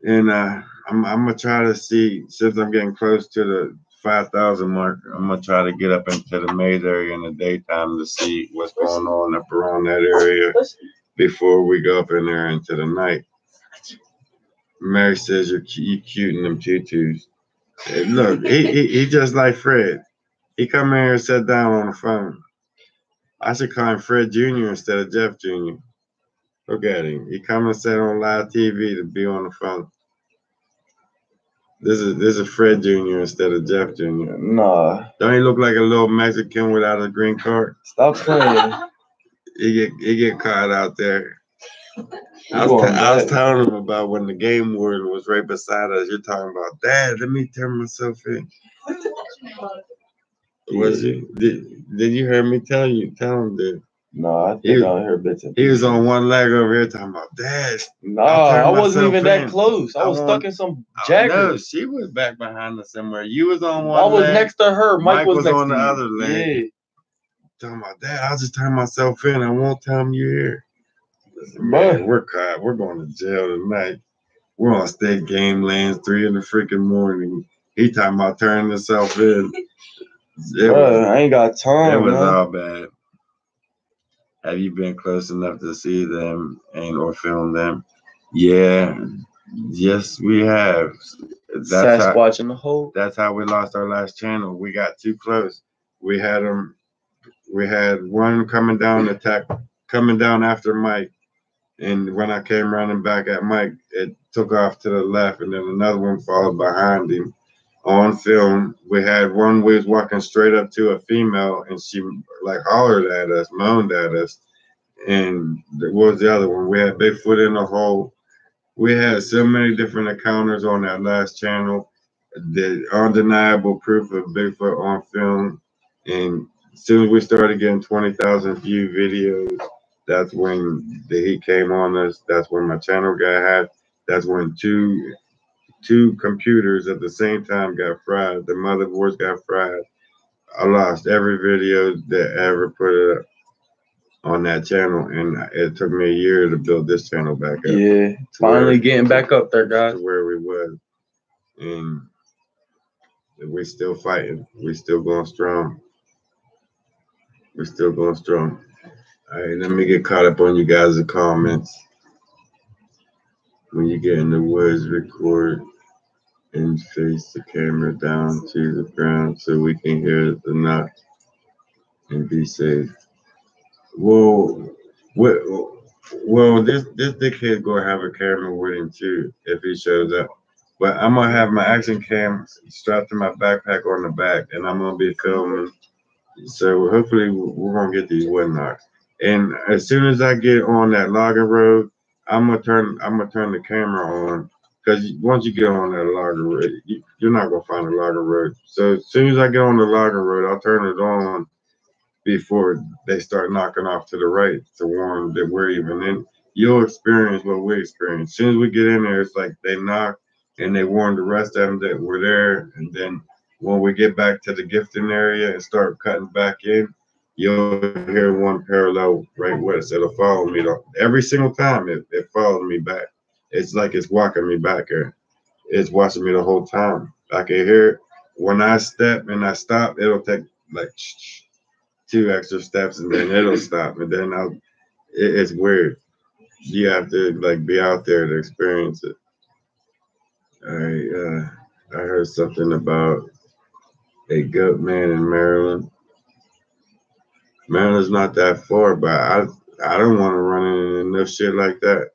Speaker 1: And I'm gonna try to see, since I'm getting close to the 5,000 mark, I'm gonna try to get up into the maze area in the daytime to see what's going on up around that area before we go up in there into the night. Mary says you cute in them tutus. Hey, look, he just like Fred. He come in here and sat down on the phone. I should call him Fred Jr. instead of Jeff Jr. Look at him. He come and sat on live TV to be on the phone. This is Fred Jr. instead of Jeff Jr.
Speaker 3: Nah.
Speaker 1: Don't he look like a little Mexican without a green card?
Speaker 3: Stop playing.
Speaker 1: He get caught out there. I was telling him about when the game warden was right beside us. You're talking about, Dad, let me turn myself in. Was you? Did you hear me tell him that?
Speaker 3: No, I think I heard bits and
Speaker 1: He was on one leg over here talking about, Dad.
Speaker 3: No, I wasn't even that close. I was stuck in some jaggers.
Speaker 1: No, she was back behind us somewhere. You was on one
Speaker 3: leg. I was
Speaker 1: leg.
Speaker 3: next to her. Mike was next
Speaker 1: on
Speaker 3: to
Speaker 1: the
Speaker 3: you.
Speaker 1: other leg.
Speaker 3: Yeah.
Speaker 1: Talking about, Dad, I'll just turn myself in. I won't tell him you're here. Listen, man, we're caught. We're going to jail tonight. We're on state game lands 3 in the freaking morning. He talking about turning himself in.
Speaker 3: I ain't got time.
Speaker 1: It was all bad. Have you been close enough to see them and or film them? Yeah. Yes, we have.
Speaker 3: Sasquatch in the hole.
Speaker 1: That's how we lost our last channel. We got too close. We had them. We had one coming down after Mike, and when I came running back at Mike, it took off to the left, and then another one followed behind him. On film, we had one we was walking straight up to a female, and she like hollered at us, moaned at us. And what was the other one? We had Bigfoot in the hole. We had so many different encounters on that last channel. The undeniable proof of Bigfoot on film. And as soon as we started getting 20,000 view videos, that's when the heat came on us. That's when my channel got hacked. That's when two computers at the same time got fried. The motherboards got fried. I lost every video that ever put it up on that channel, and it took me a year to build this channel back up.
Speaker 3: Yeah, finally getting back up there, guys.
Speaker 1: To where we was, and we still fighting. We still going strong. We're still going strong. All right, let me get caught up on you guys' comments. When you get in the woods, record and face the camera down to the ground so we can hear the knock and be safe. Well, this dickhead gonna have a camera with him too if he shows up. But I'm gonna have my action cam strapped to my backpack on the back, and I'm gonna be filming. So hopefully we're gonna get these wood knocks. And as soon as I get on that logging road, I'm gonna turn the camera on, because once you get on that logging road, you're not gonna find a logging road. So as soon as I get on the logging road, I'll turn it on before they start knocking off to the right to warn that we're even in. You'll experience what we experience. As soon as we get in there, it's like they knock and they warn the rest of them that we're there. And then when we get back to the gifting area and start cutting back in, you'll hear one parallel right with us. It'll follow me every single time. It follows me back. It's like it's walking me back here. It's watching me the whole time. I can hear it. When I step and I stop, it'll take like two extra steps, and then it'll stop, and then it's weird. You have to like be out there to experience it. I heard something about a goat man in Maryland. Maryland's not that far, but I don't want to run into no shit like that.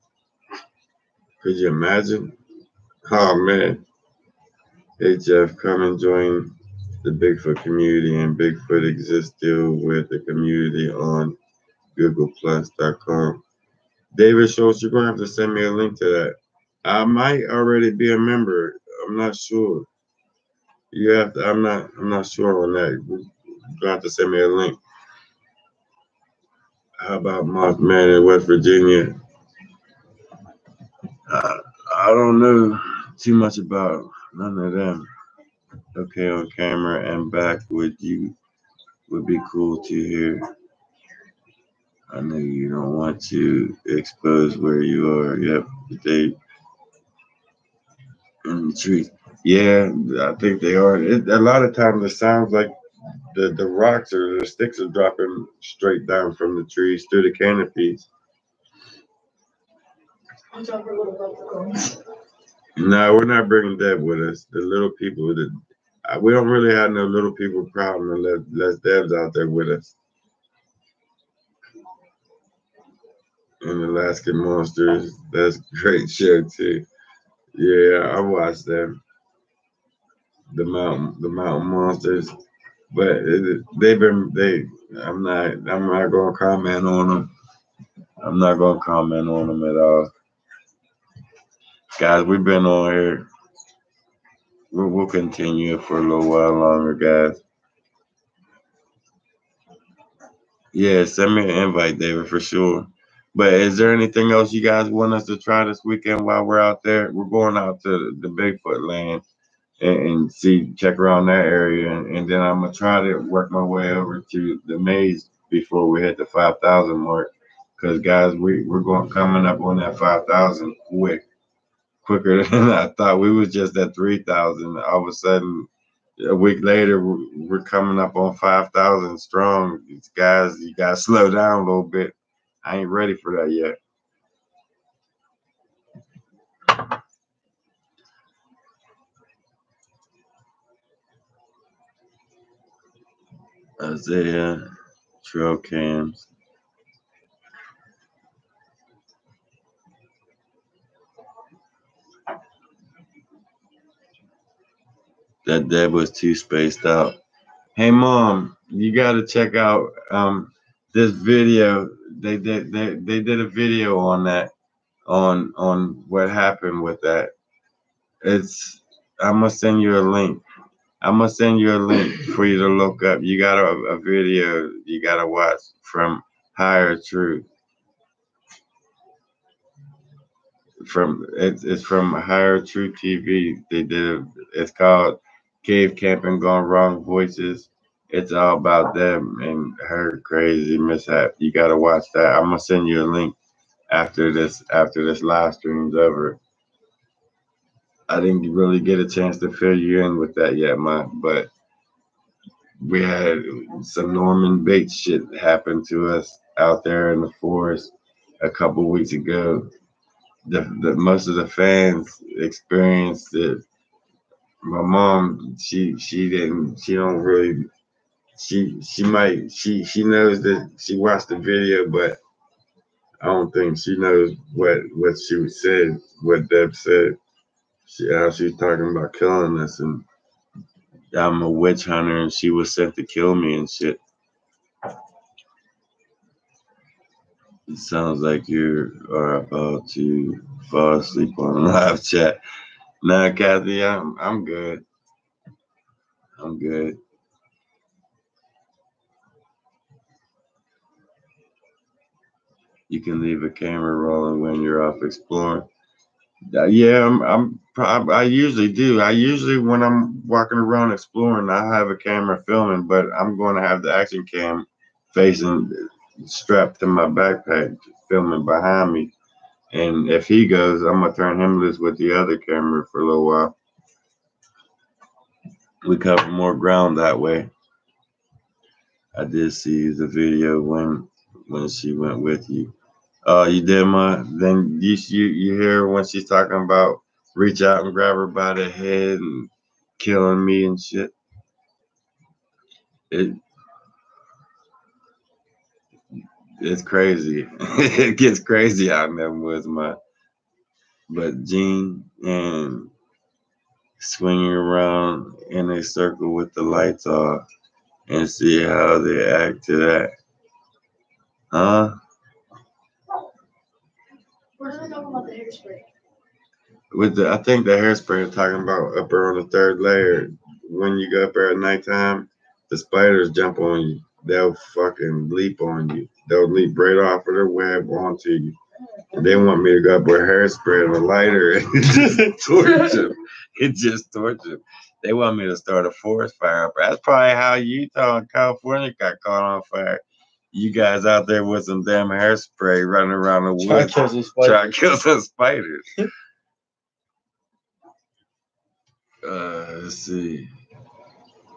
Speaker 1: Could you imagine? Oh man. Hey Jeff, come and join the Bigfoot community, and Bigfoot exists still with the community on googleplus.com. David Schultz, you're gonna have to send me a link to that. I might already be a member. I'm not sure. You have to. I'm not sure on that. You're gonna have to send me a link. How about Mothman in West Virginia? I don't know too much about none of them. Okay, on camera and back with you would be cool to hear. I know you don't want to expose where you are. Yep, they in the trees. Yeah, I think they are. A lot of times it sounds like the rocks or the sticks are dropping straight down from the trees through the canopies. No, we're not bringing Deb with us. The little people, we don't really have no little people problem unless Deb's out there with us. And Alaskan Monsters, that's a great show too. Yeah, I watched them. The mountain monsters, but I'm not gonna comment on them. I'm not gonna comment on them at all. Guys, we've been on here. We'll continue for a little while longer, guys. Yeah, send me an invite, David, for sure. But is there anything else you guys want us to try this weekend while we're out there? We're going out to the Bigfoot land and check around that area, and then I'm gonna try to work my way over to the maze before we hit the 5,000 mark. Because guys, we're coming up on that 5,000 quicker than I thought. We was just at 3,000. All of a sudden, a week later, we're coming up on 5,000 strong. These guys, you gotta slow down a little bit. I ain't ready for that yet. Isaiah, trail cams. That was too spaced out. Hey mom, you gotta check out this video. They did a video on that on what happened with that. It's I'm gonna send you a link. I'm gonna send you a link for you to look up. You got a video you gotta watch from Higher Truth. It's from Higher Truth TV. They did it's called Cave Camping Gone Wrong Voices. It's all about them and her crazy mishap. You gotta watch that. I'm gonna send you a link after this live stream's over. I didn't really get a chance to fill you in with that yet, but we had some Norman Bates shit happen to us out there in the forest a couple weeks ago. The most of the fans experienced it. My mom, she don't really, she might, she knows that she watched the video, but I don't think she knows what she said, what Deb said. How she was talking about killing us, and I'm a witch hunter, and she was sent to kill me and shit. It sounds like you are about to fall asleep on live chat. Nah, Kathy, I'm good. I'm good. You can leave a camera rolling when you're off exploring. Yeah, I usually do. I usually when I'm walking around exploring, I have a camera filming, but I'm going to have the action cam facing strapped to my backpack, filming behind me. And if he goes, I'm gonna turn him loose with the other camera for a little while. We cover more ground that way. I did see the video when she went with you. Oh, you did, ma? Then you hear when she's talking about reach out and grab her by the head and killing me and shit. It it's crazy. It gets crazy out in them woods, ma. But Gene and swinging around in a circle with the lights off and see how they act to that. Huh?
Speaker 2: We're not talking about the hairspray.
Speaker 1: I think the hairspray is talking about up there on the third layer. When you go up there at nighttime, the spiders jump on you. They'll fucking leap on you. They'll leap right off of their web onto you. And they want me to go up with hairspray and a lighter and just torch them. It just torches them. They want me to start a forest fire up. That's probably how Utah and California got caught on fire. You guys out there with some damn hairspray running around the woods trying to kill some spiders. Let's see.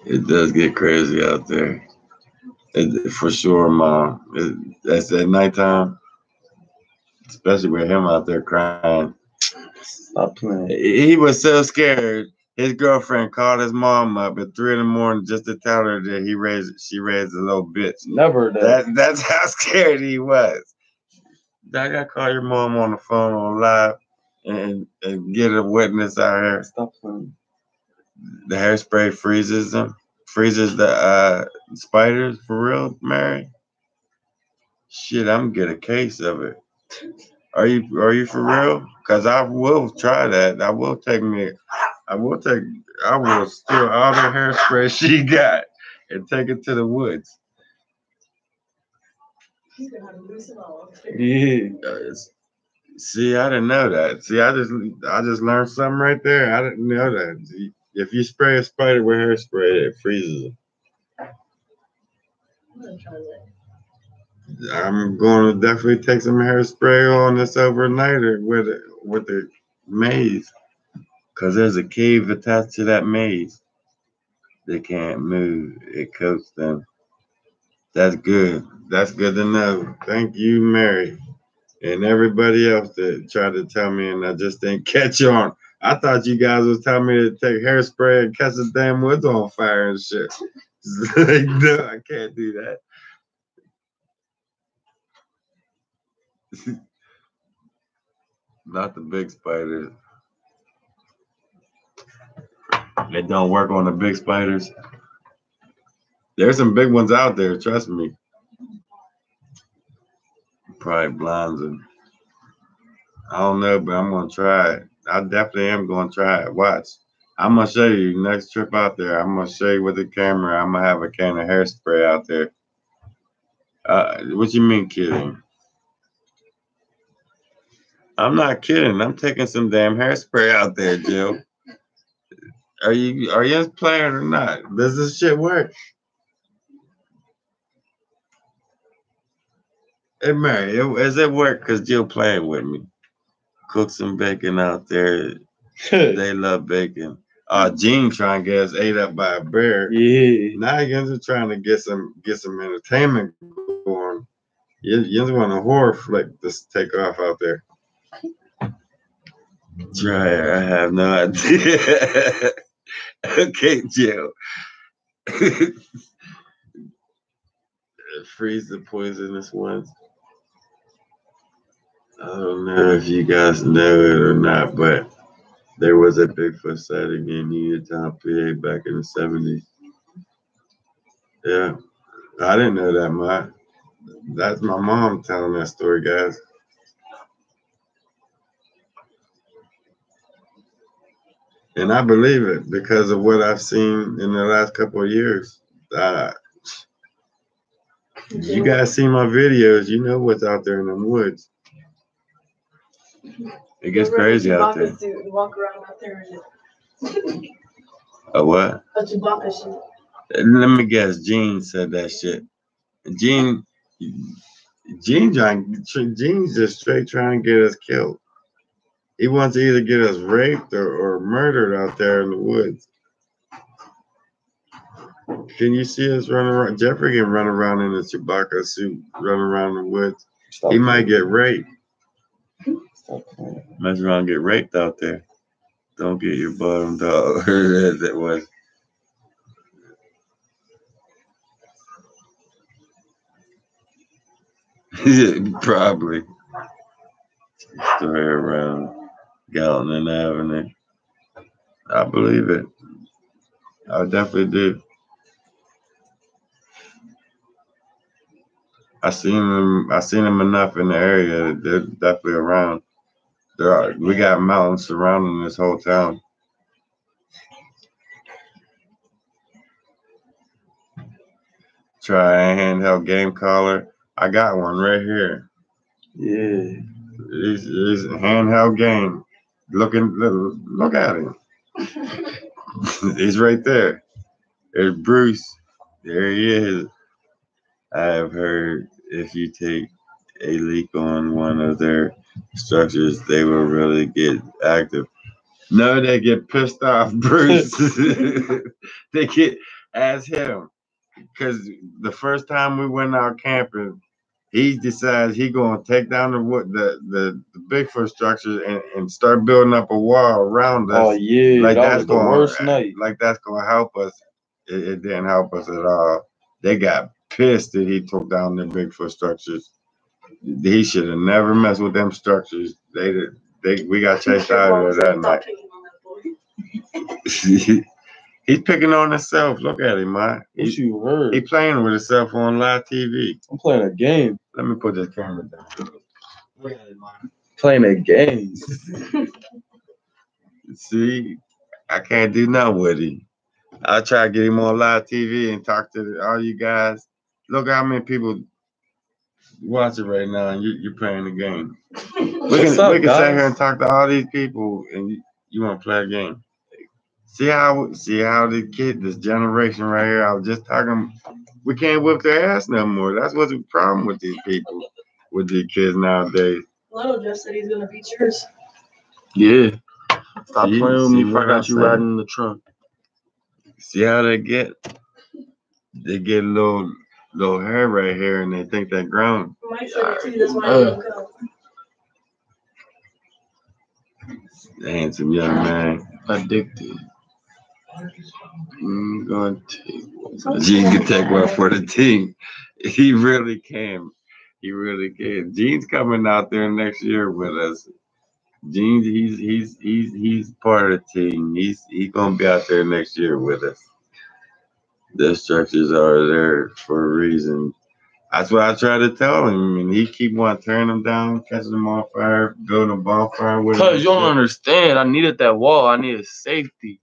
Speaker 1: It does get crazy out there. For sure, Mom. That's at nighttime, especially with him out there crying.
Speaker 3: Stop playing.
Speaker 1: He was so scared. His girlfriend called his mom up at 3 a.m. just to tell her that she raised a little bitch.
Speaker 3: Never does.
Speaker 1: That's how scared he was. I gotta call your mom on the phone on live and get a witness out here.
Speaker 3: Stop playing.
Speaker 1: The hairspray freezes them, freezes the spiders for real, Mary. Shit, I'm gonna get a case of it. Are you for real? Cause I will try that. I will steal all the hairspray she got and take it to the woods.
Speaker 2: He's gonna have to lose it all.
Speaker 3: Yeah.
Speaker 1: See, I didn't know that. See, I just learned something right there. I didn't know that. See, if you spray a spider with hairspray, it freezes them.
Speaker 2: I'm gonna try that.
Speaker 1: I'm going to definitely take some hairspray on this overnighter with the maze, cause there's a cave attached to that maze. They can't move. It coats them. That's good. That's good to know. Thank you, Mary, and everybody else that tried to tell me, and I just didn't catch on. I thought you guys was telling me to take hairspray and catch the damn woods on fire and shit. Like, no, I can't do that. Not the big spiders. They don't work on the big spiders. There's some big ones out there, trust me. Probably blinds them. I don't know, but I'm gonna try it. I definitely am gonna try it. Watch. I'm gonna show you next trip out there. I'm gonna show you with the camera. I'm gonna have a can of hairspray out there. What you mean kidding? I'm not kidding. I'm taking some damn hairspray out there, Jill. Are you playing or not? Does this shit work? Hey Mary, does it work? Cause Jill playing with me. Cook some bacon out there. They love bacon. Gene trying to get us ate up by a bear.
Speaker 3: Yeah.
Speaker 1: Now you're trying to get some entertainment going. You want a horror flick to take off out there. Try it. I have no idea. Okay, Jill. Freeze the poisonous ones. I don't know if you guys know it or not, but there was a Bigfoot sighting in Utah, PA back in the 70s. Yeah, I didn't know that much. That's my mom telling that story, guys. And I believe it because of what I've seen in the last couple of years. You guys see my videos, you know what's out there in them woods. It gets crazy out there.
Speaker 2: Walk around out there and
Speaker 1: A what?
Speaker 2: a Chewbacca suit.
Speaker 1: Let me guess. Gene said that shit. Gene's just straight trying to get us killed. He wants to either get us raped or murdered out there in the woods. Can you see us running around? Jeffrey can run around in a Chewbacca suit, run around the woods. He might get raped. Mess around and get raped out there. Don't get your bottom dog. That was. Probably. Story around Gallatin Avenue. I believe it. I definitely do. I seen them enough in the area. They're definitely around. We got mountains surrounding this whole town. Try a handheld game collar. I got one right here.
Speaker 3: Yeah.
Speaker 1: It's a handheld game. Look at him. He's right there. There's Bruce. There he is. I have heard if you take a leak on one of their structures, they will really get active. No, they get pissed off, Bruce. They get as him. Because the first time we went out camping, he decides he gonna take down the Bigfoot structure and start building up a wall around us.
Speaker 3: Oh yeah,
Speaker 1: like
Speaker 3: that was the worst night.
Speaker 1: Like that's gonna help us. It didn't help us at all. They got pissed that he took down the Bigfoot structures. He should have never messed with them structures. We got chased out of there that night. He's picking on himself. Look at him, man.
Speaker 3: What you heard?
Speaker 1: He playing with himself on live TV.
Speaker 3: I'm playing a game.
Speaker 1: Let me put this camera down.
Speaker 3: Look at it, man. Playing a game.
Speaker 1: See, I can't do nothing with him. I'll try to get him on live TV and talk to all you guys. Look how many people watching right now, and you're playing the game. We can sit here and talk to all these people, and you want to play a game. See how this generation right here, I was just talking, we can't whip their ass no more. That's what's the problem with these people, with these kids nowadays.
Speaker 2: Little Jeff said he's gonna beat yours.
Speaker 3: Yeah. Stop playing with me before I got you riding in the trunk.
Speaker 1: See how they get? They get a little hair right here, and they think they're grown.
Speaker 2: Mike said it too, that's why I don't go.
Speaker 1: Handsome young man.
Speaker 3: Addicted. I'm going to
Speaker 1: Gene can take one for the team. He really can. He really can. Gene's coming out there next year with us. Gene, he's part of the team. He's gonna be out there next year with us. The structures are there for a reason. That's what I try to tell him, and he keep wanting to turn them down, catching them on fire, go to bonfire with him.
Speaker 3: Cause you don't understand. I needed that wall. I needed safety.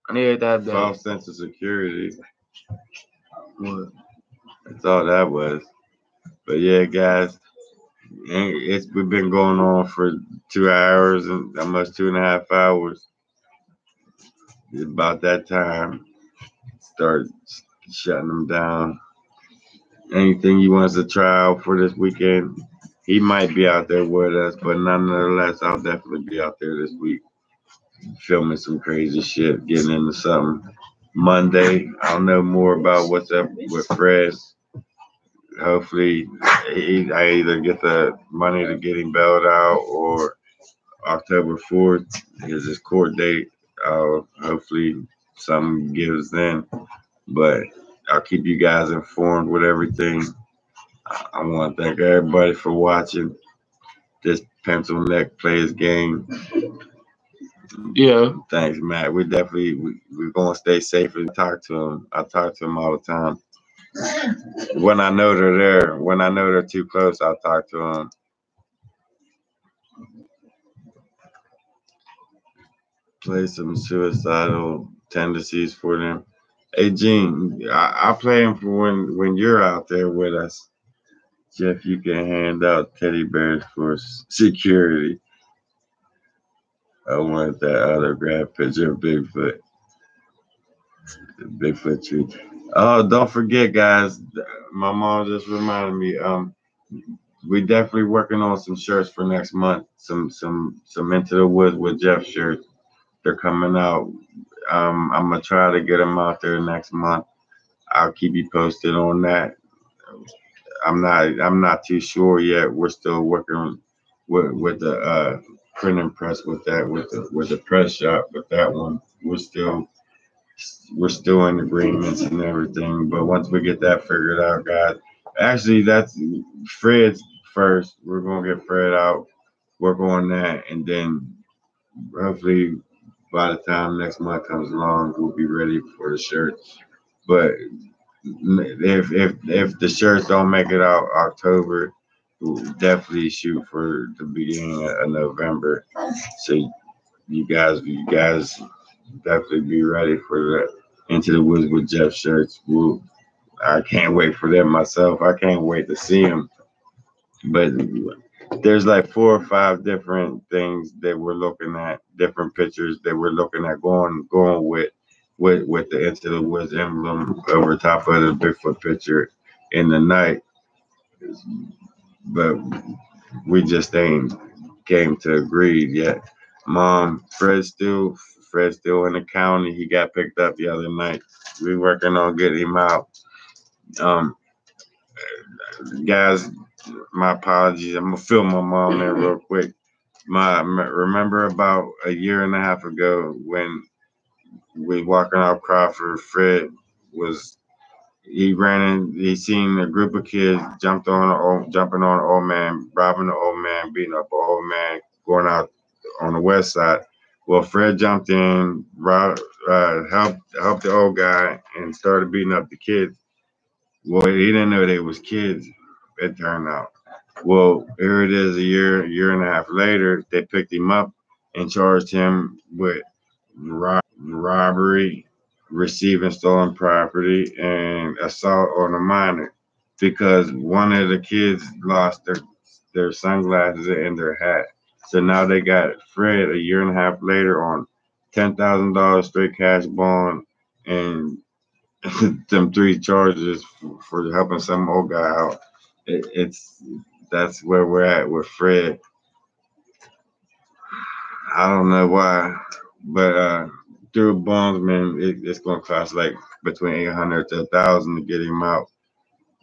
Speaker 3: I needed that.
Speaker 1: False sense of security.
Speaker 3: What?
Speaker 1: That's all that was. But yeah, guys, we've been going on for 2 hours and almost 2.5 hours. It's about that time. Start shutting them down. Anything you want us to try out for this weekend? He might be out there with us, but nonetheless, I'll definitely be out there this week, filming some crazy shit, getting into something. Monday, I'll know more about what's up with Fred. Hopefully, I either get the money to get him bailed out, or October 4th is his court date. Hopefully, something gives then. But I'll keep you guys informed with everything. I want to thank everybody for watching this pencil neck plays game.
Speaker 3: Yeah.
Speaker 1: Thanks, Matt. We're gonna stay safe and talk to him. I talk to him all the time. When I know they're there, when I know they're too close, I'll talk to them. Play some suicidal tendencies for them. Hey, Gene, I play them for when you're out there with us. Jeff, you can hand out teddy bears for security. I want that autograph picture of Bigfoot. The Bigfoot tree. Oh, don't forget, guys. My mom just reminded me. We definitely working on some shirts for next month. Some Into the Woods with Jeff shirts. They're coming out. I'm gonna try to get them out there next month. I'll keep you posted on that. I'm not too sure yet. We're still working with the printing press with that, with the press shop with that one. We're still in agreements and everything. But once we get that figured out, guys, actually that's Fred's first. We're gonna get Fred out, work on that, and then hopefully by the time next month comes along, we'll be ready for the shirts. But if the shirts don't make it out October, we'll definitely shoot for the beginning of November. So you guys definitely be ready for that Into the Woods with Jeff shirts. I can't wait for them myself. I can't wait to see them. But there's like 4 or 5 different things that we're looking at, different pictures that we're looking at going with the Into the Woods emblem over top of the Bigfoot picture in the night. But we just ain't came to agree yet. Mom, Fred's still in the county. He got picked up the other night. We're working on getting him out. Guys, my apologies. I'm gonna fill my mom in real quick. Remember about a year and a half ago when we walking out Crawford, Fred he seen a group of kids jumping on an old man, robbing the old man, beating up an old man, going out on the west side. Well, Fred jumped in, helped the old guy, and started beating up the kids. Well, he didn't know they was kids, it turned out. Well, here it is a year and a half later, they picked him up and charged him with robbery, receiving stolen property, and assault on a minor because one of the kids lost their sunglasses and their hat. So now they got Fred a year and a half later on $10,000 straight cash bond and them 3 charges for helping some old guy out. That's where we're at with Fred. I don't know why, but through bondsman, it's gonna cost like between $800 to $1,000 to get him out,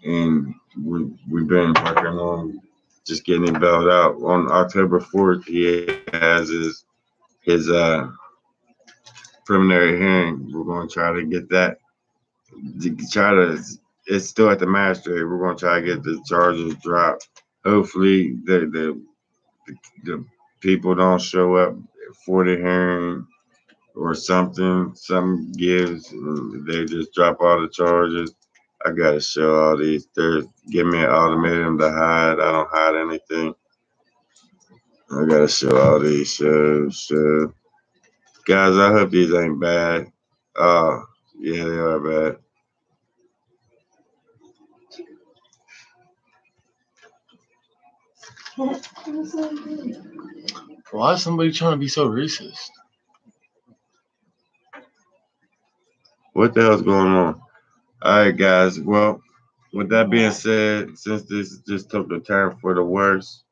Speaker 1: and we've been working on just getting him bailed out. On October 4th, he has his preliminary hearing. We're going to try to get that. It's still at the magistrate. We're going to try to get the charges dropped. Hopefully, the people don't show up for the hearing or something. Something gives, and they just drop all the charges. I gotta show all these. Give me an ultimatum to hide. I don't hide anything. I gotta show all these shows. Guys, I hope these ain't bad. Oh, yeah, they are bad.
Speaker 3: Why is somebody trying to be so racist?
Speaker 1: What the hell's going on? All right, guys. Well, with that being said, since this just took the turn for the worst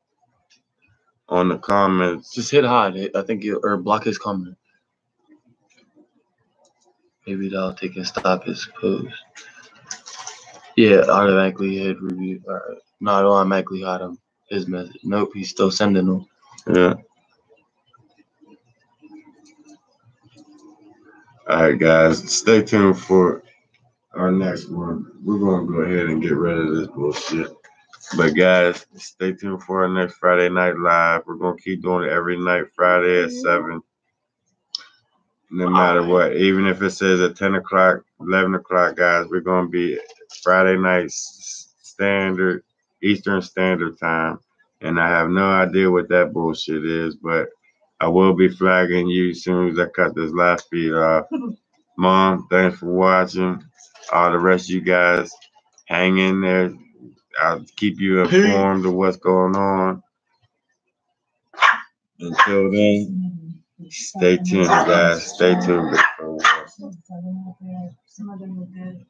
Speaker 1: on the comments,
Speaker 3: Just hit hide. I think or block his comment. Maybe that'll take and stop his post. Yeah, automatically hit review. All right. No, I don't automatically hide him. His message. Nope, he's still sending them.
Speaker 1: yeah. All right, guys. Stay tuned for our next one. We're gonna go ahead and get rid of this bullshit. But guys, stay tuned for our next Friday Night Live. We're gonna keep doing it every night, Friday at 7. No matter what, even if it says at 10 o'clock, 11 o'clock, guys, we're gonna be Friday night standard, Eastern Standard Time. And I have no idea what that bullshit is, but I will be flagging you as soon as I cut this live feed off. Mom, thanks for watching. All the rest of you guys, hang in there. I'll keep you informed of what's going on. Until then, stay tuned, guys. Stay tuned.
Speaker 2: Some of them were good.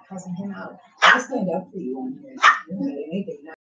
Speaker 2: Cussing him out. I stand up for you on here. You don't do anything.